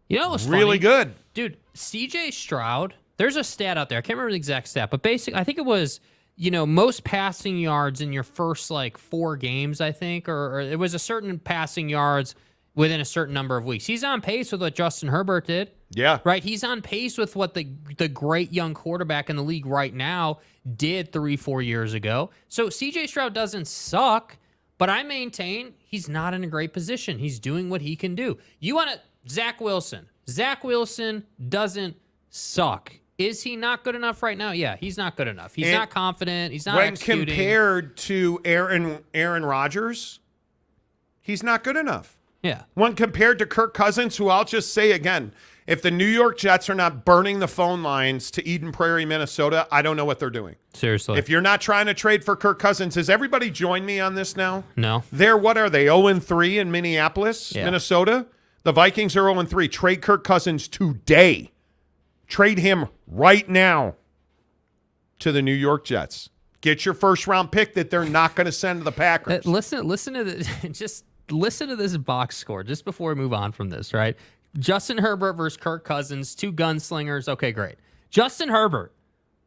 You know what's really funny? Good. Dude, C.J. Stroud, there's a stat out there. I can't remember the exact stat, but basically, I think it was, most passing yards in your first, 4 games, I think, or it was a certain passing yards within a certain number of weeks. He's on pace with what Justin Herbert did. Yeah. Right? He's on pace with what the great young quarterback in the league right now did 3-4 years ago. So C.J. Stroud doesn't suck, but I maintain he's not in a great position. He's doing what he can do. You want to... Zach Wilson. Zach Wilson doesn't suck. Is he not good enough right now? Yeah, he's not good enough. He's not confident. He's not executing. When compared to Aaron Rodgers, he's not good enough. Yeah. When compared to Kirk Cousins, who I'll just say again, if the New York Jets are not burning the phone lines to Eden Prairie, Minnesota, I don't know what they're doing. Seriously. If you're not trying to trade for Kirk Cousins, has everybody joined me on this now? No. What are they, 0-3 in Minneapolis, Minnesota? The Vikings are 0-3. Trade Kirk Cousins today. Trade him right now to the New York Jets. Get your first-round pick that they're not going to send to the Packers. Listen to this. Just listen to this box score just before we move on from this, right? Justin Herbert versus Kirk Cousins, 2 gunslingers. Okay, great. Justin Herbert,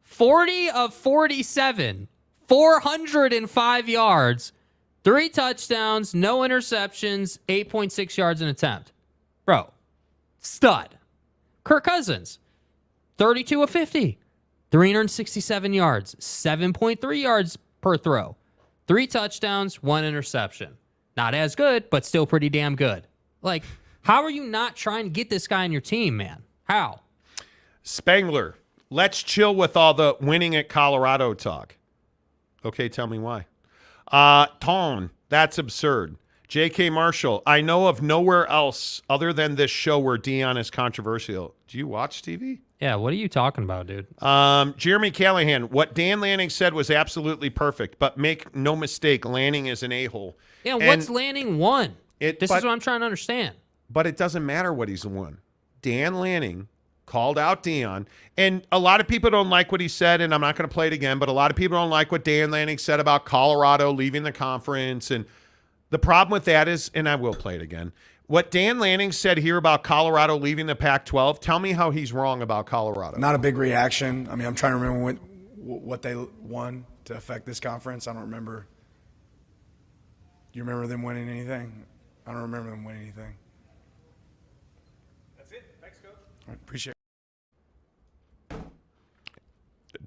40 of 47, 405 yards, 3 touchdowns, no interceptions, 8.6 yards an attempt. Bro, stud. Kirk Cousins, 32 of 50, 367 yards, 7.3 yards per throw, 3 touchdowns, 1 interception. Not as good, but still pretty damn good. How are you not trying to get this guy on your team, man? How? Spangler, let's chill with all the winning at Colorado talk. Okay, tell me why. Ton, that's absurd. J.K. Marshall, I know of nowhere else other than this show where Deion is controversial. Do you watch TV? Yeah, what are you talking about, dude? Jeremy Callahan, what Dan Lanning said was absolutely perfect, but make no mistake, Lanning is an a-hole. Yeah, what's Lanning won? This is what I'm trying to understand. But it doesn't matter what he's won. Dan Lanning called out Deion, and a lot of people don't like what he said, and I'm not going to play it again, but a lot of people don't like what Dan Lanning said about Colorado leaving the conference, and the problem with that is, and I will play it again, what Dan Lanning said here about Colorado leaving the Pac-12, tell me how he's wrong about Colorado. Not a big reaction. I mean, I'm trying to remember what they won to affect this conference. I don't remember. Do you remember them winning anything? I don't remember them winning anything. That's it. Thanks, Coach. All right, appreciate it.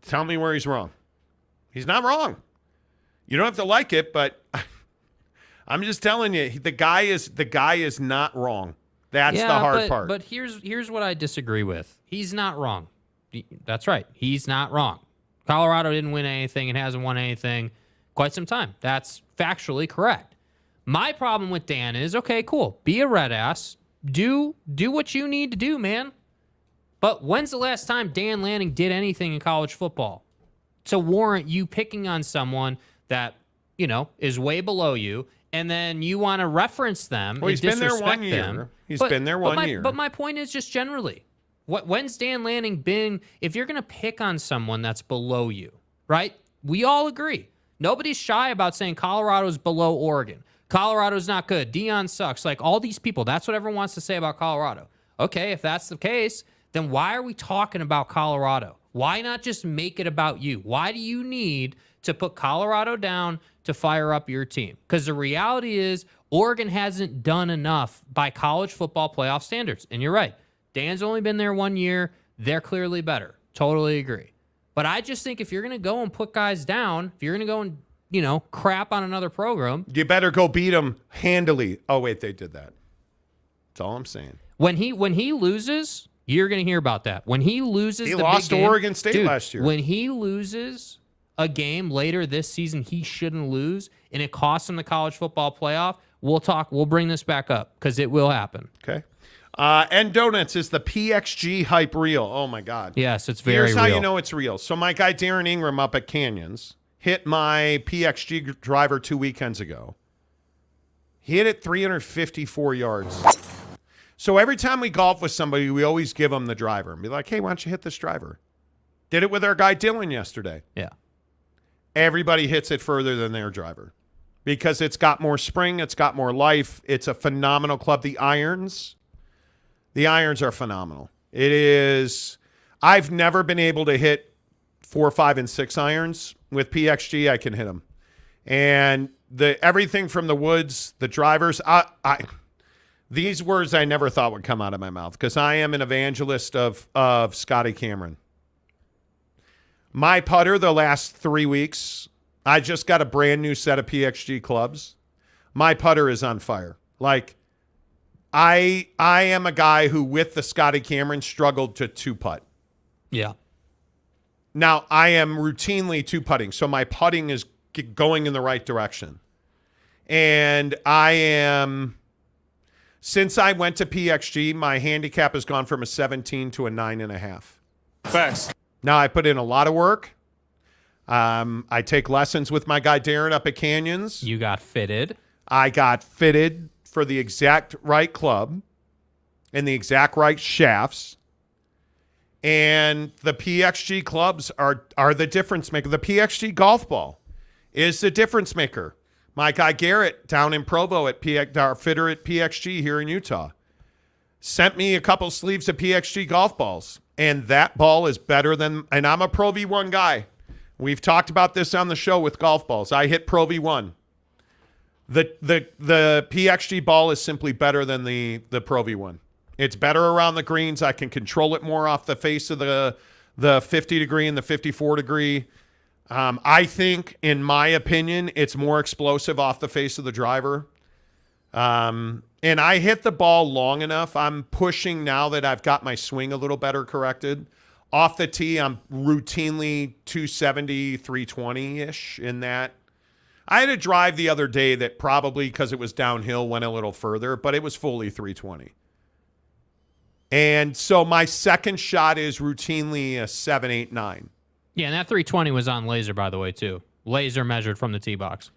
Tell me where he's wrong. He's not wrong. You don't have to like it, but I'm just telling you, the guy is not wrong. That's the hard part. But here's what I disagree with. He's not wrong. That's right. He's not wrong. Colorado didn't win anything and hasn't won anything quite some time. That's factually correct. My problem with Dan is, okay, cool. Be a red ass. Do what you need to do, man. But when's the last time Dan Lanning did anything in college football to warrant you picking on someone that, is way below you, and then you want to reference them and he's been there disrespect 1 year. them? He's been there 1 year. But my point is just generally, when's Dan Lanning been, if you're going to pick on someone that's below you, right? We all agree. Nobody's shy about saying Colorado's below Oregon. Colorado's not good. Deion sucks. All these people, that's what everyone wants to say about Colorado. Okay, if that's the case, then why are we talking about Colorado? Why not just make it about you? Why do you need to put Colorado down to fire up your team? Because the reality is Oregon hasn't done enough by college football playoff standards. And you're right. Dan's only been there 1 year. They're clearly better. Totally agree. But I just think if you're going to go and put guys down, if you're going to go and, crap on another program. You better go beat them handily. Oh, wait, they did that. That's all I'm saying. When he loses, you're going to hear about that. When he loses he the lost big to game, Oregon State last year. When he loses a game later this season he shouldn't lose, and it costs him the college football playoff, we'll bring this back up because it will happen. Okay. And Donuts, is the PXG hype real? Oh, my God. Yes, it's very real. Here's how you know it's real. So my guy Darren Ingram up at Canyons hit my PXG driver 2 weekends ago. He hit it 354 yards. So every time we golf with somebody, we always give them the driver and be like, hey, why don't you hit this driver? Did it with our guy Dylan yesterday. Yeah. Everybody hits it further than their driver because it's got more spring. It's got more life. It's a phenomenal club. The irons are phenomenal. It is. I've never been able to hit 4, 5, and 6 irons. With PXG, I can hit them. And everything from the woods, the drivers, these words I never thought would come out of my mouth because I am an evangelist of Scotty Cameron. My putter the last 3 weeks, I just got a brand new set of PXG clubs. My putter is on fire. Like, I am a guy who, with the Scotty Cameron, struggled to 2-putt. Yeah. Now, I am routinely 2-putting, so my putting is going in the right direction. And since I went to PXG, my handicap has gone from a 17 to a 9.5. Facts. Now, I put in a lot of work. I take lessons with my guy Darren up at Canyons. You got fitted. I got fitted for the exact right club and the exact right shafts. And the PXG clubs are the difference maker. The PXG golf ball is the difference maker. My guy Garrett down in Provo at our fitter at PXG here in Utah sent me a couple sleeves of PXG golf balls. And that ball is better than, and I'm a Pro V1 guy. We've talked about this on the show with golf balls. I hit Pro V1. The PXG ball is simply better than the Pro V1. It's better around the greens. I can control it more off the face of the 50 degree and the 54 degree. I think, in my opinion, it's more explosive off the face of the driver. And I hit the ball long enough. I'm pushing now that I've got my swing a little better corrected. Off the tee, I'm routinely 270, 320-ish in that. I had a drive the other day that probably, because it was downhill, went a little further, but it was fully 320. And so my second shot is routinely a 7, 8, 9. Yeah, and that 320 was on laser, by the way, too. Laser measured from the tee box.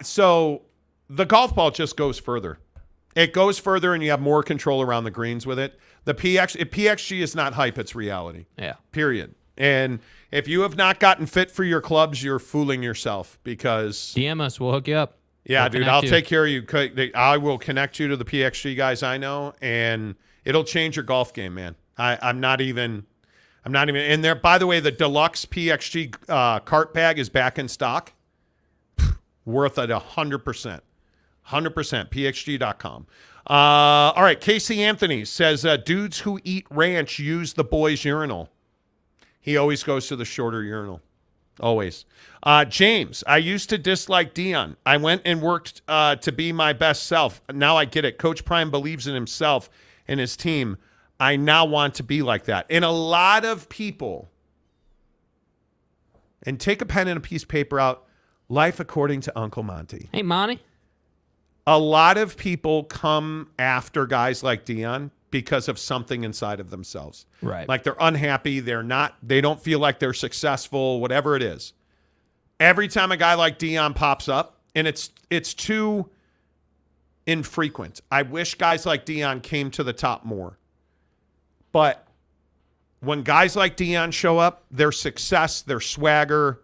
So the golf ball just goes further. It goes further, and you have more control around the greens with it. The PXG is not hype; it's reality. Yeah. Period. And if you have not gotten fit for your clubs, you're fooling yourself because DM us, we'll hook you up. Yeah, dude, I'll take care of you. I will connect you to the PXG guys I know, and it'll change your golf game, man. I'm not even in there. By the way, the deluxe PXG cart bag is back in stock. Worth it 100%. 100%. PXG.com. All right. Casey Anthony says, dudes who eat ranch use the boys' urinal. He always goes to the shorter urinal. Always. James, I used to dislike Deion. I went and worked to be my best self. Now I get it. Coach Prime believes in himself and his team. I now want to be like that. And a lot of people, and take a pen and a piece of paper out, life according to Uncle Monty. Hey, Monty. A lot of people come after guys like Deion because of something inside of themselves. Right. Like they're unhappy, they don't feel like they're successful, whatever it is. Every time a guy like Deion pops up, and it's too infrequent. I wish guys like Deion came to the top more. But when guys like Deion show up, their success, their swagger,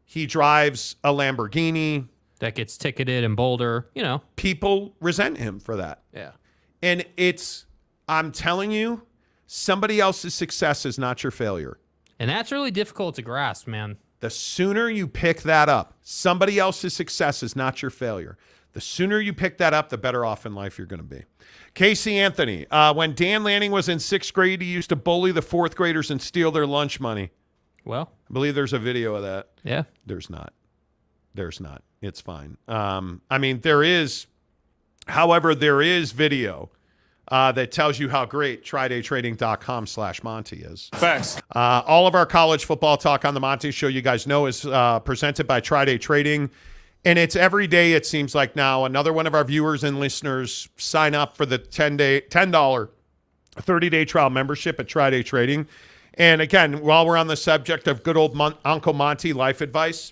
he drives a Lamborghini. That gets ticketed in Boulder, People resent him for that. Yeah. And I'm telling you, somebody else's success is not your failure. And that's really difficult to grasp, man. The sooner you pick that up, somebody else's success is not your failure. The sooner you pick that up, the better off in life you're going to be. Casey Anthony, when Dan Lanning was in 6th grade, he used to bully the 4th graders and steal their lunch money. Well, I believe there's a video of that. Yeah. There's not. It's fine. I mean, there is video that tells you how great TryDayTrading.com/Monty is. Facts. All of our college football talk on the Monty Show, you guys know, is presented by Tri-Day Trading. And it's every day, it seems like now, another one of our viewers and listeners sign up for the $10 30-day trial membership at Tri-Day Trading. And again, while we're on the subject of good old Uncle Monty life advice,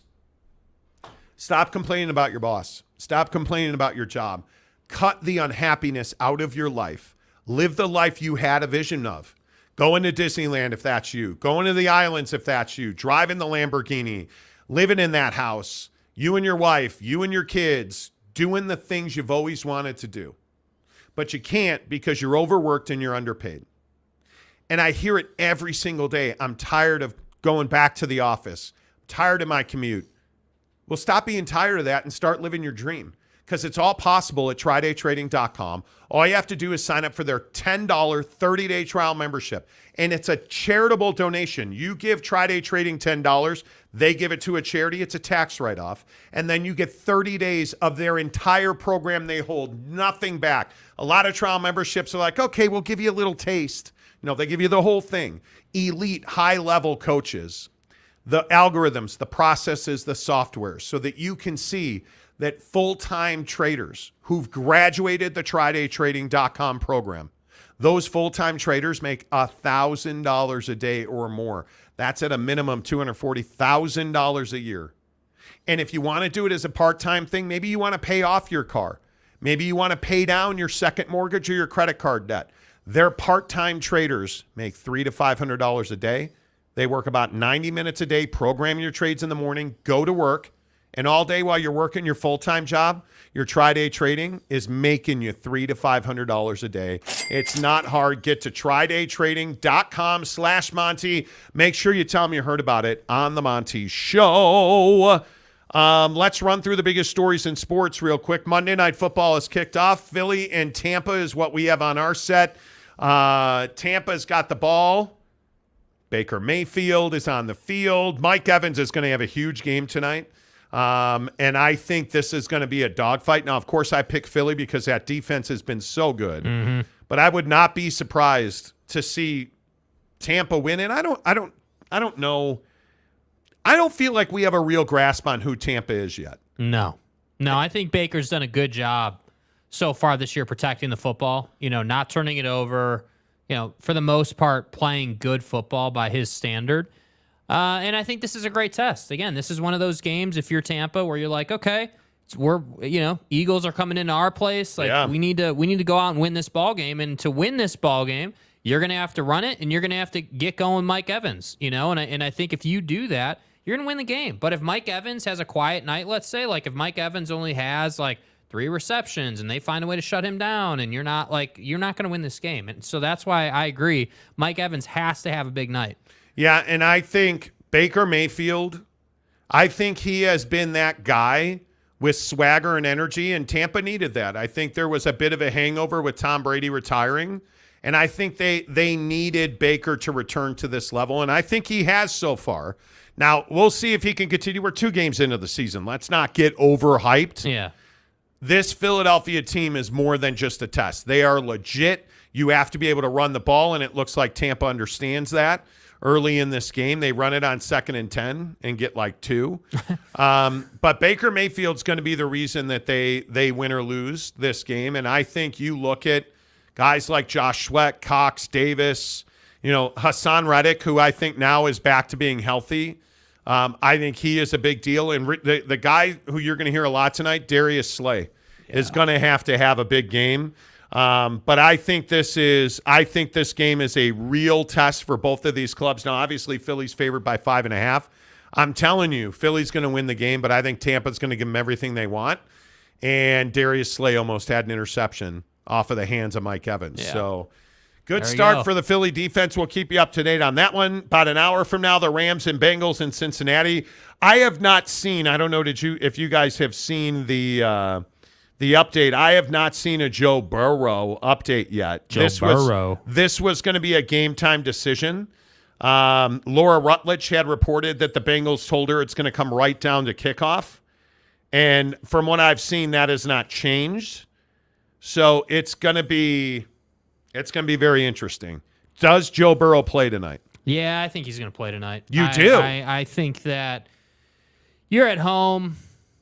stop complaining about your boss. Stop complaining about your job. Cut the unhappiness out of your life. Live the life you had a vision of. Going to Disneyland if that's you. Going to the islands if that's you. Driving the Lamborghini. Living in that house. You and your wife, you and your kids, doing the things you've always wanted to do. But you can't because you're overworked and you're underpaid. And I hear it every single day. I'm tired of going back to the office. I'm tired of my commute. Well, stop being tired of that and start living your dream. Because it's all possible at TryDayTrading.com. All you have to do is sign up for their $10 30-day trial membership. And it's a charitable donation. You give Tri-Day Trading $10, they give it to a charity. It's a tax write-off. And then you get 30 days of their entire program they hold, nothing back. A lot of trial memberships are like, okay, we'll give you a little taste. They give you the whole thing. Elite, high-level coaches, the algorithms, the processes, the software, so that you can see that full-time traders who've graduated the TryDayTrading.com program, those full-time traders make $1,000 a day or more. That's at a minimum $240,000 a year. And if you want to do it as a part-time thing, maybe you want to pay off your car. Maybe you want to pay down your second mortgage or your credit card debt. Their part-time traders make $300 to $500 a day. They work about 90 minutes a day, program your trades in the morning, go to work. And all day while you're working your full-time job, your Tri-Day Trading is making you $300 to $500 a day. It's not hard. Get to TryDayTrading.com/Monty. Make sure you tell them you heard about it on the Monty Show. Let's run through the biggest stories in sports real quick. Monday Night Football is kicked off. Philly and Tampa is what we have on our set. Tampa's got the ball. Baker Mayfield is on the field. Mike Evans is going to have a huge game tonight. And I think this is going to be a dogfight. Now, of course, I pick Philly because that defense has been so good. Mm-hmm. But I would not be surprised to see Tampa win. And I don't know. I don't feel like we have a real grasp on who Tampa is yet. No, I think Baker's done a good job so far this year protecting the football, not turning it over, for the most part, playing good football by his standard. And I think this is a great test. Again, this is one of those games, if you're Tampa, where you're like, okay, Eagles are coming into our place. We need to go out and win this ball game. And to win this ball game, you're going to have to run it, and you're going to have to get going Mike Evans, And I think if you do that, you're going to win the game. But if Mike Evans has a quiet night, let's say, like if Mike Evans only has 3 receptions and they find a way to shut him down, and you're not going to win this game. And so that's why I agree. Mike Evans has to have a big night. Yeah, and I think Baker Mayfield, I think he has been that guy with swagger and energy, and Tampa needed that. I think there was a bit of a hangover with Tom Brady retiring, and I think they needed Baker to return to this level, and I think he has so far. Now, we'll see if he can continue. We're 2 games into the season. Let's not get overhyped. Yeah. This Philadelphia team is more than just a test. They are legit. You have to be able to run the ball, and it looks like Tampa understands that. Early in this game, they run it on 2nd and 10 and get 2. But Baker Mayfield's going to be the reason that they win or lose this game. And I think you look at guys like Josh Sweat, Cox, Davis, Hassan Reddick, who I think now is back to being healthy. I think he is a big deal. And the guy who you're going to hear a lot tonight, Darius Slay, is going to have a big game. But I think this game is a real test for both of these clubs. Now, obviously, Philly's favored by 5.5. I'm telling you, Philly's going to win the game, but I think Tampa's going to give them everything they want. And Darius Slay almost had an interception off of the hands of Mike Evans. Yeah. So good start for the Philly defense. We'll keep you up to date on that one. About an hour from now, the Rams and Bengals in Cincinnati. I have not seen, I don't know if you guys have seen the The update, I have not seen a Joe Burrow update yet. This was going to be a game-time decision. Laura Rutledge had reported that the Bengals told her it's going to come right down to kickoff. And from what I've seen, that has not changed. So it's going to be very interesting. Does Joe Burrow play tonight? Yeah, I think he's going to play tonight. You do? I think that you're at home.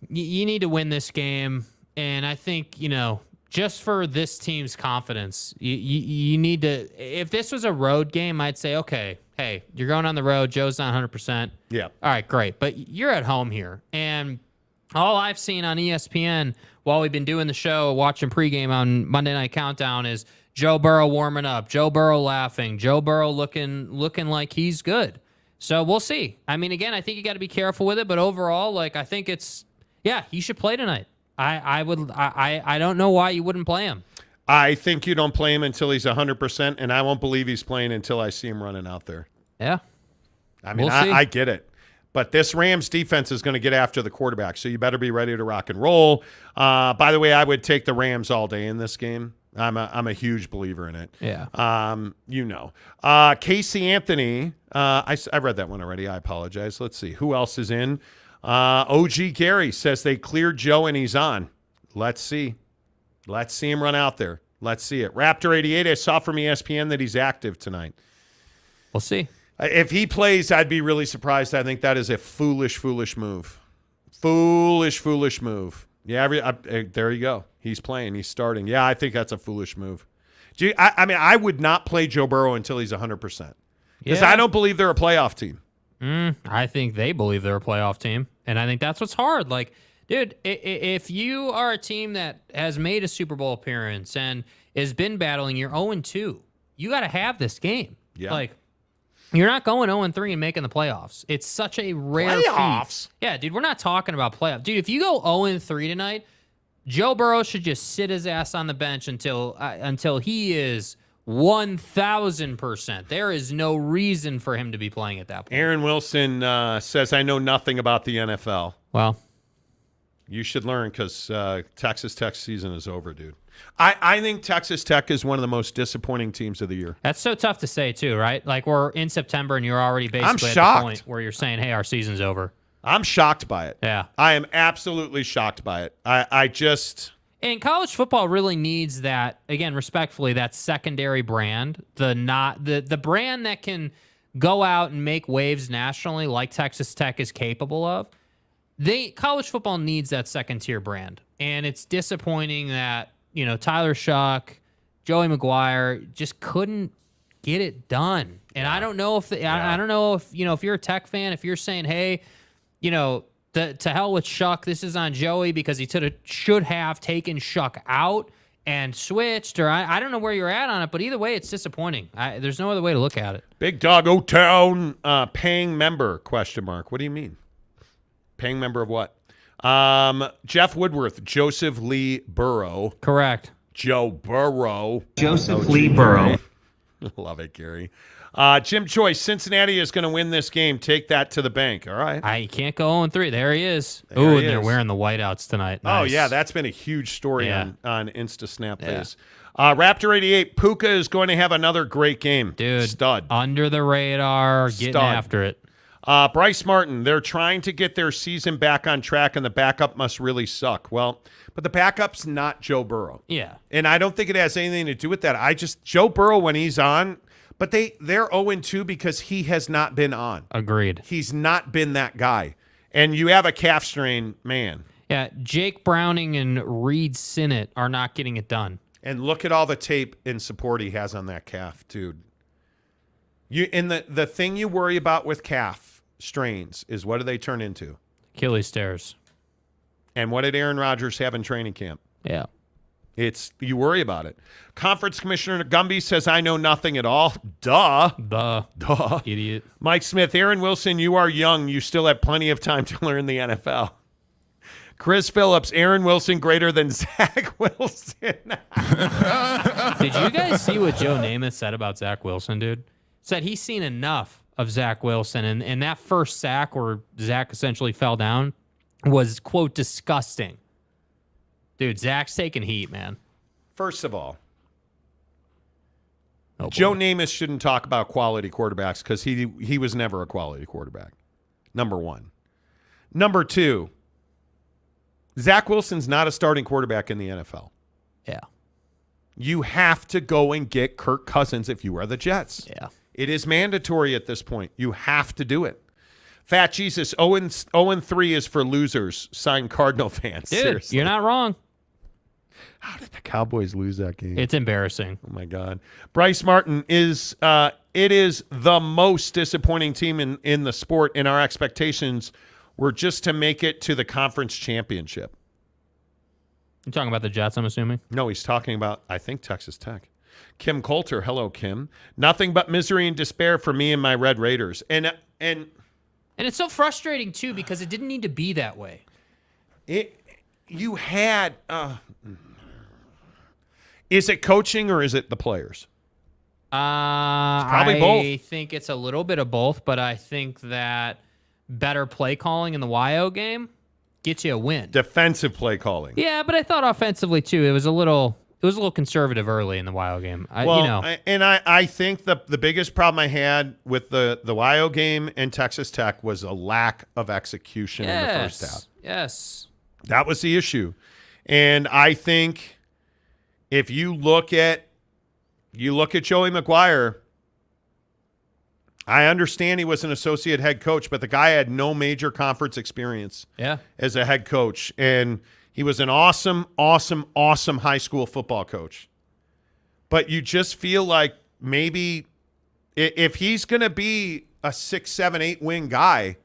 You need to win this game. And I think, just for this team's confidence, you need to – if this was a road game, I'd say, okay, hey, you're going on the road. Joe's not 100%. Yeah. All right, great. But you're at home here. And all I've seen on ESPN while we've been doing the show, watching pregame on Monday Night Countdown is Joe Burrow warming up, Joe Burrow laughing, Joe Burrow looking like he's good. So we'll see. I mean, again, I think you got to be careful with it. But overall, I think it's – yeah, he should play tonight. I don't know why you wouldn't play him. I think you don't play him until he's 100%, and I won't believe he's playing until I see him running out there. Yeah. I mean, I get it. But this Rams defense is going to get after the quarterback, so you better be ready to rock and roll. By the way, I would take the Rams all day in this game. I'm a huge believer in it. Yeah. Casey Anthony, I read that one already. I apologize. Let's see. Who else is in? OG Gary says they cleared Joe and he's on. Let's see. Let's see him run out there. Let's see it. Raptor 88, I saw from ESPN that he's active tonight. We'll see. If he plays, I'd be really surprised. I think that is a foolish, foolish move. Foolish, foolish move. Yeah, there you go. He's playing. He's starting. Yeah, I think that's a foolish move. I mean, I would not play Joe Burrow until he's 100%. Because I don't believe they're a playoff team. I think they believe they're a playoff team. And I think that's what's hard. Dude, if you are a team that has made a Super Bowl appearance and has been battling, you're 0-2. You got to have this game. Yeah. You're not going 0-3 and making the playoffs. It's such a rare playoffs. feat. Yeah, dude, we're not talking about playoffs. Dude, if you go 0-3 tonight, Joe Burrow should just sit his ass on the bench until he is 1,000%. There is no reason for him to be playing at that point. Aaron Wilson says, I know nothing about the NFL. Well, you should learn because Texas Tech season is over, dude. I think Texas Tech is one of the most disappointing teams of the year. That's so tough to say, too, right? We're in September and you're already basically at the point where you're saying, hey, our season's over. I'm shocked by it. Yeah. I am absolutely shocked by it. I just... And college football really needs that, again, respectfully, that secondary brand, the brand that can go out and make waves nationally like Texas Tech is capable of. College football needs that second-tier brand. And it's disappointing that, Tyler Shuck, Joey McGuire just couldn't get it done. And I don't know if I don't know if if you're a Tech fan, if you're saying, hey, to hell with Shuck, this is on Joey because he should have taken Shuck out and switched, or I don't know where you're at on it, but either way, it's disappointing. There's no other way to look at it. Big Dog O-Town paying member, ? What do you mean? Paying member of what? Jeff Woodworth, Joseph Lee Burrow. Correct. Joe Burrow. Joseph Lee Burrow. Love it, Gary. Jim Choice, Cincinnati is going to win this game. Take that to the bank. All right. I can't go 0-3. There he is. Ooh, and they're wearing the whiteouts tonight. Nice. Oh, yeah. That's been a huge story on Insta Snap Days. Raptor 88, Puka is going to have another great game. Dude. Stud. Under the radar, getting after it. Bryce Martin, they're trying to get their season back on track, and the backup must really suck. Well, but the backup's not Joe Burrow. Yeah. And I don't think it has anything to do with that. Joe Burrow, when he's on, but they're 0-2 because he has not been on. Agreed. He's not been that guy. And you have a calf strain, man. Yeah, Jake Browning and Reed Sinnott are not getting it done. And look at all the tape and support he has on that calf, dude. The thing you worry about with calf strains is what do they turn into? Achilles tears. And what did Aaron Rodgers have in training camp? Yeah. You worry about it. Conference Commissioner Gumby says, I know nothing at all. Duh. Idiot. Mike Smith, Aaron Wilson, you are young. You still have plenty of time to learn the NFL. Chris Phillips, Aaron Wilson greater than Zach Wilson. Did you guys see what Joe Namath said about Zach Wilson, dude? Said he's seen enough of Zach Wilson, and that first sack where Zach essentially fell down was, quote, disgusting. Dude, Zach's taking heat, man. First of all, Joe Namath shouldn't talk about quality quarterbacks because he was never a quality quarterback. Number one. Number two, Zach Wilson's not a starting quarterback in the NFL. Yeah. You have to go and get Kirk Cousins if you are the Jets. Yeah. It is mandatory at this point. You have to do it. Fat Jesus, 0-3 is for losers. Signed Cardinal fans. Dude, Seriously. you're not wrong. How did the Cowboys lose that game? It's embarrassing. Oh, my God. Bryce Martin is it is the most disappointing team in the sport, and our expectations were just to make it to the conference championship. You're talking about the Jets, I'm assuming? No, he's talking about, I think, Texas Tech. Kim Coulter, hello, Kim. Nothing but misery and despair for me and my Red Raiders. And it's so frustrating, too, because it didn't need to be that way. You had... is it coaching or is it the players? Probably both. I think it's a little bit of both, but I think that better play calling in the YO game gets you a win. Defensive play calling. Yeah, but I thought offensively too. It was a little conservative early in the YO game. I think the biggest problem I had with the YO game and Texas Tech was a lack of execution in the first half. Yes. That was the issue. And I think if you look at Joey McGuire, I understand he was an associate head coach, but the guy had no major conference experience as a head coach. And he was an awesome, awesome, awesome high school football coach. But you just feel like maybe if he's going to be a 6, 7, 8 win guy,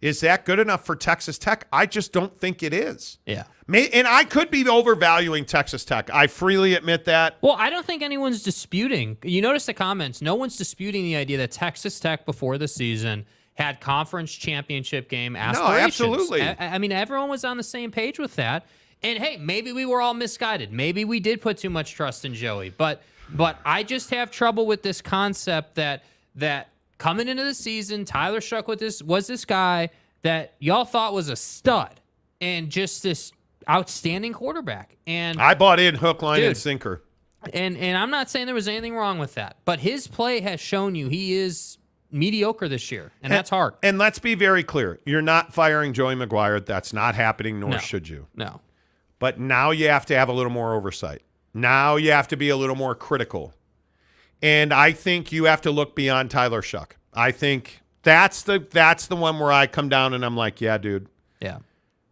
is that good enough for Texas Tech? I just don't think it is. Yeah. And I could be overvaluing Texas Tech. I freely admit that. Well, I don't think anyone's disputing. You notice the comments. No one's disputing the idea that Texas Tech before the season had conference championship game aspirations. No, absolutely. I mean, everyone was on the same page with that. And, hey, maybe we were all misguided. Maybe we did put too much trust in Joey. But I just have trouble with this concept that coming into the season, Tyler Shuck was this guy that y'all thought was a stud and just this outstanding quarterback. And I bought in hook, line, and sinker. And I'm not saying there was anything wrong with that, but his play has shown you he is mediocre this year, and that's hard. And let's be very clear. You're not firing Joey McGuire. That's not happening, nor should you. No. But now you have to have a little more oversight. Now you have to be a little more critical. And I think you have to look beyond Tyler Shuck. I think that's the one where I come down and I'm like, yeah, dude. Yeah.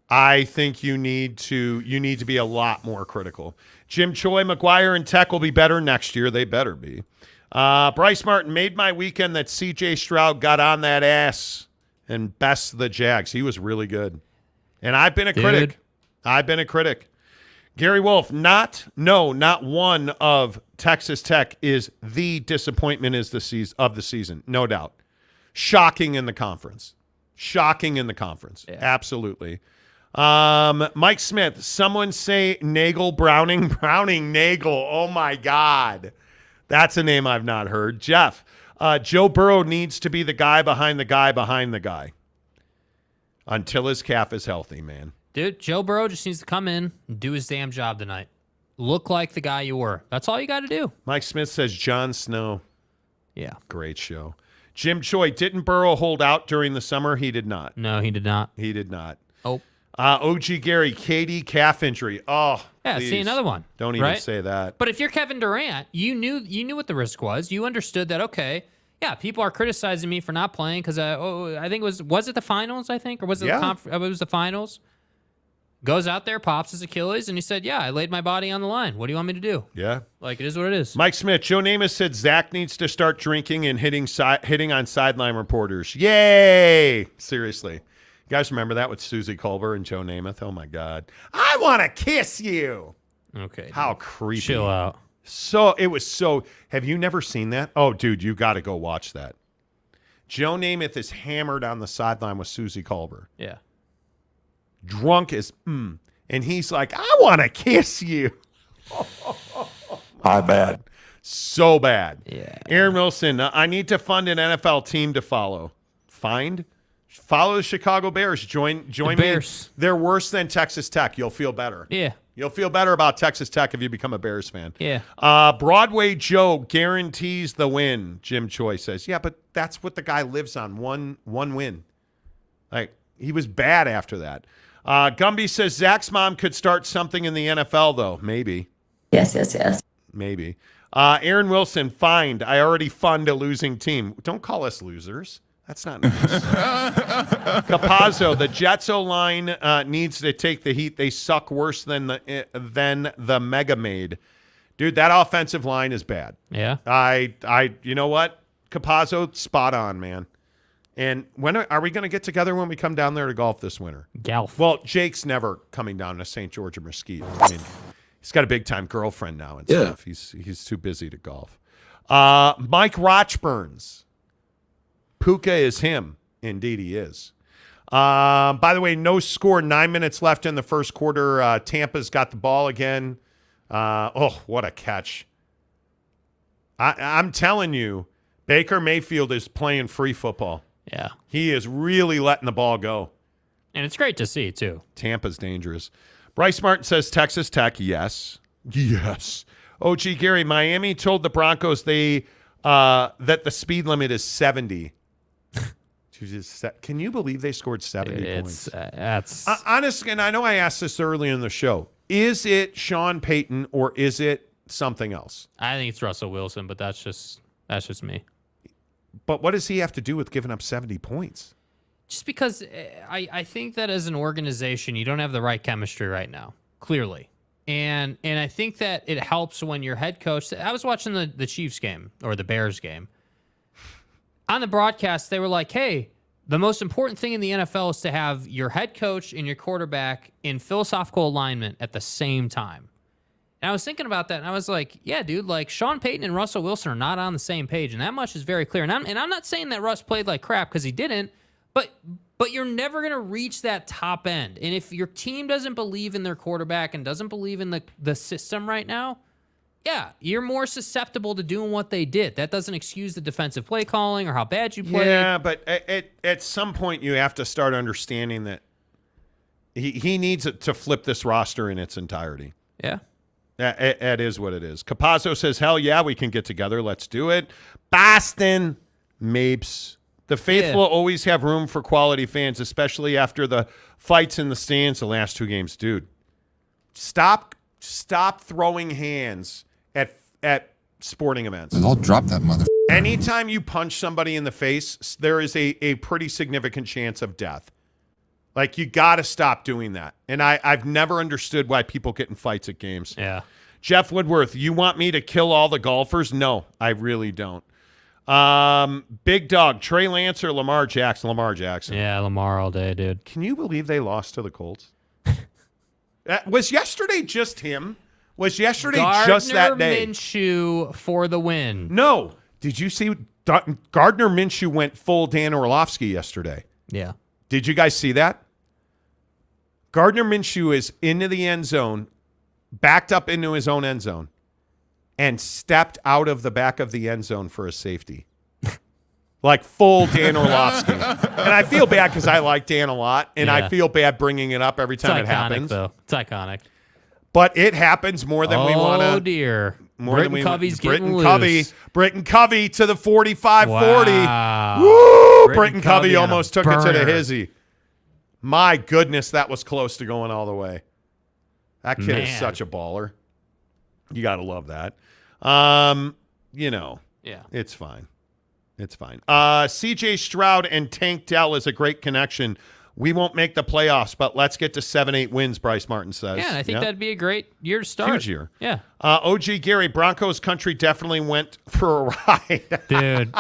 I think you need to be a lot more critical. Jim Choi, McGuire, and Tech will be better next year. They better be. Bryce Martin made my weekend that C.J. Stroud got on that ass and best the Jags. He was really good. And I've been a critic. Gary Wolf, not one of Texas Tech is the disappointment of the season. No doubt. Shocking in the conference. Yeah. Absolutely. Mike Smith, someone say Nagel Browning. Browning Nagel. Oh, my God. That's a name I've not heard. Jeff, Joe Burrow needs to be the guy behind the guy behind the guy until his calf is healthy, man. Dude, Joe Burrow just needs to come in and do his damn job tonight. Look like the guy you were. That's all you got to do. Mike Smith says Jon Snow. Yeah. Great show. Jim Choi, didn't Burrow hold out during the summer? He did not. No, he did not. He did not. Oh. OG Gary, KD calf injury. Oh, yeah. please. See another one. Don't even say that. But if you're Kevin Durant, you knew what the risk was. You understood that. Okay, yeah, people are criticizing me for not playing because I think it was it the finals? I think, or was it it was the finals? Goes out there, pops his Achilles, and he said, "Yeah, I laid my body on the line. What do you want me to do?" Yeah, like it is what it is. Mike Smith, Joe Namath said Zach needs to start drinking and hitting on sideline reporters. Yay! Seriously. You guys remember that with Susie Colbert and Joe Namath? Oh, my God. I want to kiss you. Okay. How creepy. Chill out. Have you never seen that? Oh, dude, you got to go watch that. Joe Namath is hammered on the sideline with Susie Colbert. Yeah. Drunk as, and he's like, I want to kiss you. My bad. So bad. Yeah. Aaron Wilson, I need to fund an NFL team to follow. Follow the Chicago Bears. Join the me. Bears. They're worse than Texas Tech. You'll feel better. Yeah. You'll feel better about Texas Tech if you become a Bears fan. Yeah. Broadway Joe guarantees the win, Jim Choi says. Yeah, but that's what the guy lives on, one win. Like, he was bad after that. Gumby says Zach's mom could start something in the NFL, though. Maybe. Yes. Maybe. Aaron Wilson, fined. I already fund a losing team. Don't call us losers. That's not nice. Capazzo, the Jets O-line needs to take the heat. They suck worse than the Mega Made. Dude, that offensive line is bad. Yeah. You know what? Capazzo, spot on, man. And when are we going to get together when we come down there to golf this winter? Golf. Well, Jake's never coming down to St. George or Mesquite. I mean, he's got a big-time girlfriend now and stuff. He's too busy to golf. Mike Rochburns. Puka is him. Indeed, he is. By the way, no score. 9 minutes left in the first quarter. Tampa's got the ball again. What a catch. I'm telling you, Baker Mayfield is playing free football. Yeah. He is really letting the ball go. And it's great to see, too. Tampa's dangerous. Bryce Martin says Texas Tech, yes. Yes. OG Gary, Miami told the Broncos that the speed limit is 70. Can you believe they scored 70 points? That's honestly, and I know I asked this earlier in the show. Is it Sean Payton or is it something else? I think it's Russell Wilson, but that's just me. But what does he have to do with giving up 70 points? Just because I think that as an organization, you don't have the right chemistry right now, clearly. And I think that it helps when your head coach... I was watching the Chiefs game, or the Bears game. On the broadcast, they were like, hey, the most important thing in the NFL is to have your head coach and your quarterback in philosophical alignment at the same time. And I was thinking about that, and I was like, yeah, dude, like Sean Payton and Russell Wilson are not on the same page, and that much is very clear. And I'm not saying that Russ played like crap, because he didn't, but you're never going to reach that top end. And if your team doesn't believe in their quarterback and doesn't believe in the system right now, yeah, you're more susceptible to doing what they did. That doesn't excuse the defensive play calling or how bad you played. Yeah, but at some point you have to start understanding that he needs to flip this roster in its entirety. Yeah. That is what it is. Capazzo says, hell yeah, we can get together. Let's do it. Boston, Mapes. The faithful always have room for quality fans, especially after the fights in the stands the last 2 games. Dude, stop throwing hands at sporting events. I'll drop that mother. Anytime you punch somebody in the face, there is a pretty significant chance of death. Like, you got to stop doing that. And I've never understood why people get in fights at games. Yeah. Jeff Woodworth, you want me to kill all the golfers? No, I really don't. Big Dog, Trey Lance or Lamar Jackson? Lamar Jackson. Yeah, Lamar all day, dude. Can you believe they lost to the Colts? Was yesterday just him? Was yesterday just that day? Gardner Minshew for the win. No. Did you see Gardner Minshew went full Dan Orlovsky yesterday? Yeah. Did you guys see that? Gardner Minshew is into the end zone, backed up into his own end zone, and stepped out of the back of the end zone for a safety. Like full Dan Orlovsky. And I feel bad because I like Dan a lot, and I feel bad bringing it up every time it happens. Though. It's iconic. But it happens more than we want to. Oh, dear. Britton Covey's getting loose. Britton Covey to the 45-40. Wow. Woo! Britton Covey almost took it to the hizzy. My goodness, that was close to going all the way. That kid is such a baller. You got to love that. Yeah. It's fine. It's fine. CJ Stroud and Tank Dell is a great connection. We won't make the playoffs, but let's get to 7-8 wins, Bryce Martin says. Yeah, I think that'd be a great year to start. Huge year. Yeah. OG Gary, Broncos country definitely went for a ride. Dude,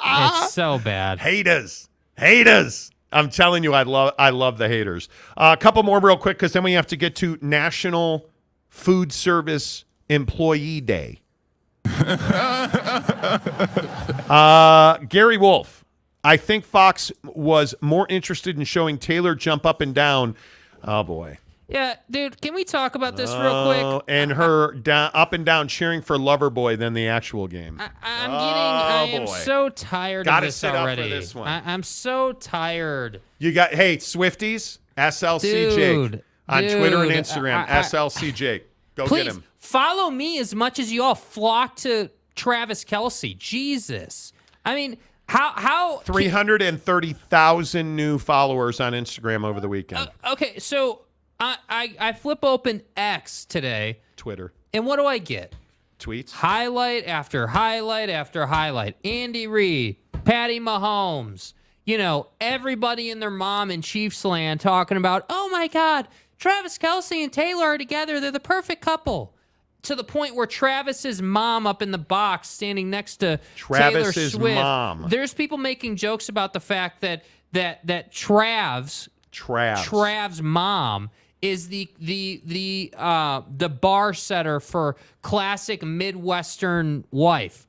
it's so bad. Haters. I'm telling you, I love the haters. A couple more real quick, because then we have to get to National Food Service Employee Day. Gary Wolf. I think Fox was more interested in showing Taylor jump up and down. Oh, boy. Yeah, dude, can we talk about this real quick? And her up and down cheering for Loverboy than the actual game. I am so tired of this already. Gotta sit up for this one. I'm so tired. You got, hey, Swifties, SLCJ. Dude. On Twitter and Dude, Instagram, SLC Jake. Go please get him. follow me as much as you all flock to Travis Kelce. Jesus. I mean, how 330,000 new followers on Instagram over the weekend. Okay, so I flip open X today. Twitter. And what do I get? Tweets. Highlight after highlight after highlight. Andy Reid, Patty Mahomes, everybody and their mom in Chiefs land talking about, oh my God, Travis Kelce and Taylor are together. They're the perfect couple. To the point where Travis's mom up in the box standing next to Taylor Swift. Mom. There's people making jokes about the fact that Trav's mom is the bar setter for classic Midwestern wife.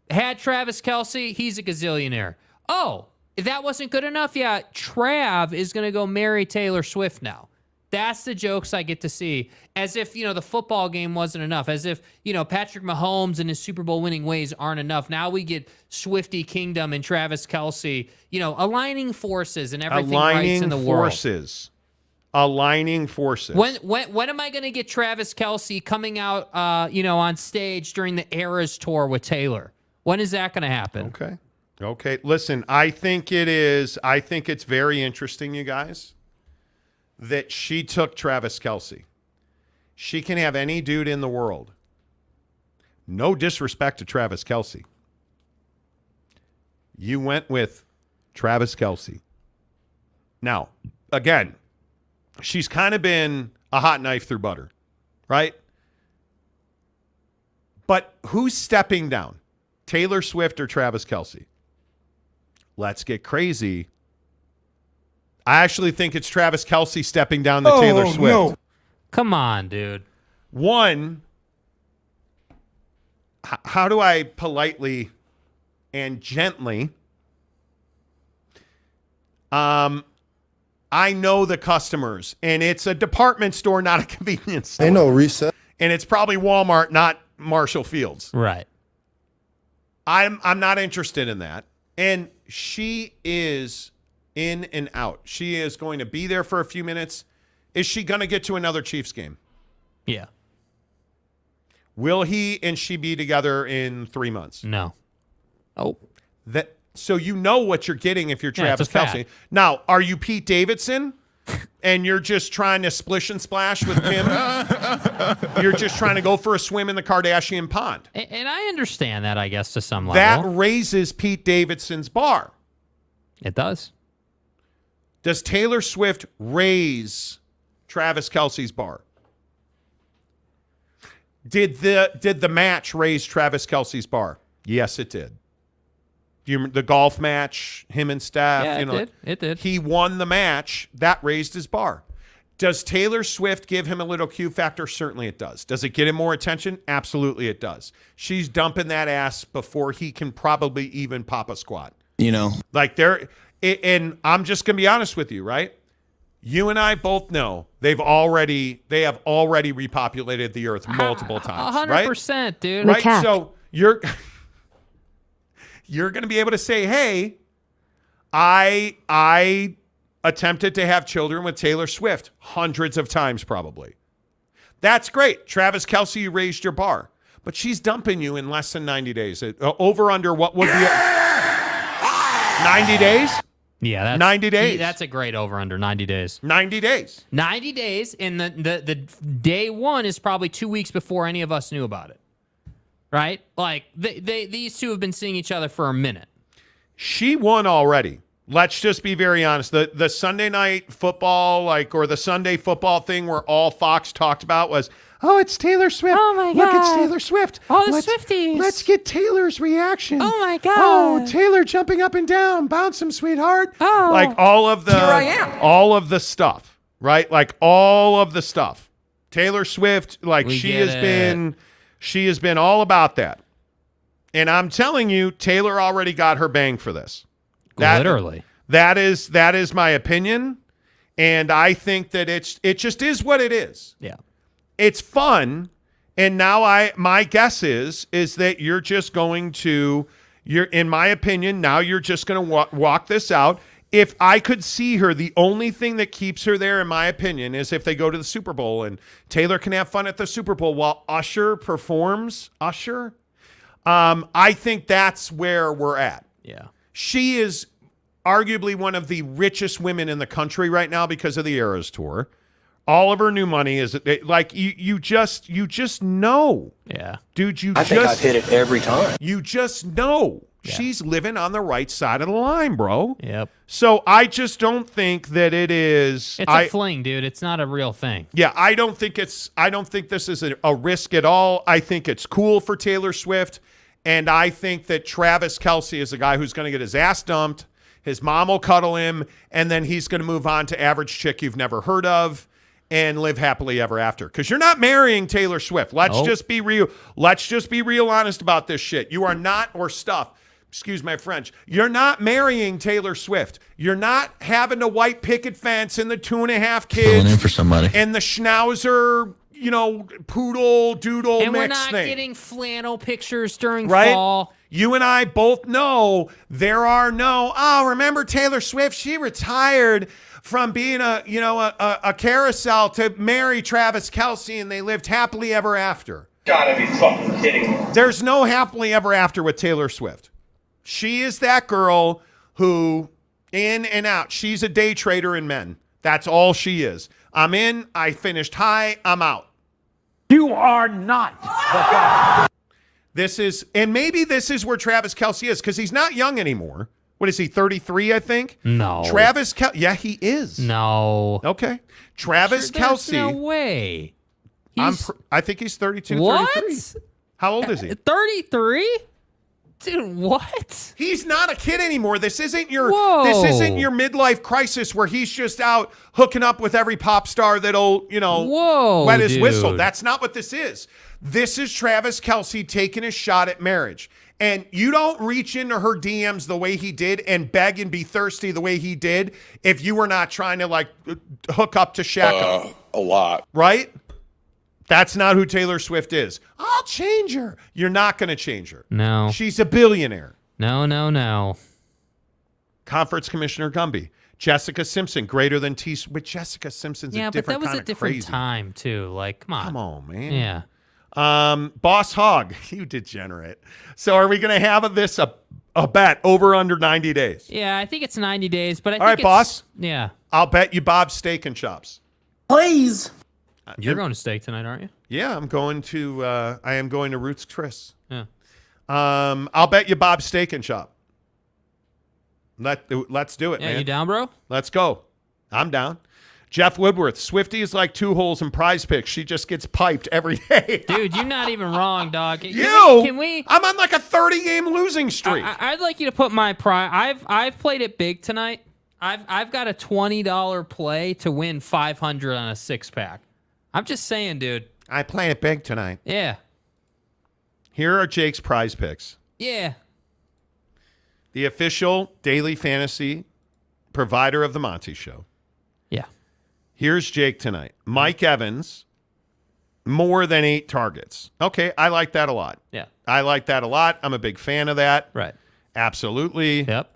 Had Travis Kelce, he's a gazillionaire. Oh, if that wasn't good enough, yeah, Trav is going to go marry Taylor Swift now. That's the jokes I get to see. As if, the football game wasn't enough. As if, Patrick Mahomes and his Super Bowl winning ways aren't enough. Now we get Swiftie Kingdom and Travis Kelce, aligning forces and everything right in the world. Aligning forces. When am I going to get Travis Kelce coming out, on stage during the Eras tour with Taylor? When is that going to happen? Okay. Listen, I think it's very interesting, you guys, that she took Travis Kelce. She can have any dude in the world. No disrespect to Travis Kelce. You went with Travis Kelce. Now, again, she's kind of been a hot knife through butter, right? But who's stepping down? Taylor Swift or Travis Kelce? Let's get crazy. I actually think it's Travis Kelce stepping down to Taylor Swift. No. Come on, dude. One, how do I politely and gently... I know the customers, and it's a department store, not a convenience store. Ain't no reset. And it's probably Walmart, not Marshall Fields. Right. I'm not interested in that. And she is in and out. She is going to be there for a few minutes. Is she going to get to another Chiefs game? Yeah. Will he and she be together in 3 months? No. Oh. So you know what you're getting if you're Travis Kelce. Now, are you Pete Davidson and you're just trying to splish and splash with Kim? You're just trying to go for a swim in the Kardashian pond. And I understand that, I guess, to some level. That raises Pete Davidson's bar. It does. Does Taylor Swift raise Travis Kelce's bar? Did the match raise Travis Kelce's bar? Yes, it did. The golf match, him and Steph. Yeah, it did. He won the match. That raised his bar. Does Taylor Swift give him a little Q factor? Certainly it does. Does it get him more attention? Absolutely it does. She's dumping that ass before he can probably even pop a squat. Like and I'm just going to be honest with you, right? You and I both know they have already repopulated the earth multiple times, 100%, right? Dude. Right? So you're going to be able to say, hey, I attempted to have children with Taylor Swift hundreds of times probably. That's great. Travis Kelce, you raised your bar. But she's dumping you in less than 90 days. Over under what would be 90 days? Yeah, that's 90 days. That's a great over under 90 days. 90 days. 90 days, and the day one is probably 2 weeks before any of us knew about it. Right? Like, these two have been seeing each other for a minute. She won already. Let's just be very honest. The Sunday night football, or the Sunday football thing where all Fox talked about was, oh, it's Taylor Swift. Oh, my God. Look, it's Taylor Swift. Oh, the Swifties. Let's get Taylor's reaction. Oh, my God. Oh, Taylor jumping up and down. Bounce him, sweetheart. Oh. Like all of the, Here I am. all of the stuff, right? Like all of the stuff. Taylor Swift, she has been all about that. And I'm telling you, Taylor already got her bang for this. Literally. That is my opinion. And I think that it just is what it is. Yeah. It's fun. And now my guess is that you're just going to, in my opinion, now you're just going to walk this out. if I could see her, the only thing that keeps her there, in my opinion, is if they go to the Super Bowl and Taylor can have fun at the Super Bowl while Usher performs. I think that's where we're at. Yeah. She is arguably one of the richest women in the country right now because of the Eras Tour. All of her new money is like you just know. Yeah. Dude, I think I've hit it every time. You just know. Yeah. She's living on the right side of the line, bro. Yep. So I just don't think that it is. It's a fling, dude. It's not a real thing. Yeah, I don't think this is a risk at all. I think it's cool for Taylor Swift. And I think that Travis Kelce is a guy who's going to get his ass dumped. His mom will cuddle him. And then he's going to move on to average chick you've never heard of and live happily ever after. Because you're not marrying Taylor Swift. Let's just be real. Let's just be real honest about this shit. You are not, or stuff. Excuse my French. You're not marrying Taylor Swift. You're not having a white picket fence and the 2.5 kids. Filling in for somebody. And the schnauzer, poodle, doodle and mix we're not thing. Getting flannel pictures during right? fall. You and I both know there are remember Taylor Swift? She retired from being a carousel to marry Travis Kelce, and they lived happily ever after. Gotta be fucking kidding me. There's no happily ever after with Taylor Swift. She is that girl who, in and out, she's a day trader in men. That's all she is. I'm in, I finished high, I'm out. You are not the guy. Maybe this is where Travis Kelce is, because he's not young anymore. What is he, 33, I think? No. Travis Kelce, yeah, he is. No. Okay. Travis Kelce. No way. I think he's 32, what? 33. How old is he? 33? Dude, what? He's not a kid anymore. This isn't your midlife crisis where he's just out hooking up with every pop star that'll, wet his whistle. That's not what this is. This is Travis Kelce taking a shot at marriage. And you don't reach into her DMs the way he did and beg and be thirsty the way he did if you were not trying to hook up to Shaq. A lot. Right? That's not who Taylor Swift is. I'll change her. You're not going to change her. No. She's a billionaire. No. Conference Commissioner Gumby. Jessica Simpson, greater than T. But Jessica Simpson's a different kind of crazy. Yeah, but that was a different time, too. Come on. Come on, man. Yeah. Boss Hog, you degenerate. So are we going to have a bet over under 90 days? Yeah, I think it's 90 days. But All right, boss. Yeah. I'll bet you Bob's Steak and Chops. Please. You're going to steak tonight, aren't you? Yeah, I am going to Roots Chris. Yeah. I'll bet you Bob's Steak and Shop. Let's do it, man. You down, bro? Let's go. I'm down. Jeff Woodworth, Swifty is like 2 holes in Prize Picks. She just gets piped every day. Dude, you're not even wrong, dog. Can we? I'm on a 30-game losing streak. I'd like you to put my prize. I've played it big tonight. I've got a $20 play to win 500 on a 6-pack. I'm just saying, dude. I play it big tonight. Yeah. Here are Jake's Prize Picks. Yeah. The official daily fantasy provider of the Monty Show. Yeah. Here's Jake tonight. Mike Evans, more than 8 targets. Okay, I like that a lot. Yeah. I like that a lot. I'm a big fan of that. Right. Absolutely. Yep.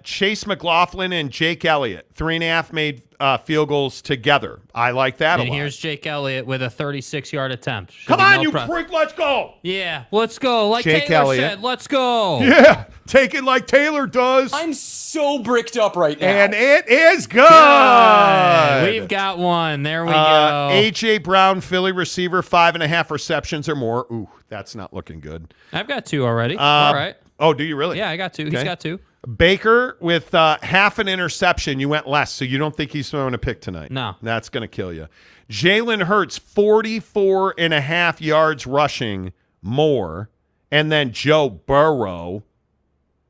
Chase McLaughlin and Jake Elliott, 3.5 made field goals together. I like that a lot. And here's Jake Elliott with a 36-yard attempt. Come on, you prick, let's go. Yeah, let's go. Like Jake Taylor Elliott said, let's go. Yeah, take it like Taylor does. I'm so bricked up right now. And it is good. We've got one. There we go. A.J. Brown, Philly receiver, 5.5 receptions or more. Ooh, that's not looking good. I've got 2 already. All right. Oh, do you really? Yeah, I got 2. Okay. He's got 2. Baker with half an interception. You went less, so you don't think he's throwing a pick tonight. No. That's going to kill you. Jalen Hurts, 44.5 yards rushing more. And then Joe Burrow,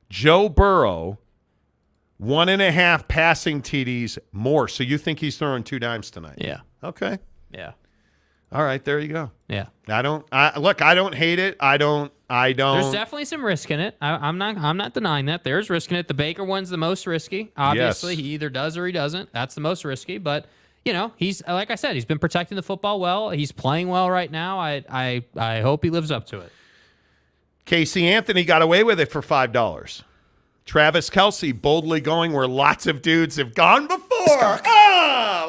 1.5 passing TDs more. So you think he's throwing 2 dimes tonight? Yeah. Okay. Yeah. All right, there you go. Yeah. I don't hate it. I don't. There's definitely some risk in it. I'm not denying that. There's risk in it. The Baker one's the most risky. Obviously, He either does or he doesn't. That's the most risky. But he's like I said, he's been protecting the football well. He's playing well right now. I hope he lives up to it. Casey Anthony got away with it for $5. Travis Kelce boldly going where lots of dudes have gone before.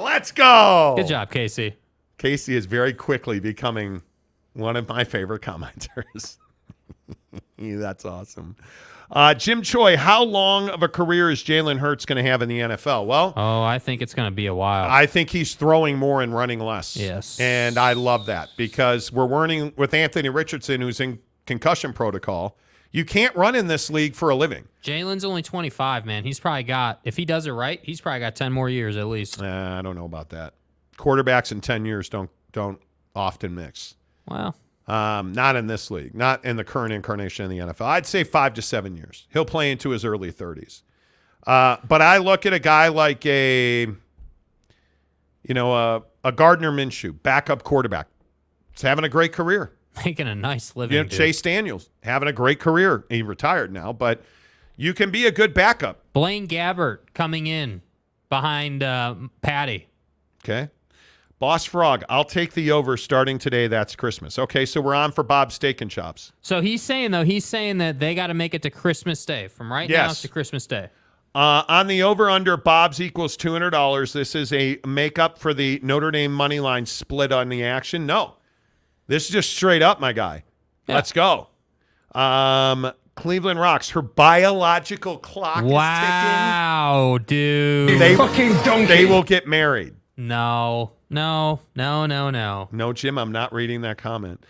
Let's go. Good job, Casey. Casey is very quickly becoming one of my favorite commenters. That's awesome. Jim Choi, how long of a career is Jalen Hurts going to have in the NFL? Well, I think it's going to be a while. I think he's throwing more and running less. Yes. And I love that because we're learning with Anthony Richardson, who's in concussion protocol. You can't run in this league for a living. Jalen's only 25, man. He's probably got, if he does it right, he's probably got 10 more years at least. I don't know about that. Quarterbacks in 10 years don't often mix. Well, not in this league, not in the current incarnation of the NFL. I'd say 5 to 7 years. He'll play into his early 30s. But I look at a guy like a Gardner Minshew, backup quarterback. He's having a great career. Making a nice living. Chase Daniels having a great career. He retired now, but you can be a good backup. Blaine Gabbert coming in behind Patty. Okay. Boss Frog, I'll take the over starting today. That's Christmas. Okay, so we're on for Bob's Steak and Chops. So he's saying that they got to make it to Christmas Day. From right now to Christmas Day. On the over-under, Bob's equals $200. This is a makeup for the Notre Dame money line split on the action. No. This is just straight up, my guy. Yeah. Let's go. Cleveland Rocks. Her biological clock is ticking. Wow, dude. They will get married. No, Jim, I'm not reading that comment.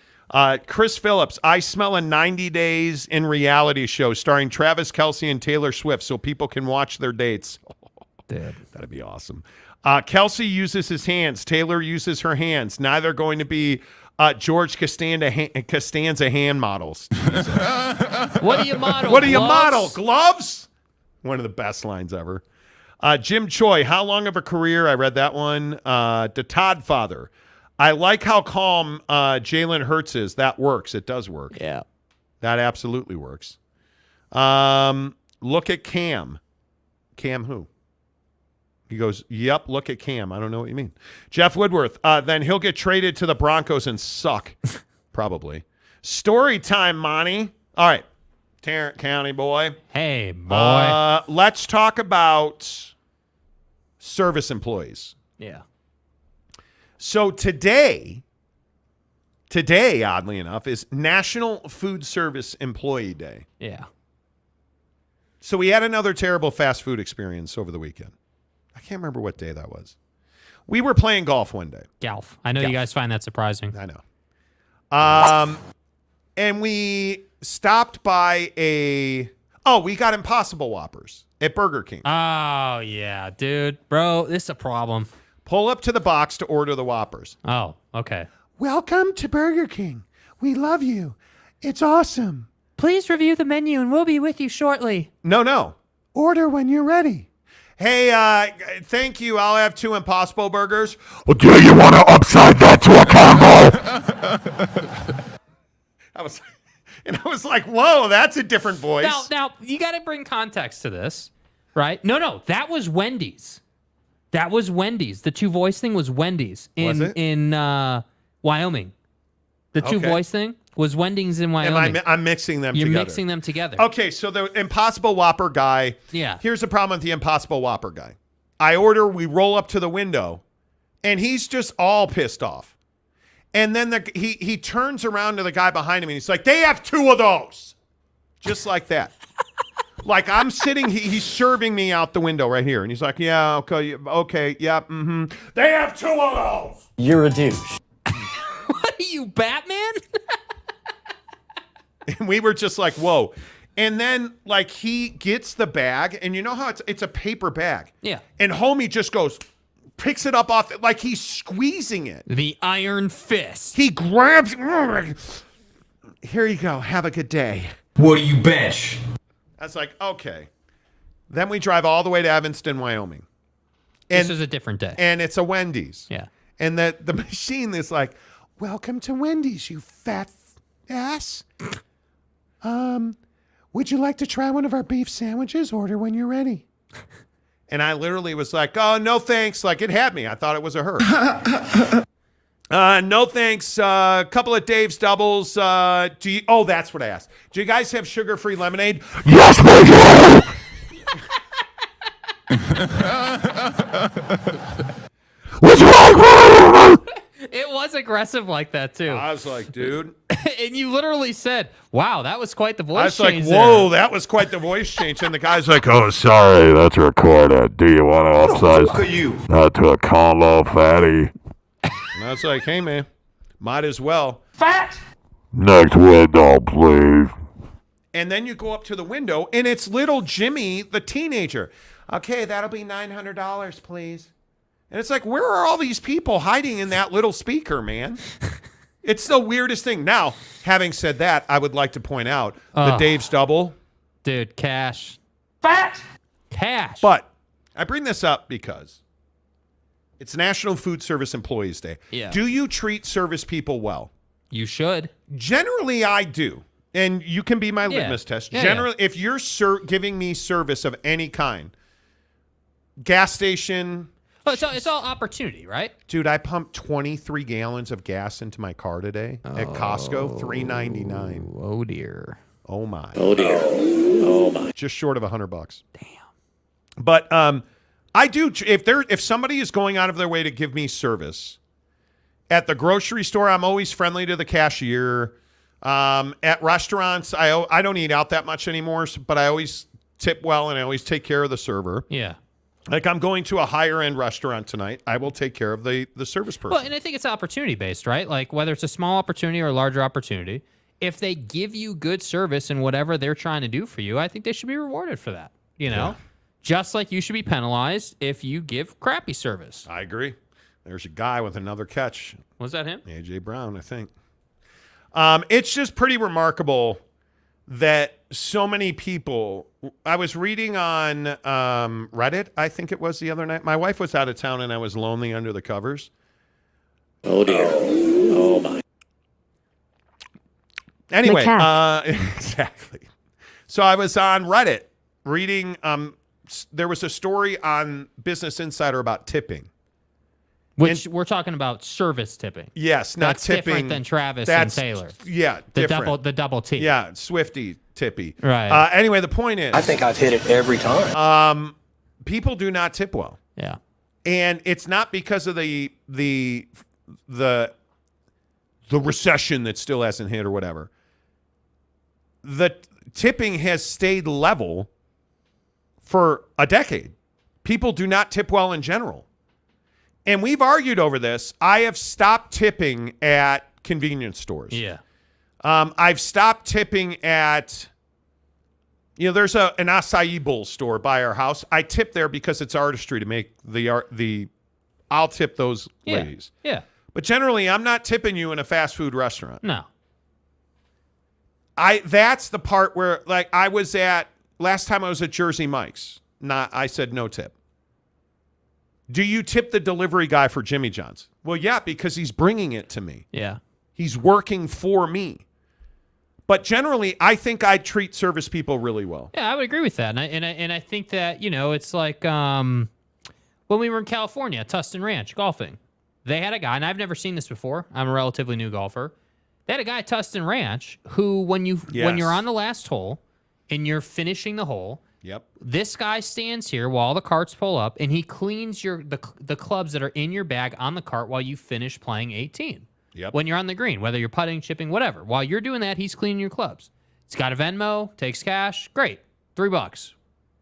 Chris Phillips, I smell a 90 Days in reality show starring Travis Kelce and Taylor Swift so people can watch their dates. Dude. That'd be awesome. Kelce uses his hands. Taylor uses her hands. Neither going to be George Costanza hand models. What do you model? What do you model? Gloves? One of the best lines ever. Jim Choi, how long of a career? I read that one. The Todd Father. I like how calm Jalen Hurts is. That works. It does work. Yeah. That absolutely works. Look at Cam. Cam who? He goes, yep, look at Cam. I don't know what you mean. Jeff Woodworth, then he'll get traded to the Broncos and suck. Probably. Story time, Monty. All right. Tarrant County boy. Hey, boy. Let's talk about service employees. Yeah. So today, oddly enough, is National Food Service Employee Day. Yeah. So we had another terrible fast food experience over the weekend. I can't remember what day that was. We were playing golf one day. Golf. I know you guys find that surprising. I know. And we stopped by we got Impossible Whoppers at Burger King. Oh, yeah, dude. Bro, this is a problem. Pull up to the box to order the Whoppers. Oh, okay. Welcome to Burger King. We love you. It's awesome. Please review the menu and we'll be with you shortly. No. Order when you're ready. Hey, thank you. I'll have 2 Impossible Burgers. Well, do you want to upside that to a combo? I was like, whoa, that's a different voice. Now you got to bring context to this, right? No, that was Wendy's. The 2 voice thing was Wendy's in Wyoming. The 2 voice thing was Wendy's in Wyoming. I'm mixing them together. You're mixing them together. Okay, so the Impossible Whopper guy. Yeah. Here's the problem with the Impossible Whopper guy. I order, we roll up to the window, and he's just all pissed off. And then he turns around to the guy behind him, and he's like, they have 2 of those. Just like that. Like I'm sitting, he's serving me out the window right here. And he's like, yeah, okay, yeah, mm-hmm. They have 2 of those. You're a douche. What are you, Batman? And we were just like, whoa. And then, like, he gets the bag, and you know how it's a paper bag. Yeah. And homie just picks it up off, like he's squeezing it. The iron fist. He grabs, here you go, have a good day. What do you bench? I was like, okay. Then we drive all the way to Evanston, Wyoming. This is a different day. And it's a Wendy's. Yeah. And the machine is like, welcome to Wendy's, you fat ass. Would you like to try one of our beef sandwiches? Order when you're ready. And I literally was like, oh, no thanks. Like, it had me. I thought it was a her. No thanks. Couple of Dave's doubles. That's what I asked. Do you guys have sugar-free lemonade? Yes, we do. aggressive like that, too. I was like, dude. And you literally said, wow, that was quite the voice I was change like, whoa, there. that was quite the voice change. And the guy's like, Oh, sorry, that's recorded. Do you want to upsize? Look at you. Not to a combo, fatty. and I was like, hey, man, might as well. Fat. Next window, please. And then you go up to the window, and it's little Jimmy, the teenager. Okay, that'll be $900, please. And it's like, where are all these people hiding in that little speaker, man? It's the weirdest thing. Now, having said that, I would like to point out the Dave's Double. Dude, cash. Fat. Cash. But I bring this up because it's National Food Service Employees Day. Yeah. Do you treat service people well? You should. Generally, I do. And you can be my litmus test. Generally, if you're giving me service of any kind, gas station. Well, it's all opportunity, right? Dude, I pumped 23 gallons of gas into my car today at Costco, $3.99. Oh, dear. Oh, my. Oh, dear. Oh, my. Just short of $100. Damn. But I do, if somebody is going out of their way to give me service, at the grocery store, I'm always friendly to the cashier. At restaurants, I don't eat out that much anymore, but I always tip well and I always take care of the server. Yeah. Like I'm going to a higher end restaurant tonight, I will take care of the service person. Well, and I think it's opportunity based, right? Like whether it's a small opportunity or a larger opportunity, if they give you good service in whatever they're trying to do for you, I think they should be rewarded for that. You know, just like you should be penalized if you give crappy service. I agree. There's a guy with another catch. Was that him? A.J. Brown, I think. It's just pretty remarkable that so many people. I was reading on Reddit, I think it was the other night. My wife was out of town and I was lonely under the covers. Oh, dear. Oh, my. Anyway, exactly. So I was on Reddit reading. There was a story on Business Insider about tipping. Which we're talking about service tipping. Yes, not that's tipping. Different than Travis and Taylor. Yeah, different. The double T. Yeah, Swifty tippy. Right. Anyway, the point is, I think I've hit it every time. People do not tip well. Yeah. And it's not because of the recession that still hasn't hit or whatever. The tipping has stayed level for a decade. People do not tip well in general. And we've argued over this. I have stopped tipping at convenience stores. Yeah. I've stopped tipping at, there's an acai bowl store by our house. I tip there because it's artistry to make I'll tip those ladies. Yeah. But generally, I'm not tipping you in a fast food restaurant. No. That's the part where, like, last time I was at Jersey Mike's. I said no tip. Do you tip the delivery guy for Jimmy John's? Well, yeah, because he's bringing it to me. Yeah. He's working for me. But generally, I think I treat service people really well. Yeah, I would agree with that. And I think that, it's like when we were in California, Tustin Ranch, golfing. They had a guy, and I've never seen this before. I'm a relatively new golfer. They had a guy at Tustin Ranch who, when you're on the last hole and you're finishing the hole, yep, this guy stands here while the carts pull up, and he cleans the clubs that are in your bag on the cart while you finish playing 18. Yep. When you're on the green, whether you're putting, chipping, whatever. While you're doing that, he's cleaning your clubs. He's got a Venmo, takes cash. Great. $3.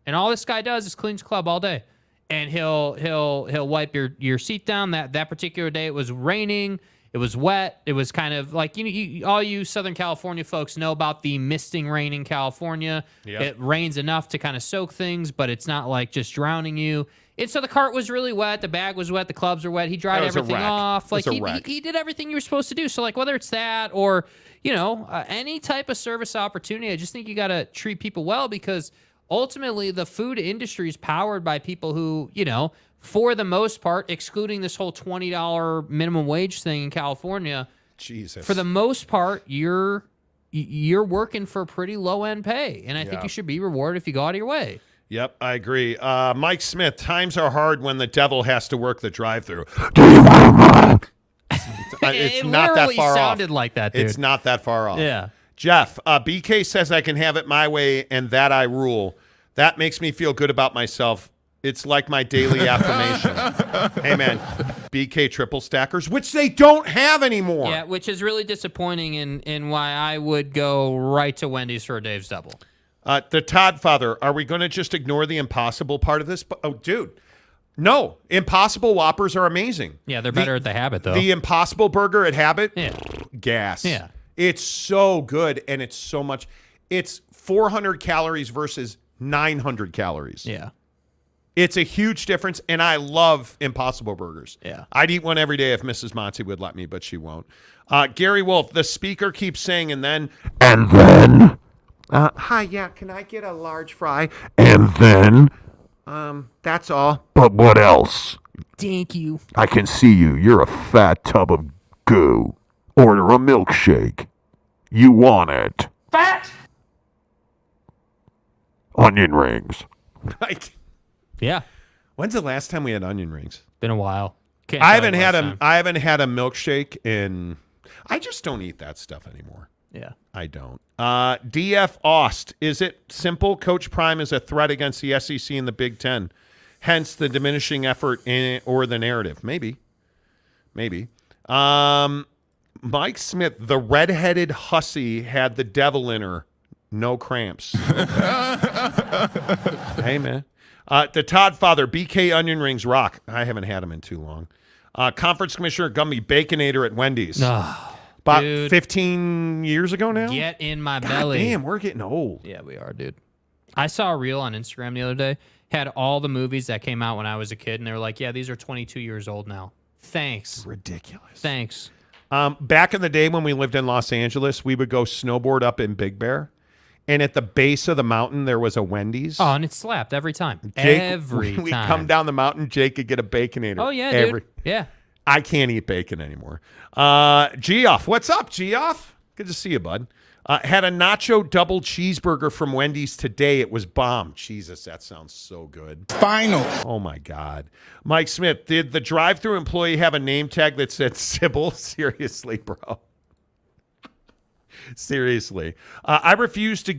And all this guy does is cleans club all day. And he'll wipe your seat down. That particular day, it was raining. It was wet. It was kind of like, all you Southern California folks know about the misting rain in California. Yep. It rains enough to kind of soak things, but it's not like just drowning you. And so the cart was really wet. The bag was wet. The clubs were wet. He dried everything off. Like he did everything you were supposed to do. So like whether it's that or, any type of service opportunity, I just think you got to treat people well because ultimately the food industry is powered by people who, for the most part, excluding this whole $20 minimum wage thing in California, Jesus, for the most part, you're working for pretty low end pay, and I think you should be rewarded if you go out of your way. Yep, I agree. Mike Smith, times are hard when the devil has to work the drive-through. It's not that far off. Sounded like that, dude. It's not that far off. Yeah. Jeff, BK says I can have it my way and that I rule. That makes me feel good about myself. It's like my daily affirmation. Hey, man, BK triple stackers, which they don't have anymore. Yeah, which is really disappointing in why I would go right to Wendy's for a Dave's Double. The Todd Father, are we going to just ignore the impossible part of this? Oh, dude. No. Impossible Whoppers are amazing. Yeah, they're better at the Habit, though. The Impossible Burger at Habit? Yeah. Gas. Yeah. It's so good, and it's so much. It's 400 calories versus 900 calories. Yeah. It's a huge difference, and I love Impossible Burgers. Yeah. I'd eat one every day if Mrs. Monty would let me, but she won't. Gary Wolf, the speaker keeps saying, and then. Hi, yeah, can I get a large fry? And then. That's all. But what else? Thank you. I can see you. You're a fat tub of goo. Order a milkshake. You want it. Fat! Onion rings. Like. Yeah. When's the last time we had onion rings? Been a while. I haven't had a milkshake in. I just don't eat that stuff anymore. Yeah. I don't. DF Aust. Is it simple? Coach Prime is a threat against the SEC and the Big Ten. Hence the diminishing effort or the narrative. Maybe. Mike Smith, the redheaded hussy had the devil in her. No cramps. Hey, man. The Todd Father, BK onion rings rock. I haven't had them in too long. Conference Commissioner Gumby Baconator at Wendy's. About 15 years ago now? Get in my God belly. Damn, we're getting old. Yeah, we are, dude. I saw a reel on Instagram the other day. Had all the movies that came out when I was a kid, and they were like, yeah, these are 22 years old now. Thanks. Ridiculous. Thanks. Back in the day when we lived in Los Angeles, we would go snowboard up in Big Bear. And at the base of the mountain, there was a Wendy's. Oh, and it slapped every time. We'd come down the mountain, Jake could get a Baconator. Oh, yeah, dude. Yeah. I can't eat bacon anymore. Geoff, what's up, Geoff? Good to see you, bud. Had a nacho double cheeseburger from Wendy's today. It was bomb. Jesus, that sounds so good. Final. Oh, my God. Mike Smith, did the drive-thru employee have a name tag that said Sybil? Seriously, bro. Seriously. I refuse to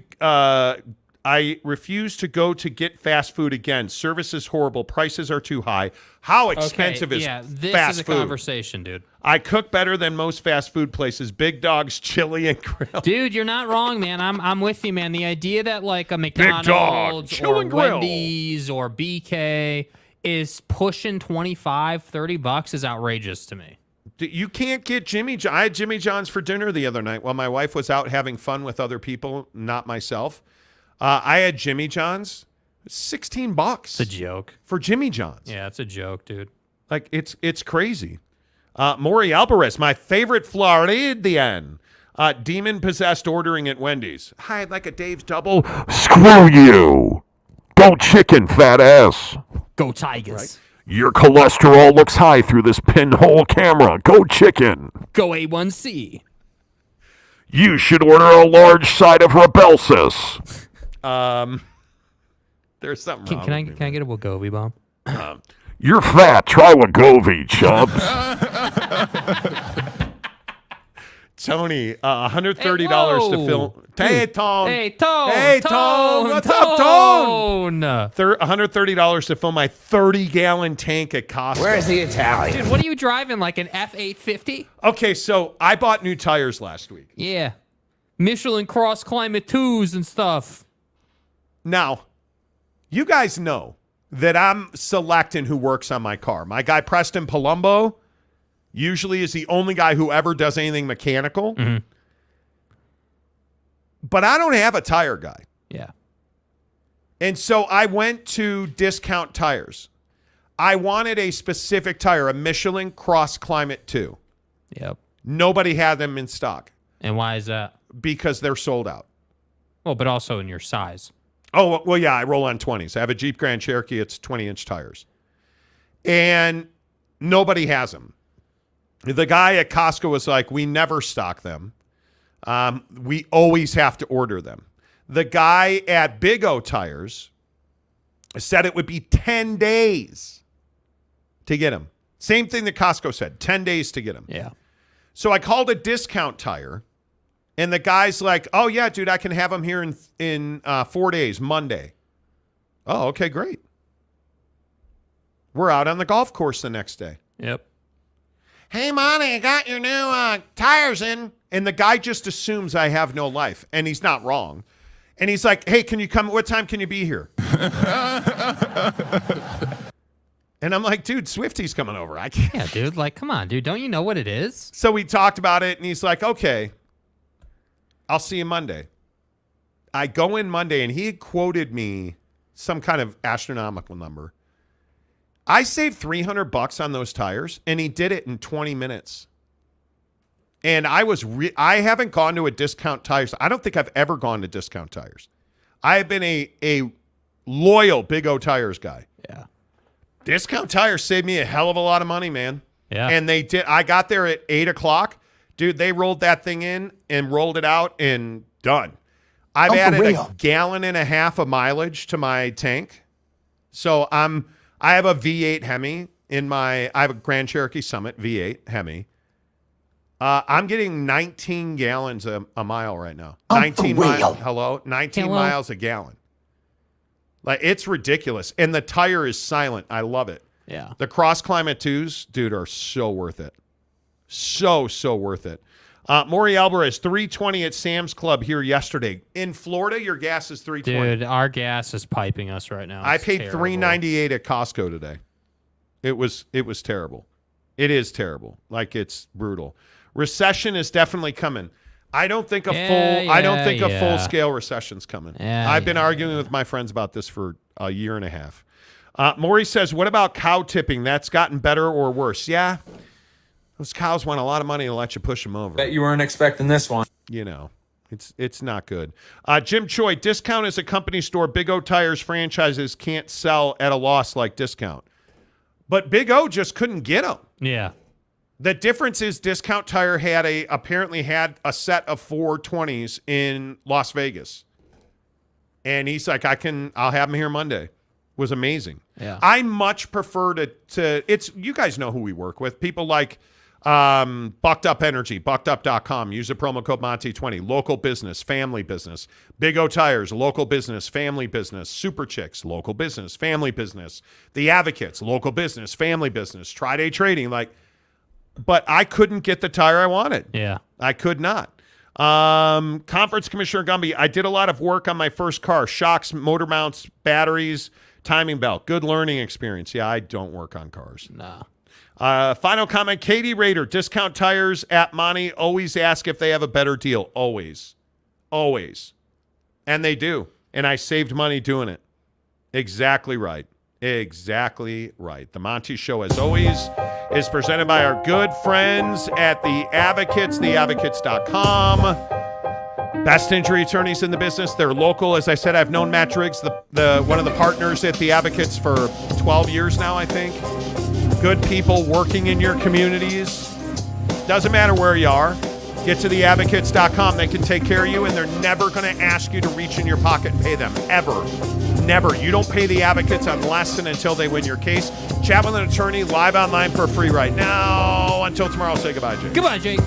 go to get fast food again. Service is horrible. Prices are too high. How expensive is fast food? This is a conversation, dude. I cook better than most fast food places. Big Dog's Chili and Grill. Dude, you're not wrong, man. I'm with you, man. The idea that like a McDonald's or Wendy's or BK is pushing $25-$30 is outrageous to me. You can't get Jimmy John. I had Jimmy John's for dinner the other night while my wife was out having fun with other people, not myself. I had Jimmy John's, $16. It's a joke. For Jimmy John's. Yeah, it's a joke, dude. Like, it's crazy. Maury Alvarez, my favorite Floridian. Demon-possessed ordering at Wendy's. Hi, I'd like a Dave's Double. Screw you. Go chicken, fat ass. Go Tigers. Right. Your cholesterol looks high through this pinhole camera. Go chicken. Go A1C. You should order a large side of Rebelsis. There's something wrong. Can I get a Wegovy bomb? You're fat. Try Wegovy, chubs. Tony, $130 to film. Hey, Tone. Hey, Tone. Hey, Tone. What's up, Tone? $130 to fill my 30-gallon tank at Costco. Where's the Italian? Dude, what are you driving, like an F-850? Okay, so I bought new tires last week. Yeah. Michelin Cross Climate 2s and stuff. Now, you guys know that I'm selecting who works on my car. My guy, Preston Palumbo, usually is the only guy who ever does anything mechanical. Mm-hmm. But I don't have a tire guy. Yeah. And so I went to Discount Tires. I wanted a specific tire, a Michelin Cross Climate 2. Yep. Nobody had them in stock. And why is that? Because they're sold out. Well, but also in your size. Oh, well, yeah, I roll on 20s. I have a Jeep Grand Cherokee. It's 20-inch tires. And nobody has them. The guy at Costco was like, we never stock them. We always have to order them. The guy at Big O Tires said it would be 10 days to get them. Same thing that Costco said, 10 days to get them. Yeah. So I called a Discount Tire, and the guy's like, oh, yeah, dude, I can have them here in 4 days, Monday. Oh, okay, great. We're out on the golf course the next day. Yep. Hey, Monty, I got your new tires in. And the guy just assumes I have no life. And he's not wrong. And he's like, hey, can you come? What time can you be here? And I'm like, dude, Swifty's coming over. I can't. Yeah, dude. Like, come on, dude. Don't you know what it is? So we talked about it, and he's like, okay, I'll see you Monday. I go in Monday, and he had quoted me some kind of astronomical number. I saved $300 on those tires, and he did it in 20 minutes. And I haven't gone to a Discount Tires. I don't think I've ever gone to Discount Tires. I have been a loyal Big O Tires guy. Yeah. Discount Tires saved me a hell of a lot of money, man. Yeah. And they did. I got there at 8 o'clock. Dude, they rolled that thing in and rolled it out and done. I've added a gallon and a half of mileage to my tank. So I have a V8 Hemi I have a Grand Cherokee Summit V8 Hemi. I'm getting 19 gallons a mile right now. 19 miles. Hello? 19 miles a gallon. Like, it's ridiculous. And the tire is silent. I love it. Yeah. The Cross Climate 2s, dude, are so worth it. So worth it. Maury Alvarez, $3.20 at Sam's Club here yesterday. In Florida, your gas is $3.20. Dude, our gas is piping us right now. I paid $3.98 at Costco today. It was terrible. It is terrible. Like, it's brutal. Recession is definitely coming. I don't think a full scale recession's coming. I've been arguing with my friends about this for a year and a half. Maury says, what about cow tipping? That's gotten better or worse? Yeah. Those cows want a lot of money to let you push them over. Bet you weren't expecting this one. You know, it's not good. Jim Choi, Discount is a company store. Big O Tires franchises can't sell at a loss like Discount. But Big O just couldn't get them. Yeah. The difference is Discount Tire apparently had a set of 420s in Las Vegas. And he's like, I'll have them here Monday. It was amazing. Yeah. I much prefer you guys know who we work with. People like Bucked Up Energy, buckedup.com. Use the promo code Monty20. Local business, family business. Big O Tires, local business, family business. Super Chicks, local business, family business. The Advocates, local business, family business. Tri-Day Trading, but I couldn't get the tire I wanted. Yeah. I could not. Conference Commissioner Gumby, I did a lot of work on my first car. Shocks, motor mounts, batteries, timing belt. Good learning experience. Yeah, I don't work on cars. No. Final comment, Katie Rader, Discount Tires at Monty. Always ask if they have a better deal. Always. Always. And they do. And I saved money doing it. Exactly right. Exactly right. The Monty Show, as always, is presented by our good friends at The Advocates, theadvocates.com. Best injury attorneys in the business. They're local. As I said, I've known Matt Driggs, one of the partners at The Advocates, for 12 years now, I think. Good people working in your communities. Doesn't matter where you are. Get to theadvocates.com. They can take care of you, and they're never going to ask you to reach in your pocket and pay them. Ever. Never. You don't pay the Advocates unless and until they win your case. Chat with an attorney live online for free right now. Until tomorrow, say goodbye, Jake. Goodbye, Jake.